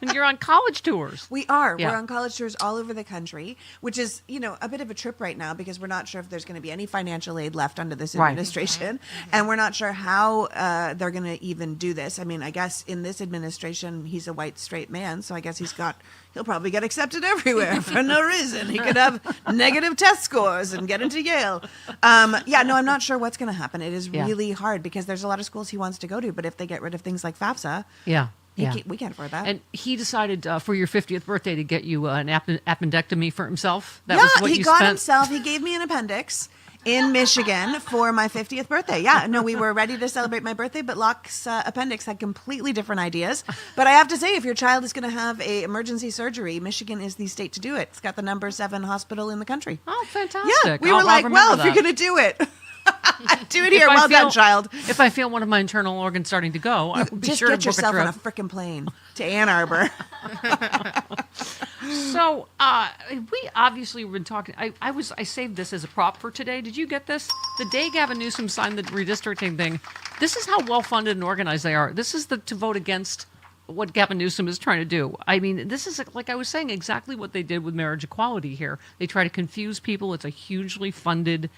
and you're on college tours. We are. Yeah. We're on college tours all over the country, which is, a bit of a trip right now because we're not sure if there's going to be any financial aid left under this Right. administration. And we're not sure how they're going to even do this. I mean, I guess in this administration, he's a white, straight man. So I guess he'll probably get accepted everywhere for no reason. He could have negative test scores and get into Yale. I'm not sure what's going to happen. It is really hard because there's a lot of schools he wants to go to, but if they get rid of things like FAFSA, we can't afford that. And he decided for your 50th birthday to get you an appendectomy for himself. That was what he you got spent. himself. He gave me an appendix in Michigan for my 50th birthday. Yeah, no, we were ready to celebrate my birthday, but Locke's appendix had completely different ideas. But I have to say, if your child is going to have a emergency surgery, Michigan is the state to do it. It's got the number 7 hospital in the country. Oh, fantastic. Yeah, we were like, well, if you're going to do it, do it here. Well done, child. If I feel one of my internal organs starting to go, I would be just sure get to book yourself a on trip. a frickin' plane to Ann Arbor. So we obviously have been talking. I saved this as a prop for today. Did you get this? The day Gavin Newsom signed the redistricting thing. This is how well funded and organized they are. This is to vote against what Gavin Newsom is trying to do. I mean, this is, like I was saying, exactly what they did with marriage equality here. They try to confuse people. It's a hugely funded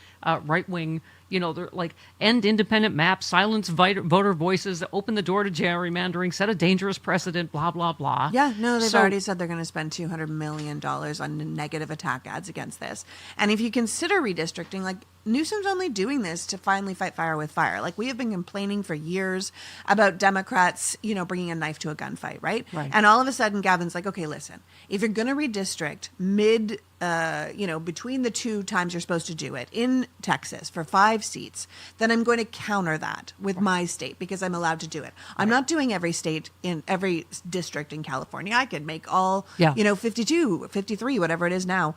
right-wing, they're like, end independent maps, silence voter voices, open the door to gerrymandering, set a dangerous precedent, blah, blah, blah. Yeah, no, they've already said they're going to spend $200 million on negative attack ads against this. And if you consider redistricting, like, Newsom's only doing this to finally fight fire with fire. Like, we have been complaining for years about Democrats, bringing a knife to a gunfight, right? And all of a sudden, Gavin's like, okay, listen, if you're going to redistrict between the two times you're supposed to do it in Texas for 5 seats, then I'm going to counter that with my state because I'm allowed to do it. I'm not doing every state in every district in California. I could make all, 52, 53, whatever it is now.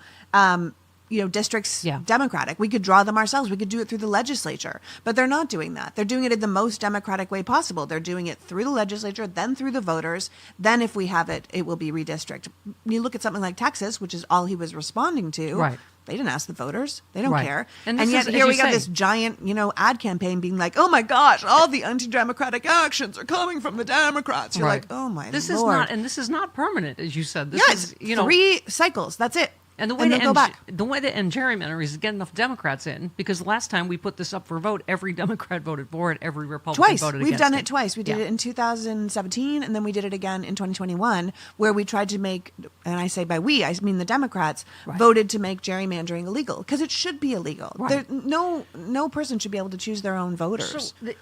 Districts Democratic. We could draw them ourselves. We could do it through the legislature. But they're not doing that. They're doing it in the most democratic way possible. They're doing it through the legislature, then through the voters. Then if we have it, it will be redistricted. You look at something like Texas, which is all he was responding to. Right. They didn't ask the voters. They don't Right. care. And And this yet is, here as we you got say- this giant, ad campaign being like, oh my gosh, all the anti-democratic actions are coming from the Democrats. You're Right. like, oh my this Lord. is not, and this is not permanent, as you said. This Yes, is, 3 cycles. That's it. And the way to end gerrymandering is to get enough Democrats in, because last time we put this up for vote, every Democrat voted for it, every Republican voted against it. We've done it twice. We did it in 2017, and then we did it again in 2021, where we tried to make, and I say by we, I mean the Democrats, voted to make gerrymandering illegal, because it should be illegal. Right. No person should be able to choose their own voters. So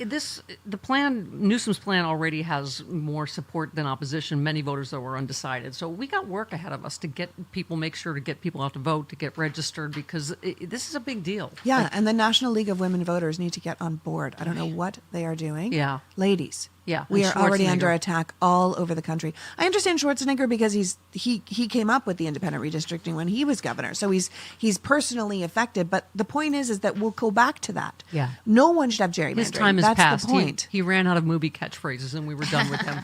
the plan, Newsom's plan already has more support than opposition. Many voters, though, were undecided. So we got work ahead of us to get people, make sure to get people out to vote, to get registered, because this is a big deal. Yeah, and the National League of Women Voters need to get on board. I don't know what they are doing. Yeah. Ladies. Yeah. We and are already under Schwarzenegger. attack all over the country. I understand Schwarzenegger because he came up with the independent redistricting when he was governor. So he's personally affected. But the point is that we'll go back to that. Yeah. No one should have gerrymandering. His time has That's passed. the point. He ran out of movie catchphrases, and we were done with him.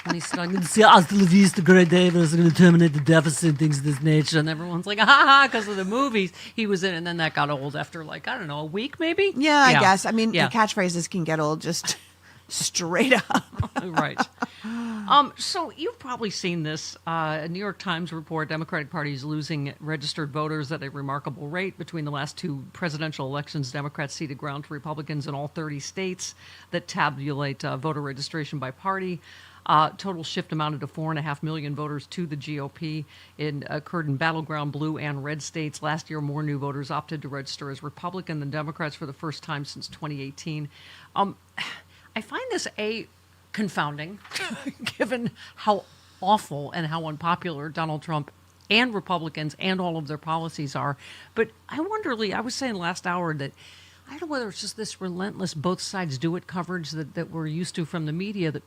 And he's starting to say, hasta la vista, great Davis, going to terminate the deficit, things of this nature. And everyone's like, ha ha, because of the movies he was in. And then that got old after, like, I don't know, a week maybe? Yeah, I guess. I mean, the catchphrases can get old just straight up. Right. So you've probably seen this. A New York Times report, Democratic Party is losing registered voters at a remarkable rate. Between the last two presidential elections, Democrats ceded ground to Republicans in all 30 states that tabulate voter registration by party. Total shift amounted to 4.5 million voters to the GOP. It occurred in battleground blue and red states. Last year, more new voters opted to register as Republican than Democrats for the first time since 2018. I find this confounding, given how awful and how unpopular Donald Trump and Republicans and all of their policies are. But I was saying last hour that I don't know whether it's just this relentless both sides do it coverage that we're used to from the media, that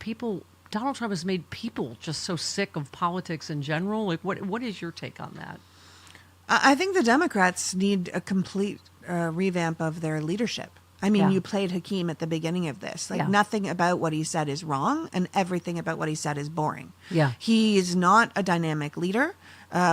Donald Trump has made people just so sick of politics in general. Like, what is your take on that? I think the Democrats need a complete revamp of their leadership. I mean, you played Hakeem at the beginning of this. Like, nothing about what he said is wrong, and everything about what he said is boring. Yeah. He is not a dynamic leader.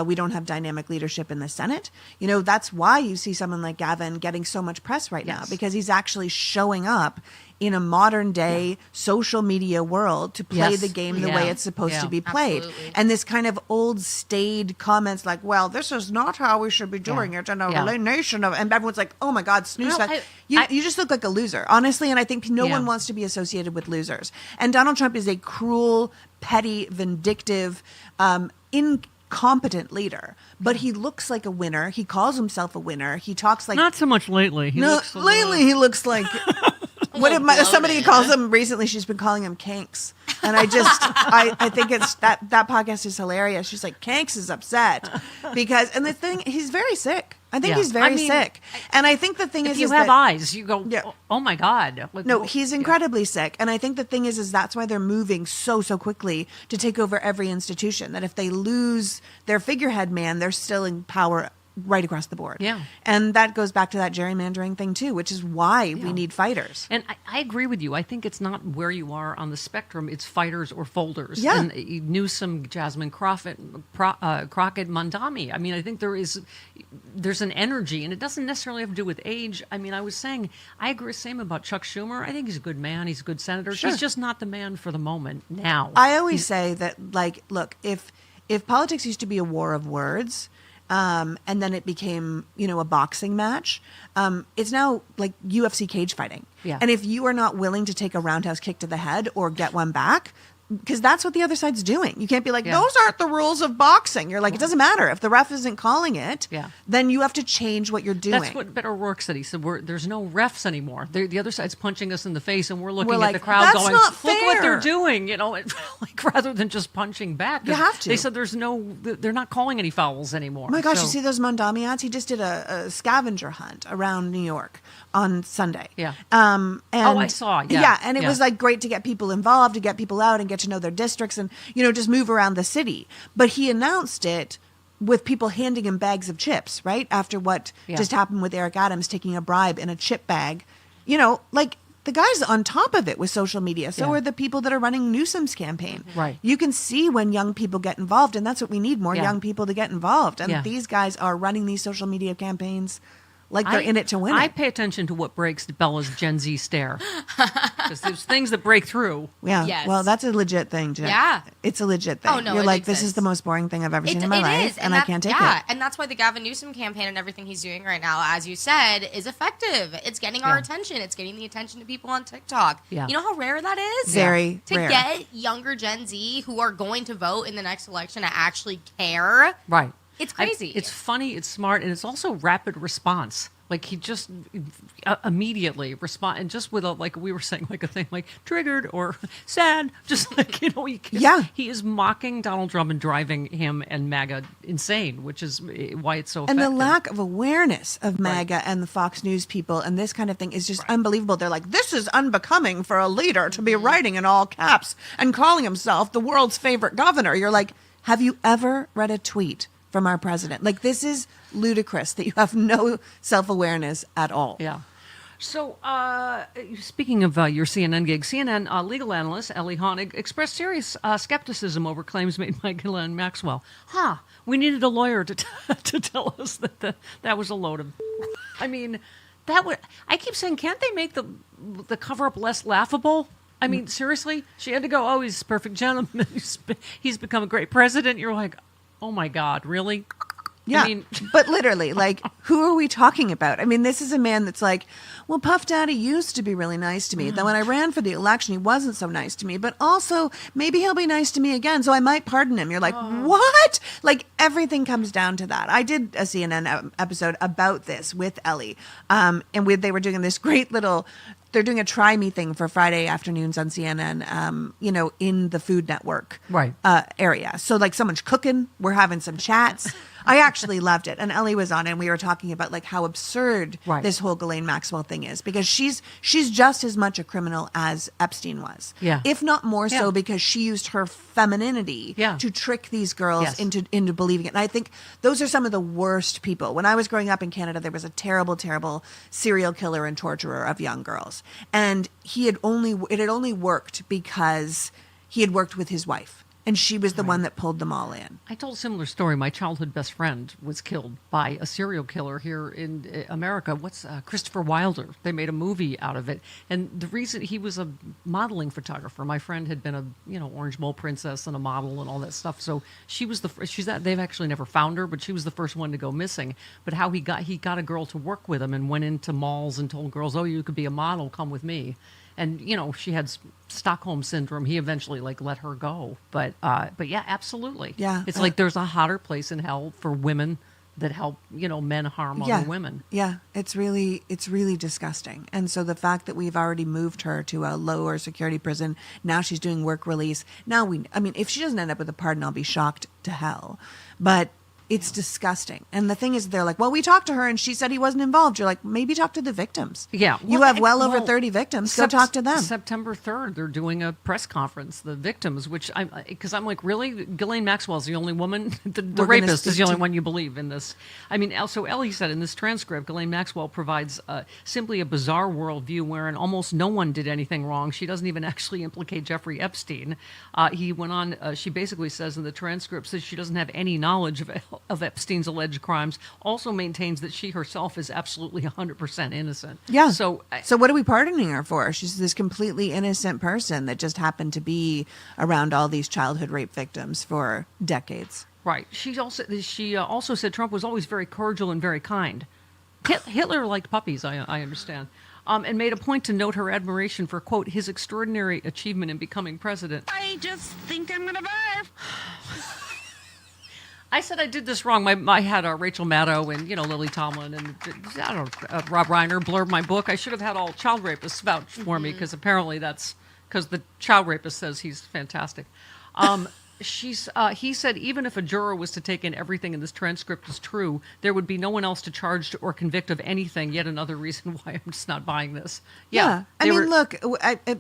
We don't have dynamic leadership in the Senate. You know, that's why you see someone like Gavin getting so much press right now, because he's actually showing up in a modern day social media world to play the game the way it's supposed to be played. Absolutely. And this kind of old staid comments like, well, this is not how we should be doing it in a nation of, and everyone's like, oh my God, snooze fest. You just look like a loser, honestly. And I think no one wants to be associated with losers. And Donald Trump is a cruel, petty, vindictive, incompetent leader, but he looks like a winner. He calls himself a winner. He talks like, not so much lately. He looks he looks like somebody calls him recently. She's been calling him Kanks, and I think it's that podcast is hilarious. She's like, Kanks is upset because, and the thing, he's very sick. I think he's very sick, and I think the thing is, you have eyes, you go, oh my God. No, he's incredibly sick, and I think the thing is that's why they're moving so quickly to take over every institution. That if they lose their figurehead man, they're still in power right across the board. Yeah. And that goes back to that gerrymandering thing too, which is why we need fighters. And I agree with you. I think it's not where you are on the spectrum. It's fighters or folders. Yeah. And Newsom, Jasmine Crockett, Mandami. I mean, I think there's an energy, and it doesn't necessarily have to do with age. I mean, I was saying, I agree same about Chuck Schumer. I think he's a good man. He's a good senator. Sure. He's just not the man for the moment now. I always say that, like, look, if politics used to be a war of words, and then it became, a boxing match. It's now like UFC cage fighting. Yeah. And if you are not willing to take a roundhouse kick to the head or get one back, because that's what the other side's doing. You can't be like, those aren't the rules of boxing. You're like, it doesn't matter. If the ref isn't calling it, then you have to change what you're doing. That's what Beto O'Rourke said. He said, there's no refs anymore. The other side's punching us in the face, and we're looking We're at like, the crowd "That's going, not look what they're fair." doing. Like, rather than just punching back. You have to. They said they're not calling any fouls anymore. Oh my gosh, So- you see those Mondami ads? He just did a scavenger hunt around New York on Sunday. Yeah. And I saw. Yeah. Yeah, and it was like great to get people involved, to get people out and get to know their districts and, just move around the city. But he announced it with people handing him bags of chips, right? After what just happened with Eric Adams taking a bribe in a chip bag. Like the guy's on top of it with social media. So are the people that are running Newsom's campaign. Right. You can see when young people get involved, and that's what we need, more young people to get involved. And Yeah. these guys are running these social media campaigns like they're in it to win I it. pay attention to what breaks Bella's Gen Z stare. Because there's things that break through. Yeah. Yes. Well, that's a legit thing, Jen. Yeah. It's a legit thing. Oh, no, You're it like, this is exists. the most boring thing I've ever seen in my It life, is, and I that- can't take yeah, it. and that's why the Gavin Newsom campaign and everything he's doing right now, as you said, is effective. It's getting our attention. It's getting the attention of people on TikTok. Yeah. You know how rare that is? Very to rare. get younger Gen Z who are going to vote in the next election to actually care. Right. It's crazy. It's funny, it's smart, and it's also rapid response. Like he just immediately respond, and just with a, like we were saying, like a thing like triggered or sad, just like, you know, he is mocking Donald Trump and driving him and MAGA insane, which is why it's so And effective. the lack of awareness of MAGA and the Fox News people and this kind of thing is just unbelievable. They're like, this is unbecoming for a leader to be writing in all caps and calling himself the world's favorite governor. You're like, have you ever read a tweet from our president? Like, this is ludicrous that you have no self-awareness at all. Yeah. So, speaking of your CNN gig, CNN legal analyst Ellie Honig expressed serious skepticism over claims made by Ghislaine Maxwell. We needed a lawyer to to tell us that that was a load of... I mean, that would... I keep saying, can't they make the cover-up less laughable? I mean, seriously? She had to go, he's a perfect gentleman. He's become a great president. You're like, oh my God, really? Yeah, I mean, but literally, like, who are we talking about? I mean, this is a man that's like, well, Puff Daddy used to be really nice to me. Then when I ran for the election, he wasn't so nice to me. But also, maybe he'll be nice to me again, so I might pardon him. You're like, what? Like, everything comes down to that. I did a CNN episode about this with Ellie, and they were doing this great little... They're doing a try me thing for Friday afternoons on CNN, you know, in the Food Network area. So like someone's cooking, we're having some chats. I actually loved it. And Ellie was on it, and we were talking about like how absurd this whole Ghislaine Maxwell thing is, because she's just as much a criminal as Epstein was. Yeah. If not more so, because she used her femininity to trick these girls into believing it. And I think those are some of the worst people. When I was growing up in Canada, there was a terrible, terrible serial killer and torturer of young girls. And it had only worked because he had worked with his wife. And she was the one that pulled them all in. I told a similar story. My childhood best friend was killed by a serial killer here in America. Christopher Wilder? They made a movie out of it. And the reason, he was a modeling photographer. My friend had been a Orange Bowl princess and a model and all that stuff. So she was they've actually never found her, but she was the first one to go missing. But how he got a girl to work with him and went into malls and told girls, you could be a model, come with me. And, she had Stockholm syndrome. He eventually let her go. But yeah, absolutely. Yeah. It's like there's a hotter place in hell for women that help, men harm other women. Yeah. It's really disgusting. And so the fact that we've already moved her to a lower security prison, now she's doing work release. Now if she doesn't end up with a pardon, I'll be shocked to hell. But it's disgusting. And the thing is, they're like, well, we talked to her and she said he wasn't involved. You're like, maybe talk to the victims. Yeah. You have over 30 victims. Go talk to them. September 3rd, they're doing a press conference, the victims, which because I'm like, really? Ghislaine Maxwell's the only woman? The rapist is the only one you believe in this. I mean, also, Ellie said in this transcript, Ghislaine Maxwell provides simply a bizarre worldview wherein almost no one did anything wrong. She doesn't even actually implicate Jeffrey Epstein. He went on, she basically says in the transcript, says she doesn't have any knowledge of Epstein's alleged crimes, also maintains that she herself is absolutely 100% innocent. Yeah. So what are we pardoning her for? She's this completely innocent person that just happened to be around all these childhood rape victims for decades. Right. She also said Trump was always very cordial and very kind. Hitler liked puppies, I understand. And made a point to note her admiration for, quote, his extraordinary achievement in becoming president. I just think I'm gonna barf. I said I did this wrong. I had Rachel Maddow and Lily Tomlin and Rob Reiner blurb my book. I should have had all child rapists vouch for me, because apparently that's because the child rapist says he's fantastic. He said even if a juror was to take in everything in this transcript is true, there would be no one else to charge or convict of anything. Yet another reason why I'm just not buying this. Yeah. I mean, look,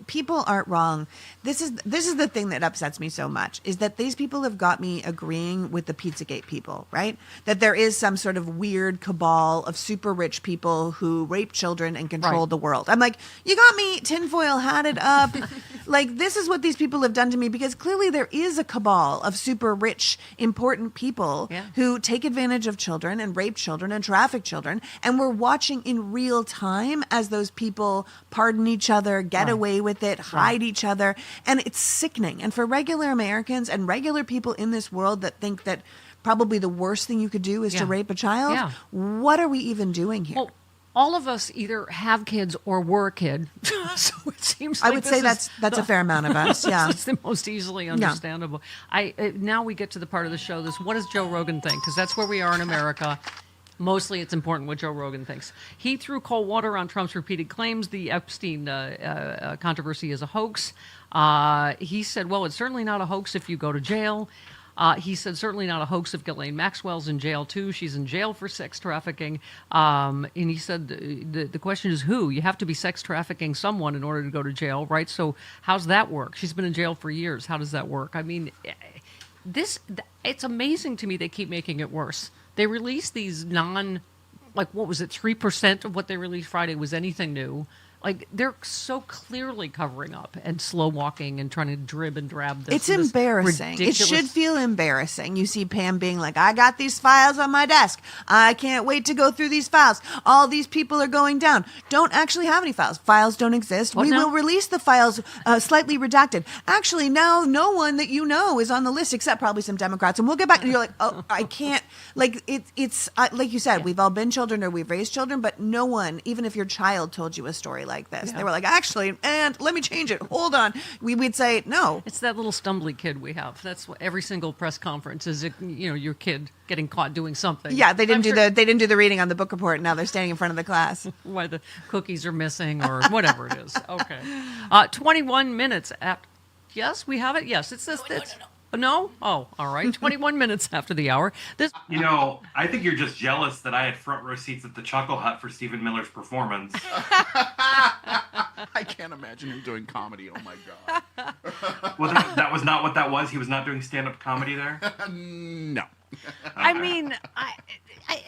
people aren't wrong. This is the thing that upsets me so much, is that these people have got me agreeing with the Pizzagate people, right? That there is some sort of weird cabal of super rich people who rape children and control the world. I'm like, you got me tinfoil hatted up. Like, this is what these people have done to me, because clearly there is a cabal cabal of super rich, important people Yeah. who take advantage of children and rape children and traffic children. And we're watching in real time as those people pardon each other, get Right. away with it, hide each other. And it's sickening. And for regular Americans and regular people in this world that think that probably the worst thing you could do is to Yeah. rape a child, Yeah. what are we even doing here? Well, all of us either have kids or were a kid. So it seems I like would this say is that's a fair amount of us. Yeah. It's the most easily understandable. Now we get to the part of the show. What does Joe Rogan think? Because that's where we are in America. Mostly it's important what Joe Rogan thinks. He threw cold water on Trump's repeated claims the Epstein controversy is a hoax. He said, well, it's certainly not a hoax if you go to jail. He said, certainly not a hoax if Ghislaine Maxwell's in jail, too. She's in jail for sex trafficking. And he said, the question is who? You have to be sex trafficking someone in order to go to jail, right? So how's that work? She's been in jail for years. How does that work? I mean, it's amazing to me they keep making it worse. They release these what was it, 3% of what they released Friday was anything new. Like, they're so clearly covering up and slow walking and trying to drib and drab this. It's this embarrassing. ridiculous- It should feel embarrassing. You see Pam being like, I got these files on my desk. I can't wait to go through these files. All these people are going down. Don't actually have any files. Files don't exist. What We now? will release the files slightly redacted. Actually, now no one that you know is on the list except probably some Democrats. And we'll get back. And you're like, oh, I can't. Like, it's like you said, we've all been children or we've raised children, but no one, even if your child told you a story like this, Yeah. they were like, actually, and let me change it. Hold on. We'd say, no. It's that little stumbly kid we have. That's what every single press conference is. Your kid getting caught doing something. Yeah, they didn't I'm they didn't do the reading on the book report. Now they're standing in front of the class. why the cookies are missing or whatever it is. Okay. 21 minutes after. Yes, we have it. Yes, it's this. No? Oh, all right. 21 minutes after the hour. I think you're just jealous that I had front row seats at the Chuckle Hut for Stephen Miller's performance. I can't imagine him doing comedy. Oh my god. Well, that was not what that was. He was not doing stand-up comedy there. No. I mean,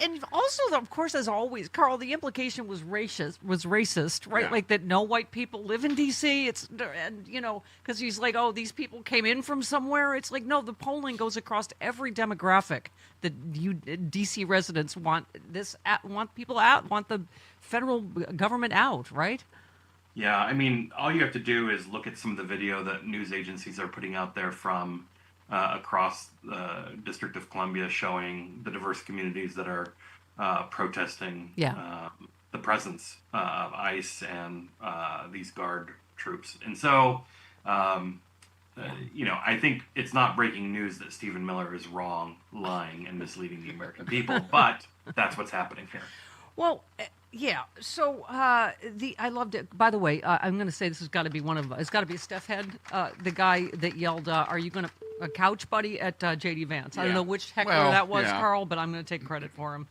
and also, of course, as always, Carl, the implication was racist, right? Yeah. Like that no white people live in D.C. Because he's like, oh, these people came in from somewhere. It's like, no, the polling goes across every demographic that you D.C. residents want people out, want the federal government out, right? Yeah, I mean, all you have to do is look at some of the video that news agencies are putting out there from across the District of Columbia showing the diverse communities that are protesting the presence of ICE and these Guard troops. And so, I think it's not breaking news that Stephen Miller is wrong, lying, and misleading the American people, but that's what's happening here. Well, yeah. So I loved it. By the way, I'm going to say this has got to be it's got to be Steph Head, the guy that yelled, "Are you going to a couch buddy at JD Vance?" I don't know which heckler that was, Carl, but I'm going to take credit for him.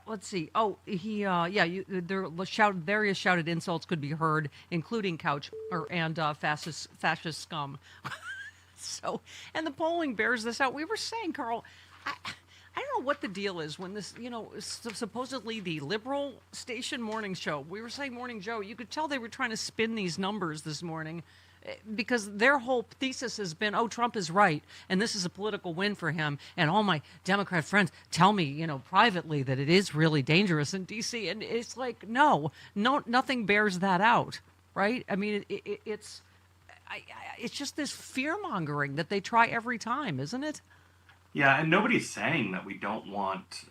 Let's see. Oh, he various shouted insults could be heard, including couch and fascist scum. So, and the polling bears this out. We were saying, Carl, I don't know what the deal is when this, supposedly the liberal station morning show. We were saying Morning Joe, you could tell they were trying to spin these numbers this morning because their whole thesis has been, oh, Trump is right, and this is a political win for him. And all my Democrat friends tell me, privately that it is really dangerous in D.C. And it's like, no, nothing bears that out, right? I mean, it's just this fear-mongering that they try every time, isn't it? Yeah, and nobody's saying that we don't want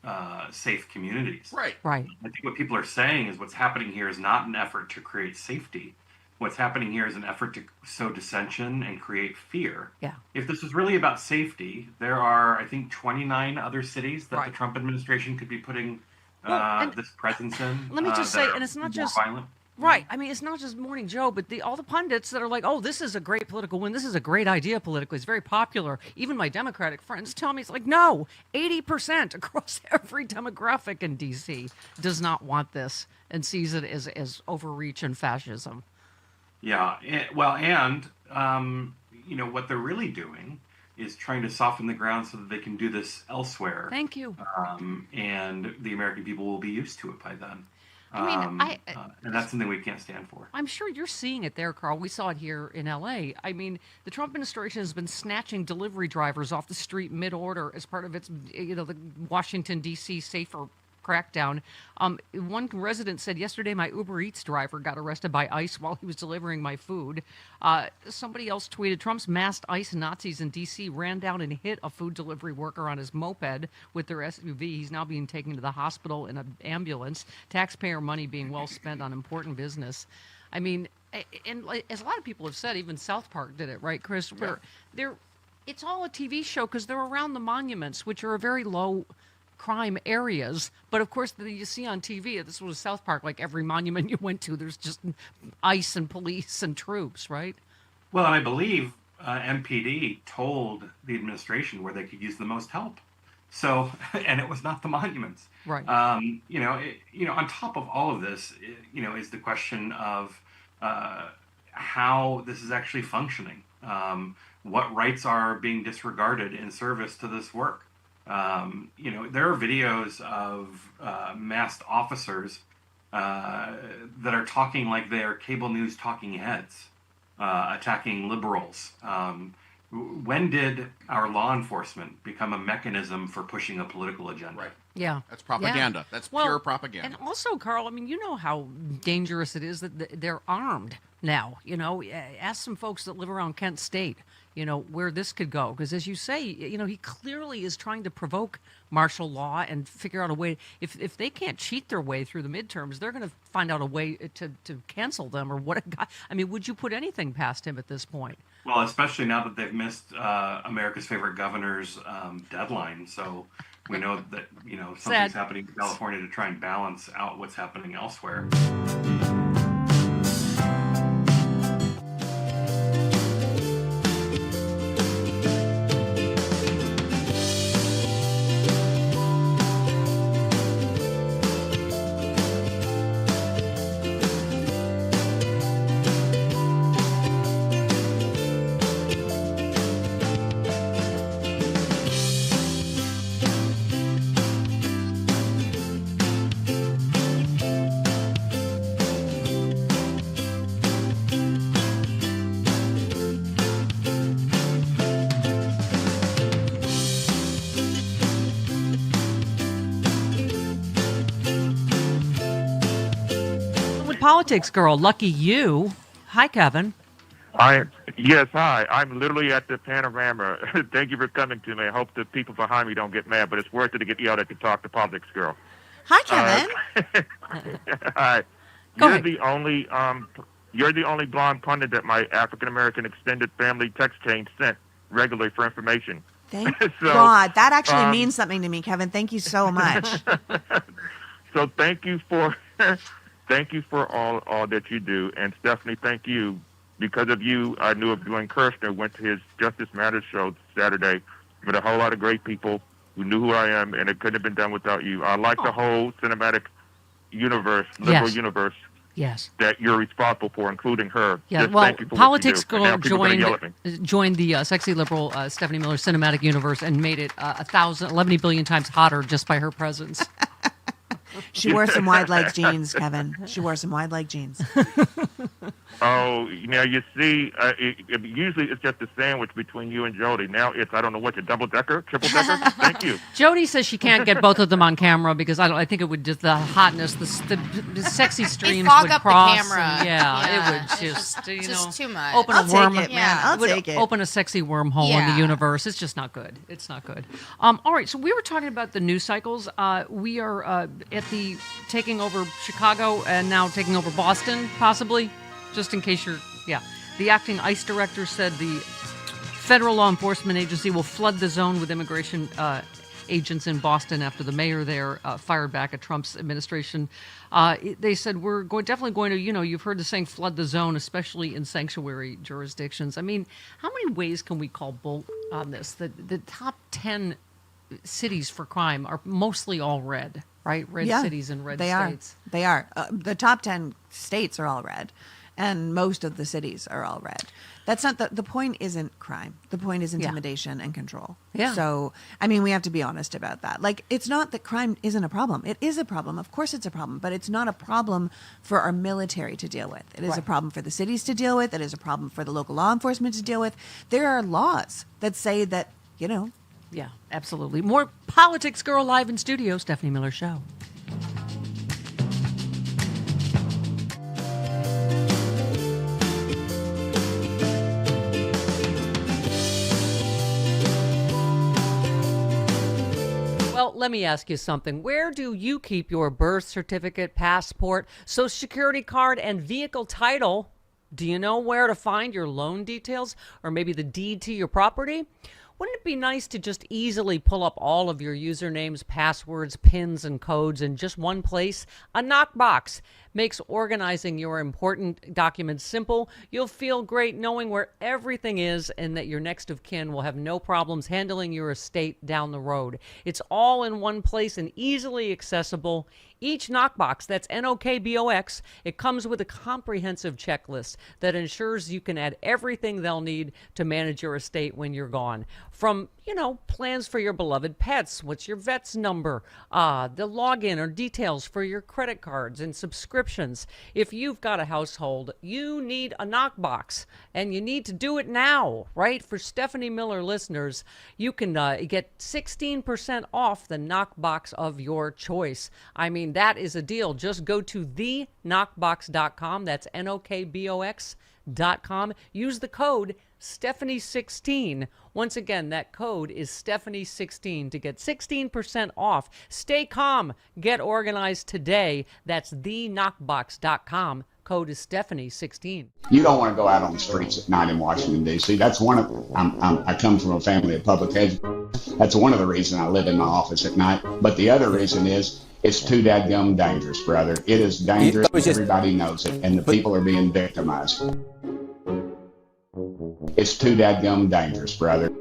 safe communities. Right. Right. I think what people are saying is what's happening here is not an effort to create safety. What's happening here is an effort to sow dissension and create fear. Yeah. If this was really about safety, there are, I think, 29 other cities that the Trump administration could be putting this presence in. Let me just say, and it's not just violent. Right. I mean, it's not just Morning Joe, but all the pundits that are like, oh, this is a great political win. This is a great idea politically. It's very popular. Even my Democratic friends tell me, it's like, no, 80% across every demographic in D.C. does not want this and sees it as overreach and fascism. Yeah. What they're really doing is trying to soften the ground so that they can do this elsewhere. Thank you. And the American people will be used to it by then. And that's something we can't stand for. I'm sure you're seeing it there, Carl. We saw it here in L.A. I mean, the Trump administration has been snatching delivery drivers off the street mid-order as part of its, the Washington, D.C. safer crackdown. One resident said yesterday my Uber Eats driver got arrested by ICE while he was delivering my food. Somebody else tweeted Trump's masked ICE Nazis in D.C. ran down and hit a food delivery worker on his moped with their SUV. He's now being taken to the hospital in an ambulance. Taxpayer money being well spent on important business. I mean, and as a lot of people have said, even South Park did it, right, Chris? Where it's all a TV show because they're around the monuments, which are a very low crime areas, but of course you see on TV, this was South Park, like every monument you went to, there's just ICE and police and troops, right? Well, and I believe MPD told the administration where they could use the most help. So, and it was not the monuments, right? On top of all of this, is the question of how this is actually functioning. What rights are being disregarded in service to this work? There are videos of masked officers that are talking like they are cable news talking heads, attacking liberals. When did our law enforcement become a mechanism for pushing a political agenda? Right. Yeah. That's propaganda. Yeah. That's pure propaganda. And also, Carl, I mean, you know how dangerous it is that they're armed now. Ask some folks that live around Kent State, where this could go. Because as you say, he clearly is trying to provoke martial law and figure out a way. If they can't cheat their way through the midterms, they're going to find out a way to cancel them or what a guy. I mean, would you put anything past him at this point? Well, especially now that they've missed America's favorite governor's deadline. So we know that, something's happening in California to try and balance out what's happening elsewhere. Politics girl, lucky you. Hi, Kevin. Yes, hi. I'm literally at the Panorama. Thank you for coming to me. I hope the people behind me don't get mad, but it's worth it to get yelled at to talk to politics girl. Hi, Kevin. Hi. You're the only blonde pundit that my African American extended family text chain sent regularly for information. Thank God. That actually means something to me, Kevin. Thank you so much. So thank you for all that you do. And Stephanie, thank you. Because of you, I knew of Dwayne Kirshner, went to his Justice Matters show Saturday with a whole lot of great people who knew who I am, and it couldn't have been done without you. I like the whole cinematic universe, liberal universe that you're responsible for, including her. Yeah, Just well, thank you for Politics what you do. Girl joined the sexy liberal Stephanie Miller cinematic universe and made it 11 billion times hotter just by her presence. She wore some wide leg jeans, Kevin. She wore some wide leg jeans. Oh, now you see, usually it's just a sandwich between you and Jody. Now it's, I don't know what, your double-decker, triple-decker? Thank you. Jody says she can't get both of them on camera because I think it would just, the hotness, the sexy streams would cross. The camera. It would it's just too much. Open I'll a worm. take it, man. I'll take it. Open a sexy wormhole in the universe. It's just not good. It's not good. All right, so we were talking about the news cycles. We are at the taking over Chicago and now taking over Boston, possibly. Just in case the acting ICE director said the federal law enforcement agency will flood the zone with immigration agents in Boston after the mayor there fired back at Trump's administration. They said we're definitely going to, you've heard the saying, flood the zone, especially in sanctuary jurisdictions. I mean, how many ways can we call bull on this? The top 10 cities for crime are mostly all red, right? Red cities and red states. They are. The top 10 states are all red. and most of the cities are all red. That's not the point. Isn't crime. The point is intimidation and control. Yeah. So I mean, we have to be honest about that. Like, it's not that crime isn't a problem. It is a problem. Of course, it's a problem, but it's not a problem for our military to deal with. It is a problem for the cities to deal with. It is a problem for the local law enforcement to deal with. There are laws that say that, you know. Yeah, absolutely. More Politics Girl live in studio. Stephanie Miller Show. Well, let me ask you something. Where do you keep your birth certificate, passport, social security card, and vehicle title? Do you know where to find your loan details or maybe the deed to your property? Wouldn't it be nice to just easily pull up all of your usernames, passwords, pins, and codes in just one place? A knockbox makes organizing your important documents simple. You'll feel great knowing where everything is and that your next of kin will have no problems handling your estate down the road. It's all in one place and easily accessible. Each knockbox, that's NOKBOX, it comes with a comprehensive checklist that ensures you can add everything they'll need to manage your estate when you're gone. From, plans for your beloved pets, what's your vet's number, the login or details for your credit cards and subscriptions. If you've got a household, you need a knockbox, and you need to do it now, right? For Stephanie Miller listeners, you can get 16% off the knockbox of your choice. I mean, that is a deal. Just go to theknockbox.com. That's NOKBOX.com. Use the code Stephanie16. Once again, that code is Stephanie16 to get 16% off. Stay calm. Get organized today. That's theknockbox.com. Code is Stephanie16. You don't want to go out on the streets at night in Washington, D.C. That's one of, I come from a family of public educators. That's one of the reasons I live in my office at night. But the other reason is it's too dadgum dangerous, brother. It is dangerous. Everybody knows it. And the people are being victimized. It's too dadgum dangerous, brother.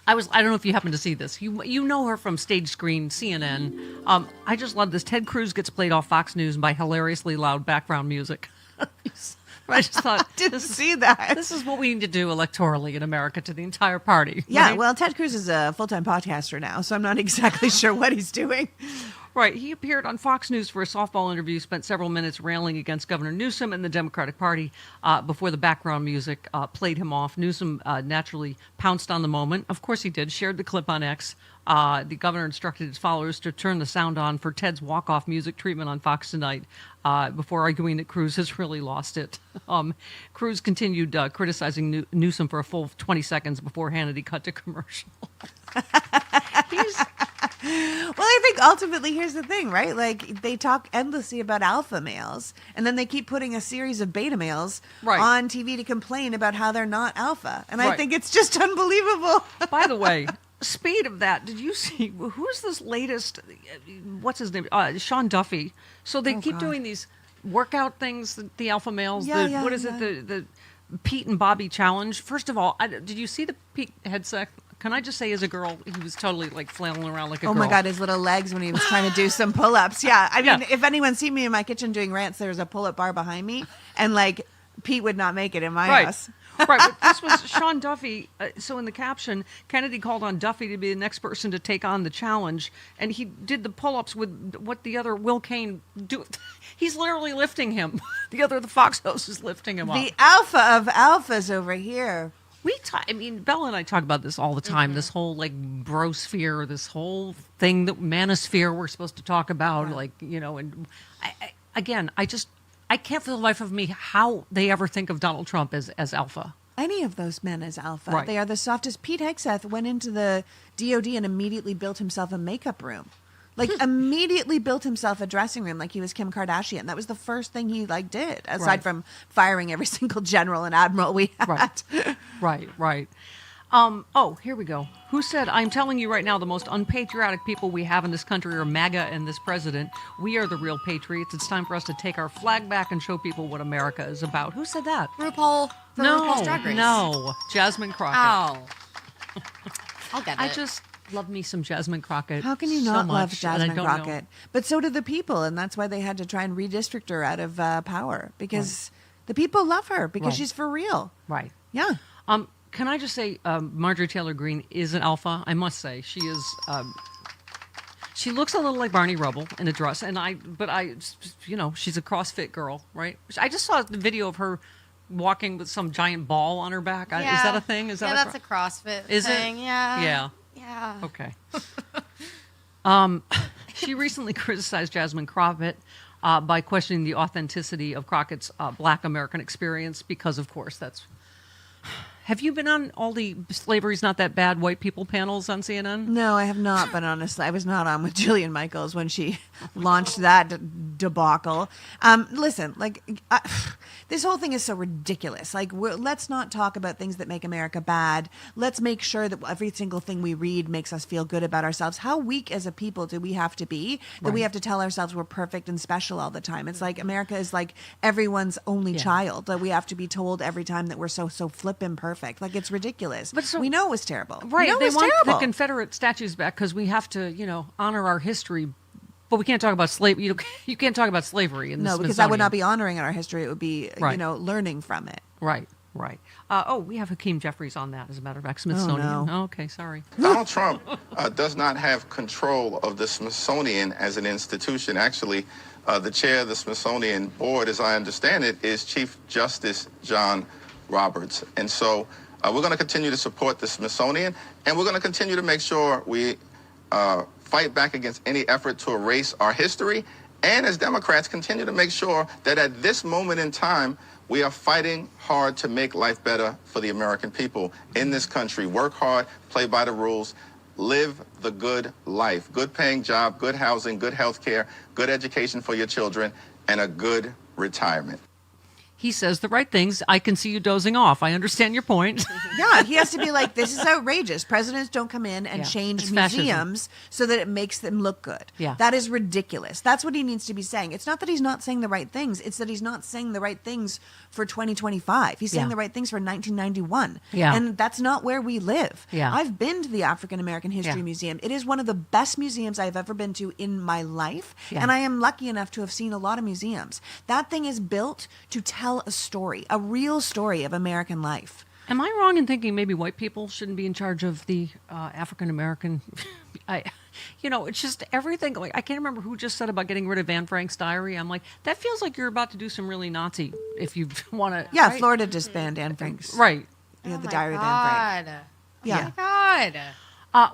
I don't know if you happen to see this. You know her from Stage Screen, CNN. I just love this. Ted Cruz gets played off Fox News by hilariously loud background music. I just thought, didn't see that. This is what we need to do electorally in America to the entire party. Yeah, right? well, Ted Cruz is a full-time podcaster now, so I'm not exactly sure what he's doing. Right. He appeared on Fox News for a softball interview, spent several minutes railing against Governor Newsom and the Democratic Party before the background music played him off. Newsom naturally pounced on the moment. Of course he did, shared the clip on X. The governor instructed his followers to turn the sound on for Ted's walk-off music treatment on Fox tonight before arguing that Cruz has really lost it. Cruz continued criticizing Newsom for a full 20 seconds before Hannity cut to commercial. Well, I think ultimately, here's the thing, right? Like, they talk endlessly about alpha males, and then they keep putting a series of beta males on TV to complain about how they're not alpha. And I think it's just unbelievable. By the way, speed of that, did you see, who's this latest, what's his name? Sean Duffy. So they keep doing these workout things, the alpha males. What is it? The Pete and Bobby challenge. First of all, did you see the Pete Hegseth? Can I just say, as a girl, he was totally like flailing around like a girl. Oh my God, his little legs when he was trying to do some pull-ups. Yeah, I mean, if anyone's seen me in my kitchen doing rants, there's a pull-up bar behind me, and like Pete would not make it in my house. Right, but this was Sean Duffy. So in the caption, Kennedy called on Duffy to be the next person to take on the challenge, and he did the pull-ups with what the other Will Kane do. He's literally lifting him. The Fox host is lifting him up. The alpha of alphas over here. I mean, Bella and I talk about this all the time. This whole like brosphere, this whole thing that manosphere we're supposed to talk about, and I can't for the life of me how they ever think of Donald Trump as alpha. Any of those men as alpha. Right. They are the softest. Pete Hegseth went into the DOD and immediately built himself a makeup room. Like, immediately built himself a dressing room like he was Kim Kardashian. That was the first thing he, did, aside from firing every single general and admiral we had. Right. Here we go. Who said, I'm telling you right now, the most unpatriotic people we have in this country are MAGA and this president. We are the real patriots. It's time for us to take our flag back and show people what America is about. Who said that? RuPaul's Drag Race. No. Jasmine Crockett. Oh. I'll get it. I just love me some Jasmine Crockett. How can you not love Jasmine Crockett? But so do the people, and that's why they had to try and redistrict her out of power, because the people love her, because she's for real. Right. Yeah. Can I just say, Marjorie Taylor Greene is an alpha? I must say, she is. She looks a little like Barney Rubble in a dress, she's a CrossFit girl, right? I just saw the video of her walking with some giant ball on her back. Is that a thing? Is that that's a CrossFit thing. It? Yeah. Yeah. Okay. She recently criticized Jasmine Crockett by questioning the authenticity of Crockett's Black American experience, because, of course, that's. Have you been on all the Slavery's Not That Bad white people panels on CNN? No, I have not, but honestly, I was not on with Jillian Michaels when she launched that debacle. Listen, this whole thing is so ridiculous. Let's not talk about things that make America bad. Let's make sure that every single thing we read makes us feel good about ourselves. How weak as a people do we have to be that we have to tell ourselves we're perfect and special all the time? It's like America is like everyone's only child, that we have to be told every time that we're so flippin' perfect. It's ridiculous. But we know it was terrible. Right. We know they it was want terrible. the Confederate statues back because we have to, honor our history. But we can't talk about slavery. You can't talk about slavery in the because that would not be honoring our history. It would be, learning from it. Right. We have Hakeem Jeffries on that, as a matter of fact. Smithsonian. Oh, no. Okay, sorry. Donald Trump does not have control of the Smithsonian as an institution. Actually, the chair of the Smithsonian board, as I understand it, is Chief Justice John Roberts. And so we're going to continue to support the Smithsonian, and we're going to continue to make sure we fight back against any effort to erase our history, and as Democrats continue to make sure that at this moment in time, we are fighting hard to make life better for the American people in this country. Work hard, play by the rules, live the good life. Good paying job, good housing, good health care, good education for your children, and a good retirement. He says the right things. I can see you dozing off. I understand your point. Yeah, he has to be like, this is outrageous. Presidents don't come in and Yeah. change It's fascism. museums so that it makes them look good. Yeah. That is ridiculous. That's what he needs to be saying. It's not that he's not saying the right things. It's that he's not saying the right things for 2025. He's saying Yeah. the right things for 1991. Yeah. And that's not where we live. Yeah. I've been to the African American History Yeah. Museum. It is one of the best museums I've ever been to in my life. Yeah. And I am lucky enough to have seen a lot of museums. That thing is built to tell a story, a real story of American life. Am I wrong in thinking maybe white people shouldn't be in charge of the African American? It's just everything. Like, I can't remember who just said about getting rid of Anne Frank's diary. I'm like, that feels like you're about to do some really Nazi if you want to. Yeah, right? Florida disbanded Anne Frank's. Right. Yeah, Oh the my diary of Anne Frank. God. Yeah. Oh my God.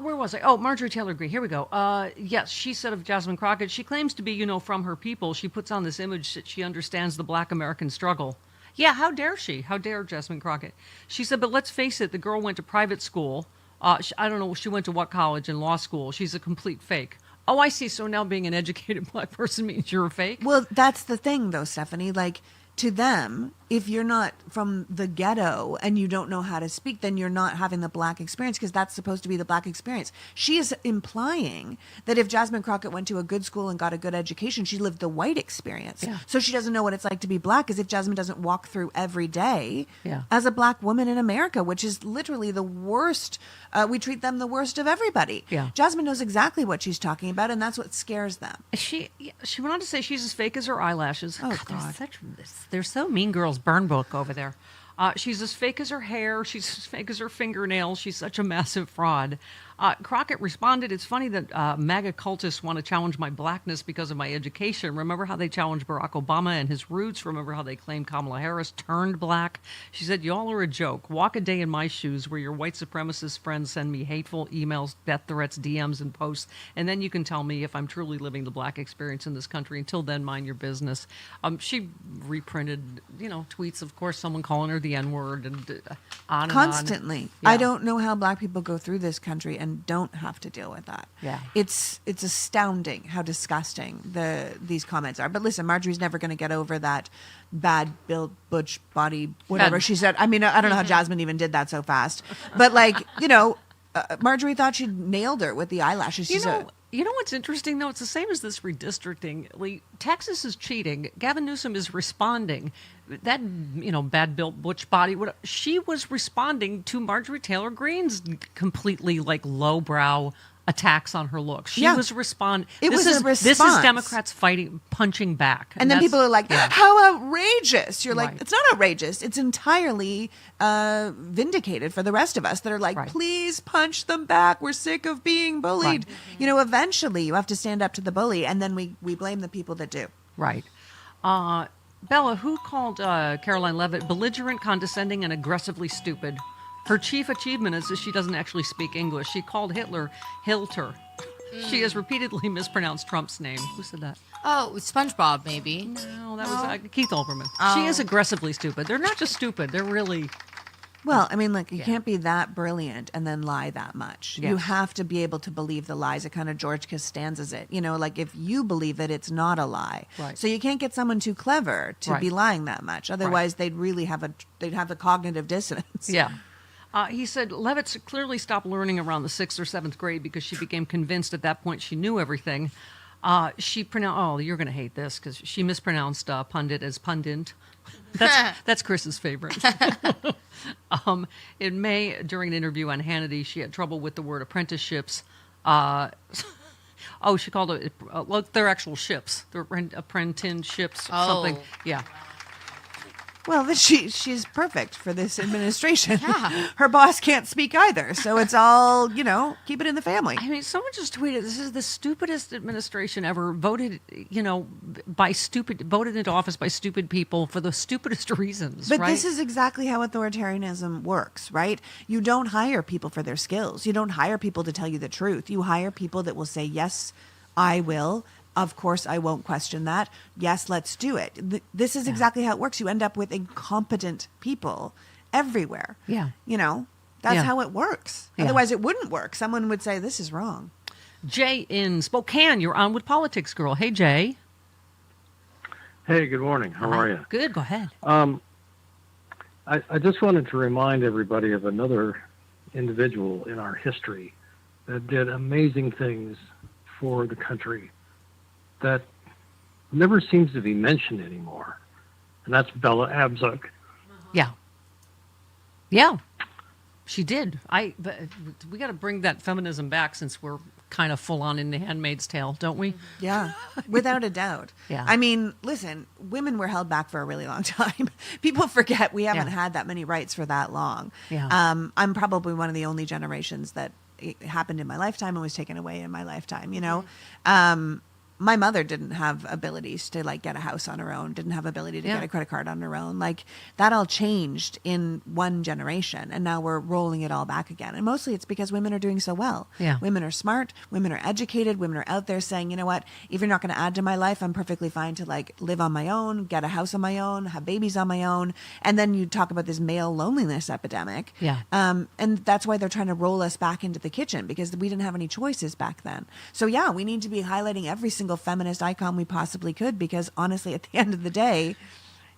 Where was I? Oh, Marjorie Taylor Greene. Here we go. Yes, she said of Jasmine Crockett, she claims to be, from her people. She puts on this image that she understands the Black American struggle. Yeah, how dare she? How dare Jasmine Crockett? She said, but let's face it, the girl went to private school. I don't know, she went to what college and law school. She's a complete fake. Oh, I see. So now being an educated Black person means you're a fake? Well, that's the thing, though, Stephanie. Like, to them, if you're not from the ghetto and you don't know how to speak, then you're not having the Black experience, because that's supposed to be the Black experience. She is implying that if Jasmine Crockett went to a good school and got a good education, she lived the white experience. Yeah. So she doesn't know what it's like to be Black, as if Jasmine doesn't walk through every day Yeah. as a Black woman in America, which is literally the worst. We treat them the worst of everybody. Yeah. Jasmine knows exactly what she's talking about, and that's what scares them. She went on to say she's as fake as her eyelashes. Oh, God, God. They're so Mean Girls burn book over there. She's as fake as her hair. She's as fake as her fingernails. She's such a massive fraud. Crockett responded, it's funny that MAGA cultists want to challenge my blackness because of my education. Remember how they challenged Barack Obama and his roots? Remember how they claimed Kamala Harris turned black? She said, y'all are a joke. Walk a day in my shoes where your white supremacist friends send me hateful emails, death threats, DMs, and posts, and then you can tell me if I'm truly living the Black experience in this country. Until then, mind your business. She reprinted, tweets, of course, someone calling her the N-word and on and Constantly. on. Yeah. I don't know how Black people go through this country and don't have to deal with that. Yeah. It's astounding how disgusting these comments are. But listen, Marjorie's never going to get over that bad built butch body, whatever Bad. she said. I mean, I don't know how Jasmine even did that so fast. But Marjorie thought she'd nailed her with the eyelashes. You know what's interesting, though? It's the same as this redistricting. Texas is cheating. Gavin Newsom is responding. That, bad-built butch body, she was responding to Marjorie Taylor Greene's completely, lowbrow attacks on her looks. She was responding. This is Democrats punching back. And then that's- people are like, yeah. how outrageous. You're like, Right. it's not outrageous. It's entirely vindicated for the rest of us that are like, please punch them back. We're sick of being bullied. Right. Eventually you have to stand up to the bully, and then we blame the people that do. Right. Bella, who called Caroline Leavitt belligerent, condescending, and aggressively stupid? Her chief achievement is that she doesn't actually speak English. She called Hitler Hilter. She has repeatedly mispronounced Trump's name. Who said that? Oh, SpongeBob, maybe. No, that was Keith Olbermann. Oh. She is aggressively stupid. They're not just stupid. They're really... Well, I mean, you can't be that brilliant and then lie that much. Yes. You have to be able to believe the lies. It kind of George Costanza's it. If you believe it, it's not a lie. Right. So you can't get someone too clever to be lying that much. Otherwise, they'd really have a cognitive dissonance. Yeah. He said Leavitt clearly stopped learning around the 6th or 7th grade because she became convinced at that point she knew everything. She pronounced, you're going to hate this, because she mispronounced pundit as pundit. That's Chris's favorite. In May, during an interview on Hannity, she had trouble with the word apprenticeships. She called it, they're actual ships. They're apprenticeships, something. Yeah. Well, then she's perfect for this administration. Yeah. Her boss can't speak either, so it's all, keep it in the family. I mean, someone just tweeted, this is the stupidest administration ever, voted into office by stupid people for the stupidest reasons, But right? this is exactly how authoritarianism works, right? You don't hire people for their skills. You don't hire people to tell you the truth. You hire people that will say, yes, I will. Of course, I won't question that. Yes, let's do it. This is exactly how it works. You end up with incompetent people everywhere. Yeah. That's how it works. Yeah. Otherwise, it wouldn't work. Someone would say, this is wrong. Jay in Spokane, you're on with Politics Girl. Hey, Jay. Hey, good morning. How are you? Good. Go ahead. I just wanted to remind everybody of another individual in our history that did amazing things for the country that never seems to be mentioned anymore, and that's Bella Abzug. Yeah. Yeah. She did. We got to bring that feminism back since we're kind of full on in The Handmaid's Tale, don't we? Yeah, without a doubt. Yeah. I mean, listen, women were held back for a really long time. People forget we haven't had that many rights for that long. Yeah. I'm probably one of the only generations that it happened in my lifetime and was taken away in my lifetime, you know? My mother didn't have abilities to like get a house on her own, didn't have ability to get a credit card on her own. Like that all changed in one generation, and now we're rolling it all back again. And mostly it's because women are doing so well. Yeah. Women are smart, women are educated, women are out there saying, you know what, if you're not going to add to my life, I'm perfectly fine to like live on my own, get a house on my own, have babies on my own. And then you talk about this male loneliness epidemic. Yeah. And that's why they're trying to roll us back into the kitchen, because we didn't have any choices back then. So yeah, we need to be highlighting every single feminist icon we possibly could, because honestly, at the end of the day,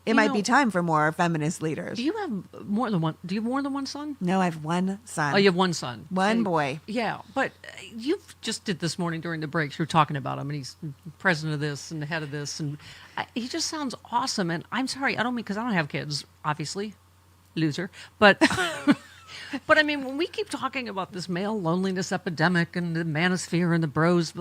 it might be time for more feminist leaders. Do you have more than one? Do you have more than one son? No, I have one son. Oh, you have one son. One boy. Yeah, but you just did this morning during the breaks. You were talking about him, and he's president of this and the head of this, and he just sounds awesome. And I'm sorry, I don't mean because I don't have kids, obviously, loser, but. But I mean, when we keep talking about this male loneliness epidemic and the manosphere and the bros,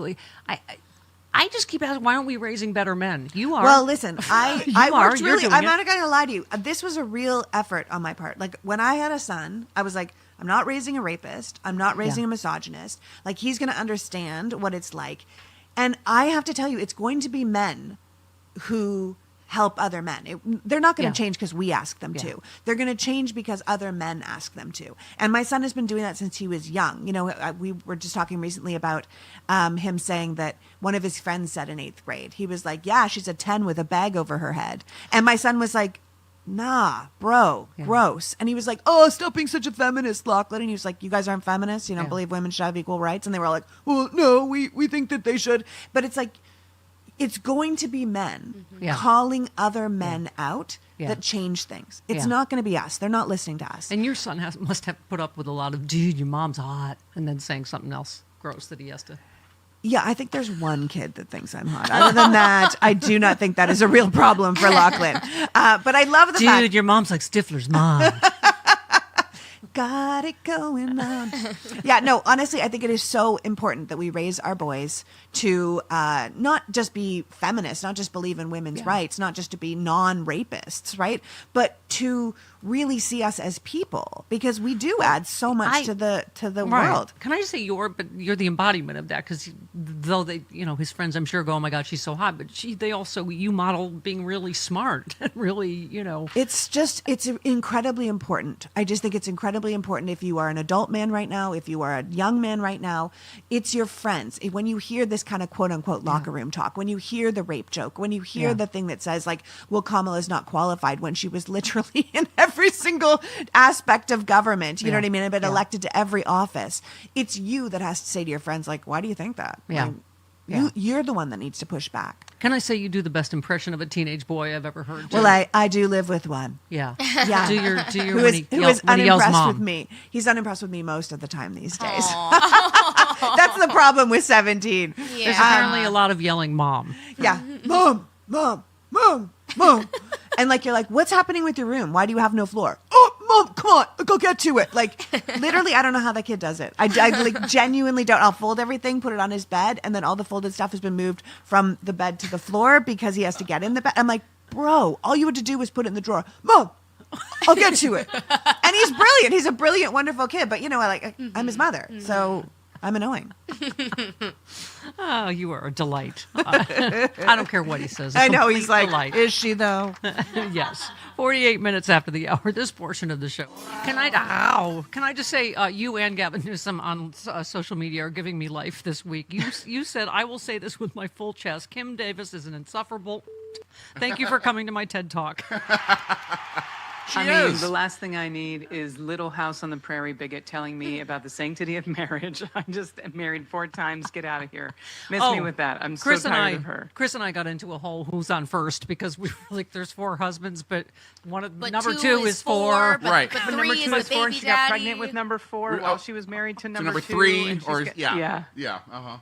I just keep asking, why aren't we raising better men? You are. Well, listen, I worked really. You're I'm doing not going to lie to you. This was a real effort on my part. Like when I had a son, I was like, I'm not raising a rapist. I'm not raising a misogynist. Like he's going to understand what it's like. And I have to tell you, it's going to be men who help other men. They're not going to change because we ask them to. They're going to change because other men ask them to. And my son has been doing that since he was young. You know, we were just talking recently about him saying that one of his friends said in 8th grade, he was like, yeah, she's a 10 with a bag over her head. And my son was like, nah, bro, gross. And he was like, oh, stop being such a feminist, Lachlan. And he was like, you guys aren't feminists? You don't believe women should have equal rights? And they were all like, well, no, we think that they should. But it's like, it's going to be men calling other men out that change things. It's not going to be us. They're not listening to us. And your son must have put up with a lot of, dude, your mom's hot, and then saying something else gross that he has to. Yeah, I think there's one kid that thinks I'm hot. Other than that, I do not think that is a real problem for Lachlan. But I love the fact... Dude, your mom's like Stifler's mom. Got it going on. Yeah, no, honestly, I think it is so important that we raise our boys to not just be feminists, not just believe in women's rights, not just to be non-rapists, right? But to really see us as people, because we do add so much to the world. Can I just say you're the embodiment of that, because though they, his friends, I'm sure, go, oh my God, she's so hot, but you model being really smart and really, It's incredibly important. I just think it's incredibly important if you are an adult man right now, if you are a young man right now, it's your friends. When you hear this kind of quote unquote locker room talk, when you hear the rape joke, when you hear the thing that says like, well, Kamala's not qualified, when she was literally in every single aspect of government, you know what I mean? And been elected to every office. It's you that has to say to your friends, like, why do you think that? Yeah. Like, you're the one that needs to push back. Can I say you do the best impression of a teenage boy I've ever heard? Well, I do live with one. Yeah. Yeah. Do your who is when he yells unimpressed mom. with me. He's unimpressed with me most of the time these days. That's the problem with 17. There's apparently a lot of yelling mom. Yeah. Mom, mom, mom, mom. And like, you're like, what's happening with your room? Why do you have no floor? Oh, mom, come on, go get to it. Like, literally, I don't know how that kid does it. I like genuinely don't. I'll fold everything, put it on his bed, and then all the folded stuff has been moved from the bed to the floor because he has to get in the bed. I'm like, bro, all you had to do was put it in the drawer. Mom, I'll get to it. And he's brilliant. He's a brilliant, wonderful kid. But, I'm his mother. So I'm annoying. Oh, you are a delight. I don't care what he says. I know, he's like, delight. is she though? Yes. 48 minutes after the hour, this portion of the show. Can I just say, you and Gavin Newsom on social media are giving me life this week. You said, I will say this with my full chest, Kim Davis is an insufferable. Thank you for coming to my TED Talk. She I mean, is. the last thing I need is Little House on the Prairie bigot telling me about the sanctity of marriage. I just am married 4 times. Get out of here. Miss me with that. I'm so tired of her. Chris and I got into a whole who's on first because we were like, there's 4 husbands, but But number 2 2 is 4. but, Right. But But 3 number is 2 the is 4. baby She got daddy. pregnant with number 4 while she was married to So number, number 2. 3 and she's or got- yeah. yeah.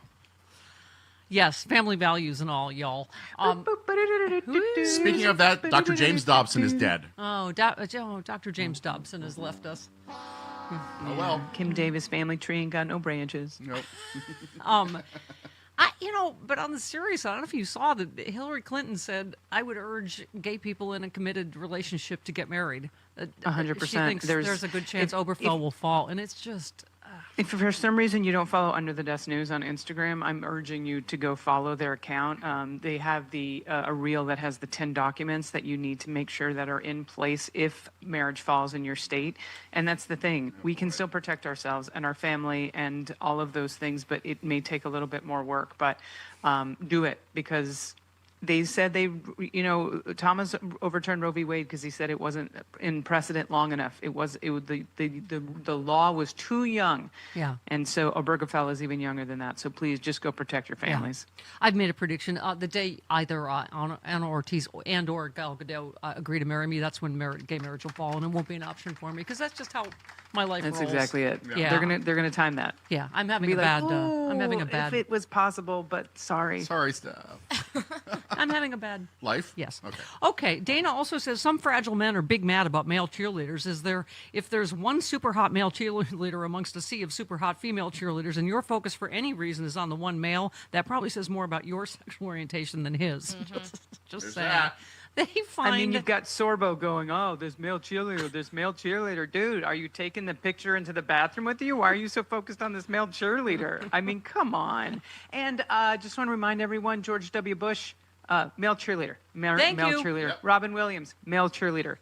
Yes, family values and all, y'all. Speaking of that, Dr. James Dobson is dead. Dr. James Dobson has left us. Oh well. Kim Davis family tree ain't got no branches. Nope. But on the serious side, I don't know if you saw that Hillary Clinton said, I would urge gay people in a committed relationship to get married. 100%. She thinks there's a good chance Obergefell will fall, and it's just... If for some reason you don't follow Under the Desk News on Instagram, I'm urging you to go follow their account. They have a reel that has the 10 documents that you need to make sure that are in place if marriage falls in your state. And that's the thing. We can still protect ourselves and our family and all of those things, but it may take a little bit more work. But do it, because they said Thomas overturned Roe v. Wade because he said it wasn't in precedent long enough. The law was too young. Yeah. And so Obergefell is even younger than that. So please just go protect your families. Yeah. I've made a prediction. The day either Anna Ortiz and or Gal Gadot agree to marry me, that's when gay marriage will fall, and it won't be an option for me, because that's just how my life That's rolls. exactly it. Yeah. They're gonna time that. Yeah, I'm having Be a like, bad. I'm having a bad. If it was possible, but sorry. Sorry, Steph. I'm having a bad life. Yes. Okay. Okay. Dana also says some fragile men are big mad about male cheerleaders. If there's one super hot male cheerleader amongst a sea of super hot female cheerleaders, and your focus for any reason is on the one male, that probably says more about your sexual orientation than his. Just There's saying. that. They find. I mean, you've got Sorbo going, oh, there's male cheerleader. Dude, are you taking the picture into the bathroom with you? Why are you so focused on this male cheerleader? I mean, come on. And just want to remind everyone, George W. Bush, male cheerleader. Thank male you. cheerleader. Yep. Robin Williams, male cheerleader.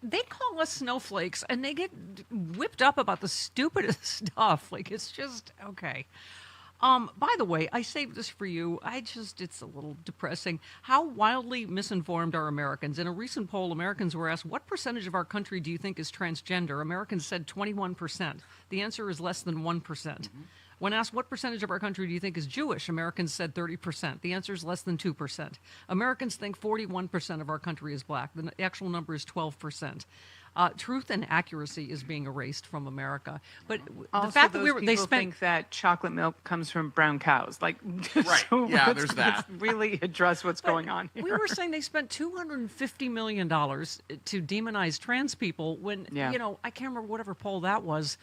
They call us snowflakes, and they get whipped up about the stupidest stuff. Like, it's just okay. By the way, I saved this for you. It's a little depressing. How wildly misinformed are Americans? In a recent poll, Americans were asked, what percentage of our country do you think is transgender? Americans said 21%. The answer is less than 1%. Mm-hmm. When asked what percentage of our country do you think is Jewish, Americans said 30%. The answer is less than 2%. Americans think 41% of our country is black. The actual number is 12%. Truth and accuracy is being erased from America. But Also, the fact that they think that chocolate milk comes from brown cows. Like, right. So Yeah, let's- there's that. let's really address what's going on here. We were saying they spent $250 million to demonize trans people when, Yeah. I can't remember whatever poll that was.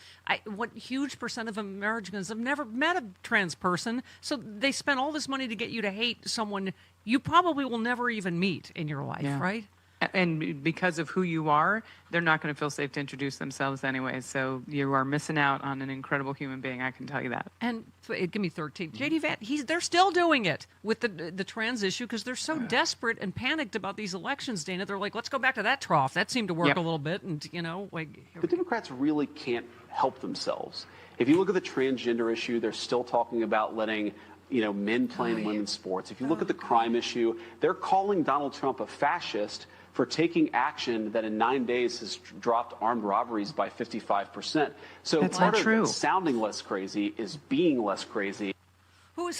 What huge percent of Americans have never met a trans person. So they spent all this money to get you to hate someone you probably will never even meet in your life, Yeah. right? And because of who you are, they're not going to feel safe to introduce themselves anyway. So you are missing out on an incredible human being. I can tell you that. And give me 13. JD Vance, they're still doing it with the trans issue because they're so desperate and panicked about these elections, Dana. They're like, let's go back to that trough. That seemed to work Yep. a little bit. And, The Democrats really can't help themselves. If you look at the transgender issue, they're still talking about letting men play in women's sports. If you look at the crime issue, they're calling Donald Trump a fascist for taking action that in 9 days has dropped armed robberies by 55%. So That's part not of true. sounding less crazy is being less crazy. Who is